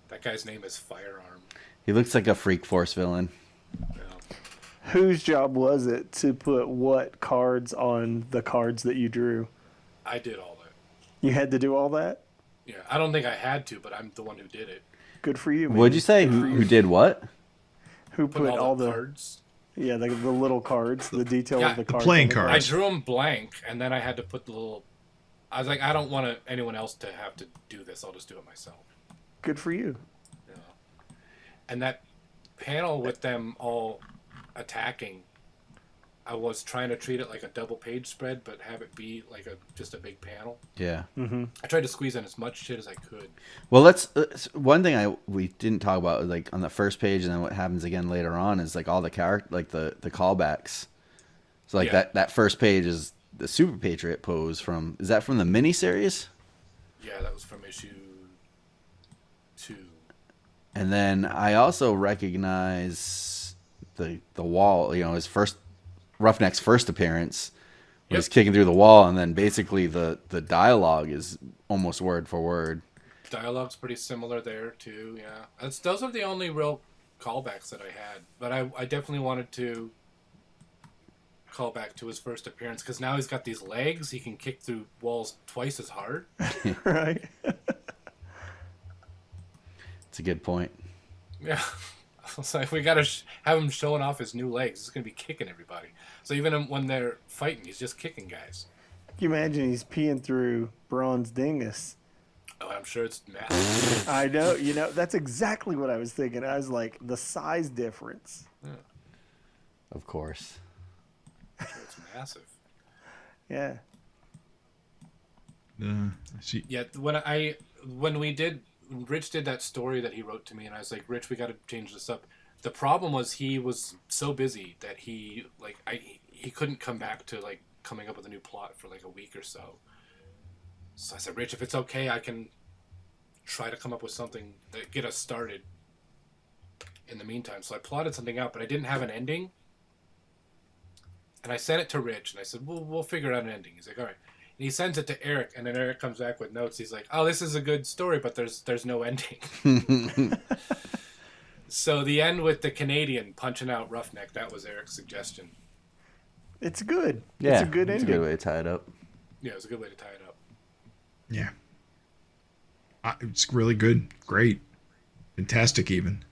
That guy's name is Firearm. He looks like a Freak Force villain. Yeah. Whose job was it to put what cards on the cards that you drew? I did all that. You had to do all that? Yeah, I don't think I had to, but I'm the one who did it. Good for you, man. What'd you say? Who did what? Who put all the cards? Yeah, the little cards, the detail of the cards. The playing cards. I drew them blank, and then I had to put the little... I was like, I don't want anyone else to have to do this. I'll just do it myself. Good for you. Yeah. And that panel with them all attacking, I was trying to treat it like a double page spread, but have it be like just a big panel. Yeah. Mm-hmm. I tried to squeeze in as much shit as I could. Well, let's one thing we didn't talk about, like on the first page, and then what happens again later on is like all the the callbacks. So like that first page is the Super Patriot pose from. Is that from the miniseries? Yeah, that was from issue 2. And then I also recognize the wall. You know, his first Roughneck's first appearance was kicking through the wall, and then basically the dialogue is almost word for word. Dialogue's pretty similar there too. Yeah, those are the only real callbacks that I had. But I definitely wanted to call back to his first appearance because now he's got these legs. He can kick through walls twice as hard. Right. It's a good point. Yeah. It's like we gotta have him showing off his new legs. He's gonna be kicking everybody. So even when they're fighting, he's just kicking guys. Can you imagine he's peeing through Braun's dingus? Oh, I'm sure it's massive. I know. You know, that's exactly what I was thinking. I was like, the size difference. Yeah. Of course. I'm sure it's massive. Yeah. See. Yeah. When Rich did that story that he wrote to me, and I was like, Rich, we got to change this up. The problem was he was so busy that he couldn't come back to like coming up with a new plot for like a week or so. So I said, Rich, if it's okay, I can try to come up with something that get us started in the meantime. So I plotted something out, but I didn't have an ending. And I sent it to Rich, and I said, we'll figure out an ending. He's like, all right. And he sends it to Erik, and then Erik comes back with notes. He's like, oh, this is a good story, but there's no ending. So the end with the Canadian punching out Roughneck, that was Erik's suggestion. It's good. Yeah, it's a good ending. It's a good way to tie it up. Yeah, it was a good way to tie it up. Yeah. It's really good. Great. Fantastic, even.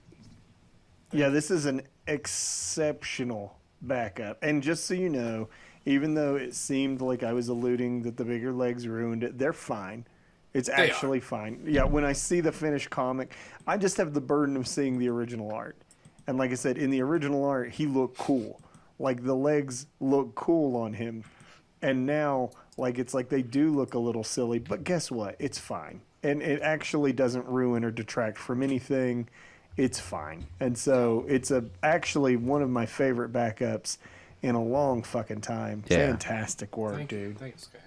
Yeah, this is an exceptional backup. And just so you know, even though it seemed like I was alluding that the bigger legs ruined it, they're fine. It's actually fine. Yeah, when I see the finished comic, I just have the burden of seeing the original art. And like I said, in the original art, he looked cool. Like, the legs look cool on him. And now, like, it's like they do look a little silly. But guess what? It's fine. And it actually doesn't ruin or detract from anything. It's fine. And so it's actually one of my favorite backups in a long fucking time. Yeah. Fantastic work, dude. Thanks, guys.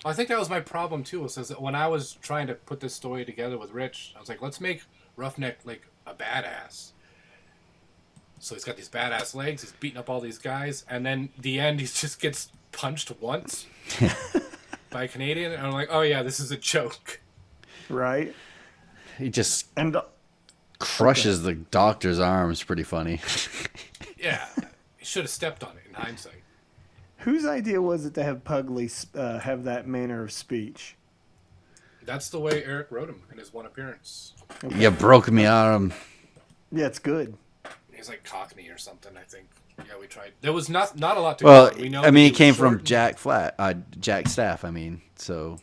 I think that was my problem too. Was that when I was trying to put this story together with Rich, I was like, let's make Roughneck like a badass. So he's got these badass legs. He's beating up all these guys, and then the end, he just gets punched once by a Canadian, and I'm like, oh yeah, this is a joke. Right. He just crushes the doctor's arms. Pretty funny. Yeah, he should have stepped on it in hindsight. Whose idea was it to have Pugly have that manner of speech? That's the way Erik wrote him in his one appearance. Okay. You broke me arm. Yeah, it's good. He's like Cockney or something, I think. Yeah, we tried. There was not a lot to well, go on. We know I mean, he came short. from Jack Staff. I mean, so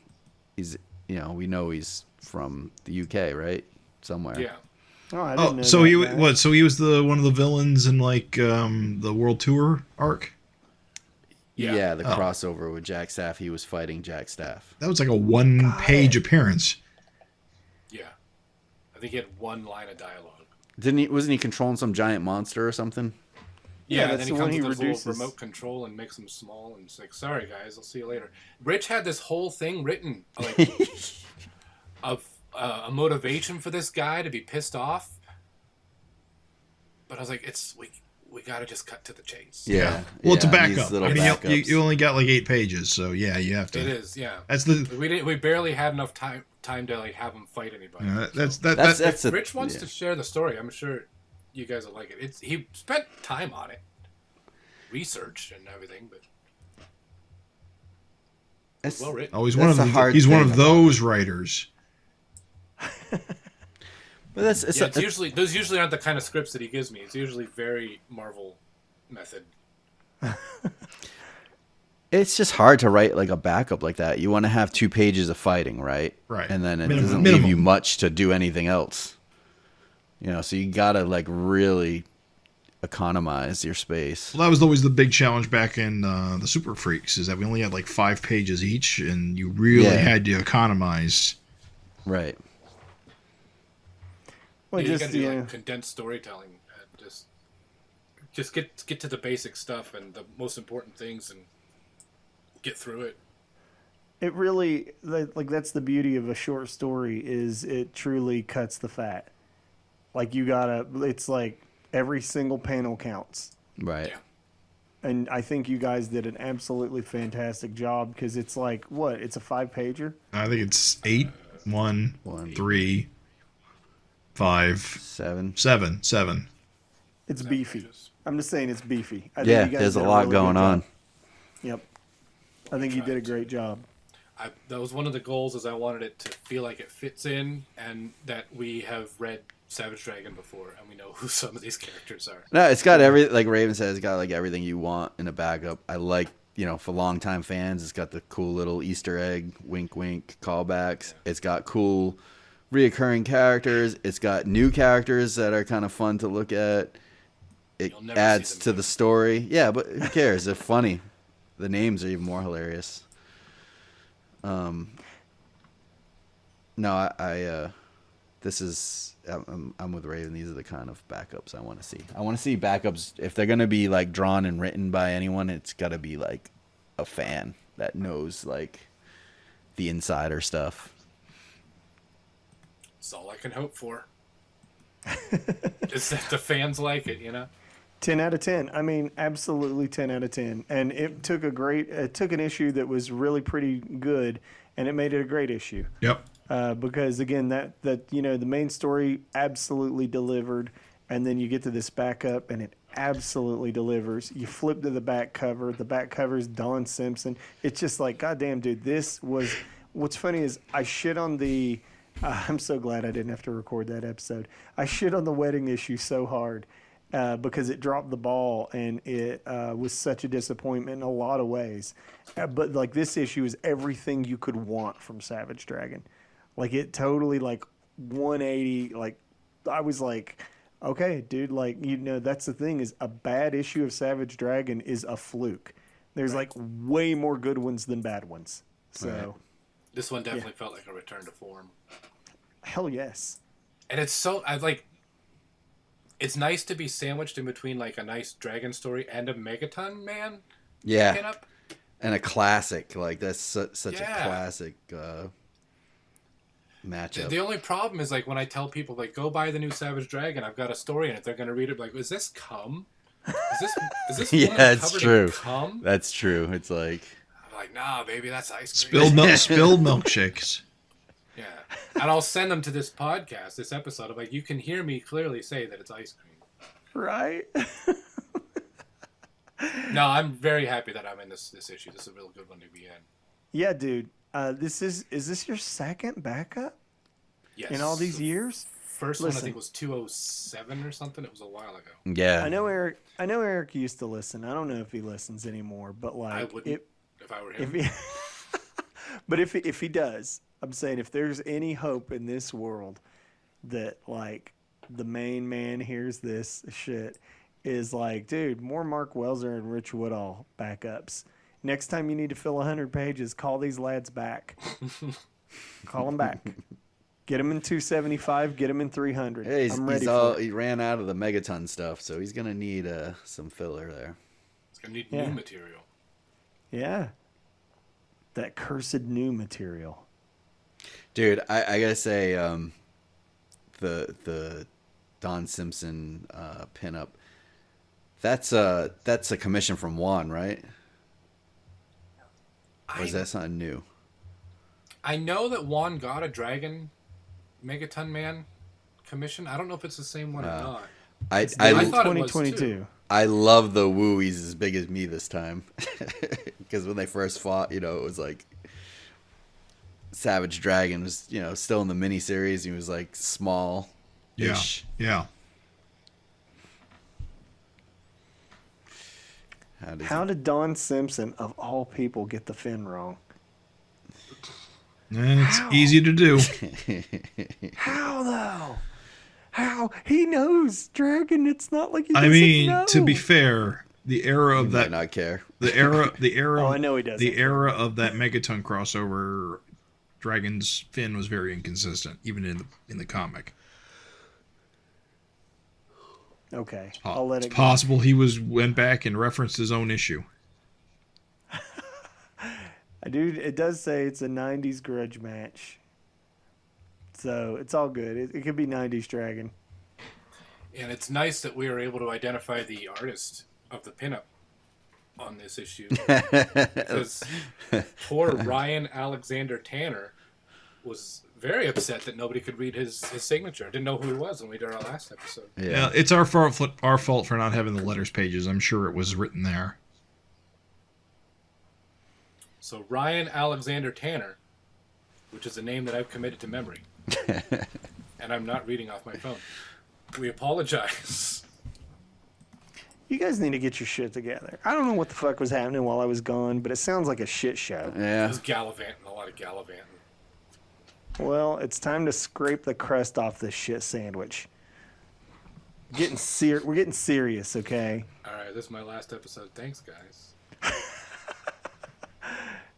he's, we know he's from the UK, right? Somewhere. Yeah. Oh, I didn't know so that, he man. what? So he was one of the villains in like the World Tour arc. Yeah, the crossover with Jack Staff. He was fighting Jack Staff. That was like a one-page appearance. Yeah, I think he had one line of dialogue. Wasn't he controlling some giant monster or something? Yeah, that's and then he the comes one he with this reduces. little remote control and makes them small, and it's like, sorry guys, I'll see you later. Rich had this whole thing written, like, of a motivation for this guy to be pissed off. But I was like, we gotta just cut to the chase. Yeah. Well, it's a these backup. little I mean, backups. you only got like 8 pages, so yeah, you have to. It is, yeah. That's the. We barely had enough time to like have him fight anybody. That's If Rich wants to share the story, I'm sure you guys will like it. He spent time on it, research and everything, but it's well written. Oh, he's one of those writers. But those usually aren't the kind of scripts that he gives me. It's usually very Marvel method. It's just hard to write like a backup like that. You want to have 2 pages of fighting, right? Right. And then it Minimum. doesn't leave you much to do anything else. So you gotta like really economize your space. Well, that was always the big challenge back in the Super Freaks, is that we only had like 5 pages each, and you really had to economize. Right. Well, You gotta do like condensed storytelling. Just get to the basic stuff and the most important things and get through it. It really, like, that's the beauty of a short story, is it truly cuts the fat. Like, it's like every single panel counts. Right. Yeah. And I think you guys did an absolutely fantastic job, because it's like, it's a 5-pager? I think it's 8, 1, 3, 5, 7. It's beefy. I'm just saying it's beefy. I think Yeah, you guys there's did a lot really going good job. on. Yep. I think you did a great job. That was one of the goals, is I wanted it to feel like it fits in, and that we have read Savage Dragon before, and we know who some of these characters are. No, it's got like Raven said, it's got like everything you want in a backup. I like, for longtime fans, it's got the cool little Easter egg, wink, wink callbacks. It's got cool reoccurring characters. It's got new characters that are kind of fun to look at. It adds to the story. Yeah, but who cares? They're funny. The names are even more hilarious. No, I'm with Raven. These are the kind of backups I want to see. I want to see backups. If they're going to be like drawn and written by anyone, it's got to be like a fan that knows like the insider stuff. That's all I can hope for. Is that the fans like it, 10 out of 10. I mean, absolutely 10 out of 10. And it took an issue that was really pretty good, and it made it a great issue. Yep. Because again, that the main story absolutely delivered, and then you get to this backup, and it absolutely delivers. You flip to the back cover. The back cover is Don Simpson. It's just like, goddamn, dude, this was. What's funny is I shit on the. I'm so glad I didn't have to record that episode. I shit on the wedding issue so hard. Because it dropped the ball, and it was such a disappointment in a lot of ways. But like, this issue is everything you could want from Savage Dragon. Like, it totally, like, 180. Like, I was like, okay, dude, like, that's the thing, is a bad issue of Savage Dragon is a fluke. There's like way more good ones than bad ones. So this one definitely felt like a return to form. Hell yes. And it's it's nice to be sandwiched in between like a nice dragon story and a Megaton Man. Yeah. Pinup. And a classic. Like, that's such a classic matchup. The only problem is, like, when I tell people, like, go buy the new Savage Dragon, I've got a story in it, they're going to read it like, is this cum? Is this woman Yeah, it's covered true. in cum? That's true. It's like, I'm like, nah, baby, that's ice Spilled cream. milkshakes. Yeah, and I'll send them to this podcast, this episode. I'm like, you can hear me clearly say that it's ice cream. Right? No, I'm very happy that I'm in this issue. This is a real good one to be in. Yeah, dude. Is this your second backup? Yes. In all these years? First one I think was 207 or something. It was a while ago. yeah. I know Erik used to listen. I don't know if he listens anymore, but like I wouldn't if I were him. But if he does, I'm saying if there's any hope in this world that like the main man hears this shit, is like, dude, more Mark Welser and Rich Woodall backups. Next time you need to fill 100 pages, call these lads back. Call them back. Get them in 275. Get them in 300. Hey, I'm ready for it. He ran out of the megaton stuff, so he's gonna need some filler there. It's gonna need new material. Yeah. That cursed new material. Dude, I gotta say, the Don Simpson pinup. That's a commission from Juan, right? Or is that something new? I know that Juan got a Dragon Megaton Man commission. I don't know if it's the same one or not. I thought it was 2022. too. I love the wooies as big as me this time, because when they first fought, it was like Savage Dragon was still in the miniseries. He was like small. Yeah. How did Don Simpson, of all people, get the fin wrong? It's easy to do. How though? How he knows Dragon? It's not like he doesn't know. To be fair, the era of Might not care. the era. Oh, I know he doesn't. The era of that Megaton crossover, Dragon's fin was very inconsistent, even in the comic. Okay, I'll let it It's go. possible he went back and referenced his own issue. Dude, it does say it's a 90s grudge match. So it's all good. It could be 90s Dragon. And it's nice that we were able to identify the artist of the pinup on this issue. Because poor Ryan Alexander Tanner was very upset that nobody could read his signature. Didn't know who he was when we did our last episode. Yeah, it's our fault for not having the letters pages. I'm sure it was written there. So Ryan Alexander Tanner, which is a name that I've committed to memory, and I'm not reading off my phone. We apologize. You guys need to get your shit together. I don't know what the fuck was happening while I was gone, but it sounds like a shit show. It Yeah. was gallivanting, a lot of gallivanting. Well, it's time to scrape the crust off this shit sandwich. We're getting serious, okay? All right, this is my last episode. Thanks, guys.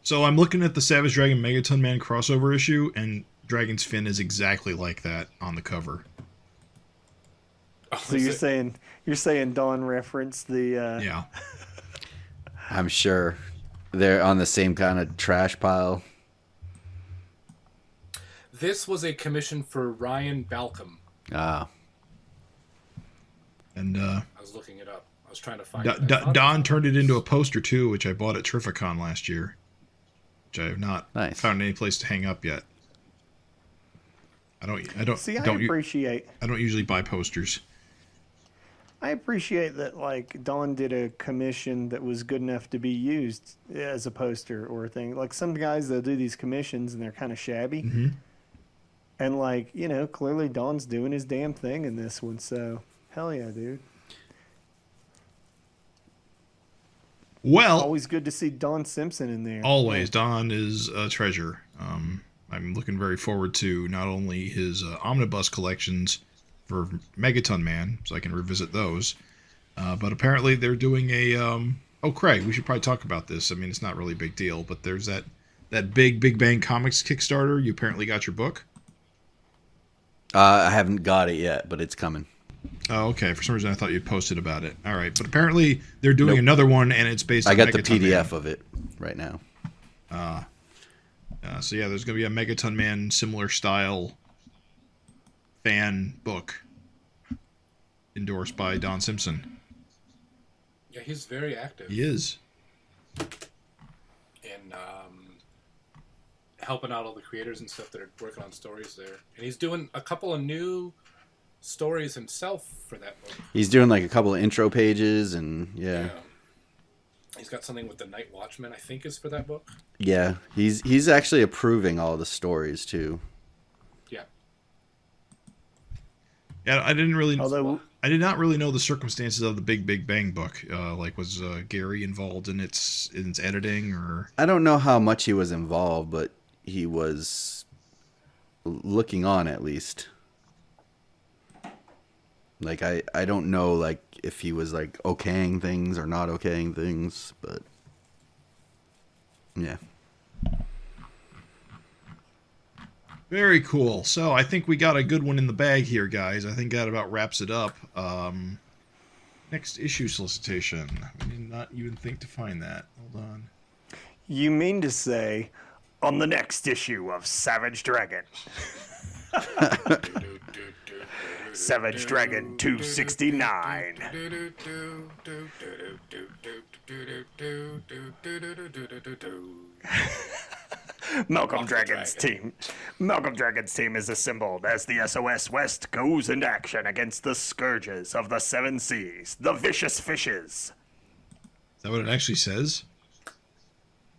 So I'm looking at the Savage Dragon Megaton Man crossover issue, and Dragon's fin is exactly like that on the cover. Oh, So you're saying Dawn referenced the Yeah. I'm sure they're on the same kind of trash pile. This was a commission for Ryan Balcom. Ah. And I was looking it up. I was trying to find it. Don turned it into a poster too, which I bought at Terrificon last year, which I have not found any place to hang up yet. I don't usually buy posters. I appreciate that, like, Dawn did a commission that was good enough to be used as a poster or a thing. Like, some guys, they'll do these commissions and they're kind of shabby. Mm-hmm. And, like, clearly Dawn's doing his damn thing in this one, so hell yeah, dude. Well, always good to see Don Simpson in there. Always. Don is a treasure. I'm looking very forward to not only his omnibus collections for Megaton Man, so I can revisit those, but apparently they're doing a... Craig, we should probably talk about this. I mean, it's not really a big deal, but there's that Big Bang Comics Kickstarter. You apparently got your book? I haven't got it yet, but it's coming. Oh, okay. For some reason, I thought you posted about it. All right, but apparently they're doing another one, and it's based on I got the Megaton PDF Man. of it right now. So yeah, there's going to be a Megaton Man similar style fan book endorsed by Don Simpson. Yeah, he's very active. He is. In helping out all the creators and stuff that are working on stories there. And he's doing a couple of new stories himself for that book. He's doing like a couple of intro pages and yeah. He's got something with the Night Watchman, I think, is for that book. Yeah, he's actually approving all the stories too. Yeah. Yeah, I did not really know the circumstances of the Big Bang book. Like, was Gary involved in its editing, or? I don't know how much he was involved, but he was looking on at least. Like, I don't know, like, if he was, like, okaying things or not okaying things, but, yeah. Very cool. So, I think we got a good one in the bag here, guys. I think that about wraps it up. Next issue solicitation. I did not even think to find that. Hold on. You mean to say, on the next issue of Savage Dragon. Savage Dragon 269. Malcolm Dragon's team is assembled as the SOS West goes into action against the scourges of the seven seas, the vicious fishes. Is that what it actually says?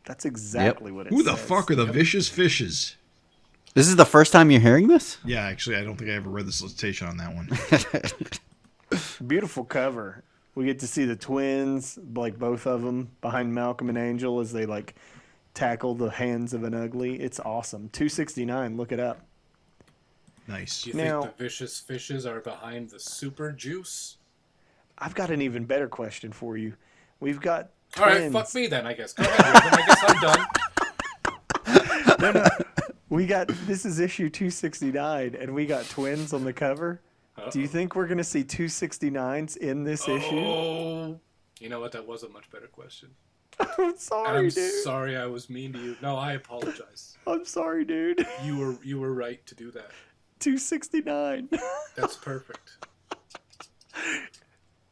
That's exactly what it says. Who the fuck are the vicious fishes? This is the first time you're hearing this? Yeah, actually, I don't think I ever read the solicitation on that one. Beautiful cover. We get to see the twins, like both of them, behind Malcolm and Angel as they like tackle the hands of an ugly. It's awesome. 269. Look it up. Nice. Do you think the vicious fishes are behind the super juice? I've got an even better question for you. We've got twins. All right, fuck me then, I guess. Go ahead, Ruben. I guess I'm done. No. This is issue 269, and we got twins on the cover. Uh-oh. Do you think we're going to see 269s in this issue? You know what? That was a much better question. I'm sorry, dude. I'm sorry I was mean to you. No, I apologize. I'm sorry, dude. You were right to do that. 269. That's perfect.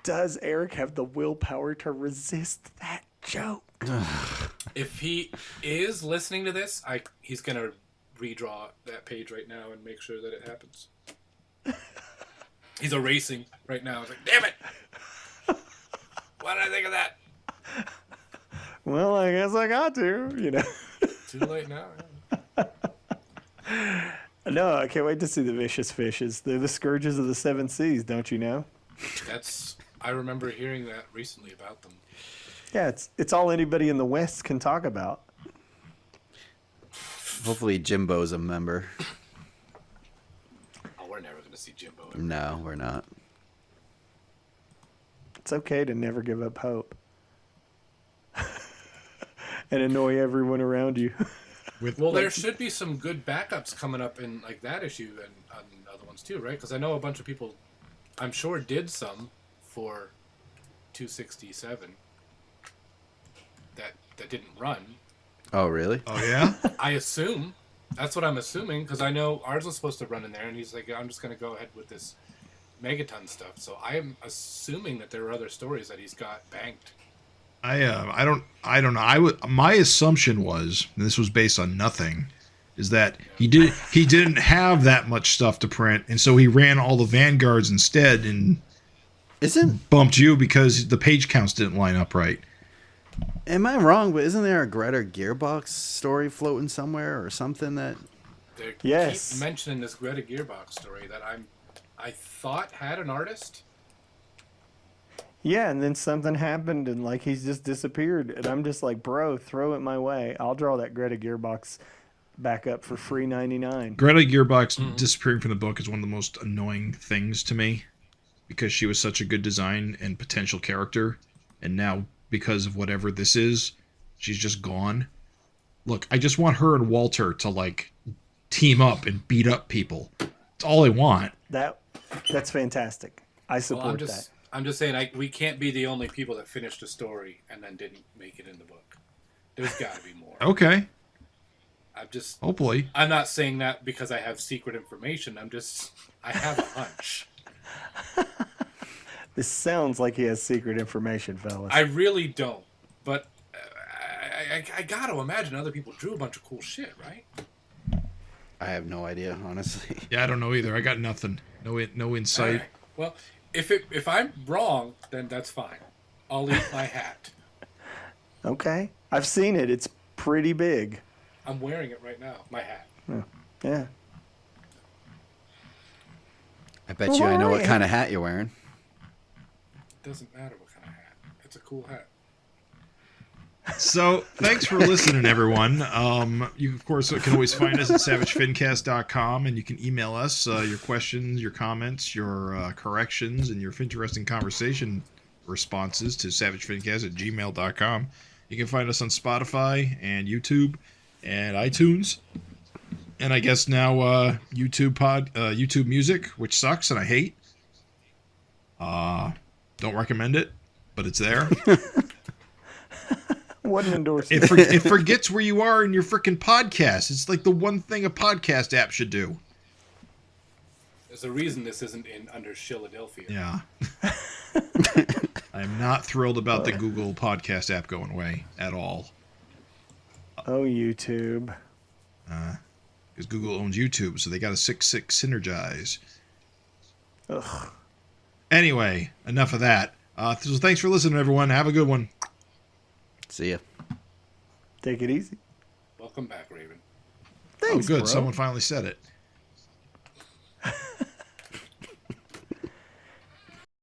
Does Erik have the willpower to resist that joke? If he is listening to this, he's going to redraw that page right now and make sure that it happens. He's erasing right now. He's like, damn it! Why did I think of that? Well, I guess I got to, you know. Too late now. No, I can't wait to see the vicious fishes. They're the scourges of the seven seas, don't you know? I remember hearing that recently about them. Yeah, it's all anybody in the West can talk about. Hopefully Jimbo's a member. Oh, we're never going to see Jimbo. No, we're not. It's okay to never give up hope. And annoy everyone around you. There should be some good backups coming up in like that issue and other ones too, right? Because I know a bunch of people, I'm sure, did some for 267 that didn't run. Oh, really? Oh, yeah? I assume. That's what I'm assuming, because I know ours was supposed to run in there, and he's like, I'm just going to go ahead with this Megaton stuff. So I am assuming that there are other stories that he's got banked. I don't know. My assumption was, and this was based on nothing, is that he didn't have that much stuff to print, and so he ran all the Vanguards instead and bumped you because the page counts didn't line up right. Am I wrong? But isn't there a Greta Gearbox story floating somewhere or something that? They yes. keep mentioning this Greta Gearbox story that I thought had an artist. Yeah, and then something happened and like he's just disappeared, and I'm just like, bro, throw it my way. I'll draw that Greta Gearbox back up for free 99. Greta Gearbox disappearing from the book is one of the most annoying things to me because she was such a good design and potential character, and now because of whatever this is, she's just gone. Look, I just want her and Walter to like team up and beat up people. That's all I want. That's fantastic. I support that. I'm just saying we can't be the only people that finished a story and then didn't make it in the book. There's got to be more. Okay. Hopefully. I'm not saying that because I have secret information. I have a hunch. This sounds like he has secret information, fellas. I really don't, but I gotta imagine other people drew a bunch of cool shit, right? I have no idea, honestly. Yeah, I don't know either. I got nothing. No insight. Right. Well, if I'm wrong, then that's fine. I'll eat my hat. Okay. I've seen it. It's pretty big. I'm wearing it right now. My hat. Yeah. I bet you I know what kind of hat you're wearing. It doesn't matter what kind of hat. It's a cool hat. So, thanks for listening, everyone. You, of course, can always find us at savagefincast.com, and you can email us your questions, your comments, your corrections, and your FINteresting Conversation responses to savagefincast@gmail.com. You can find us on Spotify and YouTube and iTunes. And I guess now YouTube Music, which sucks and I hate. Don't recommend it, but it's there. What an endorsement. It forgets where you are in your freaking podcast. It's like the one thing a podcast app should do. There's a reason this isn't under Killadelphia. Yeah. I'm not thrilled about the Google podcast app going away at all. Oh, YouTube. Because Google owns YouTube, so they got to 6-6 synergize. Ugh. Anyway, enough of that. So thanks for listening, everyone. Have a good one. See ya. Take it easy. Welcome back, Raven. Thanks, oh, good. bro. Someone finally said it.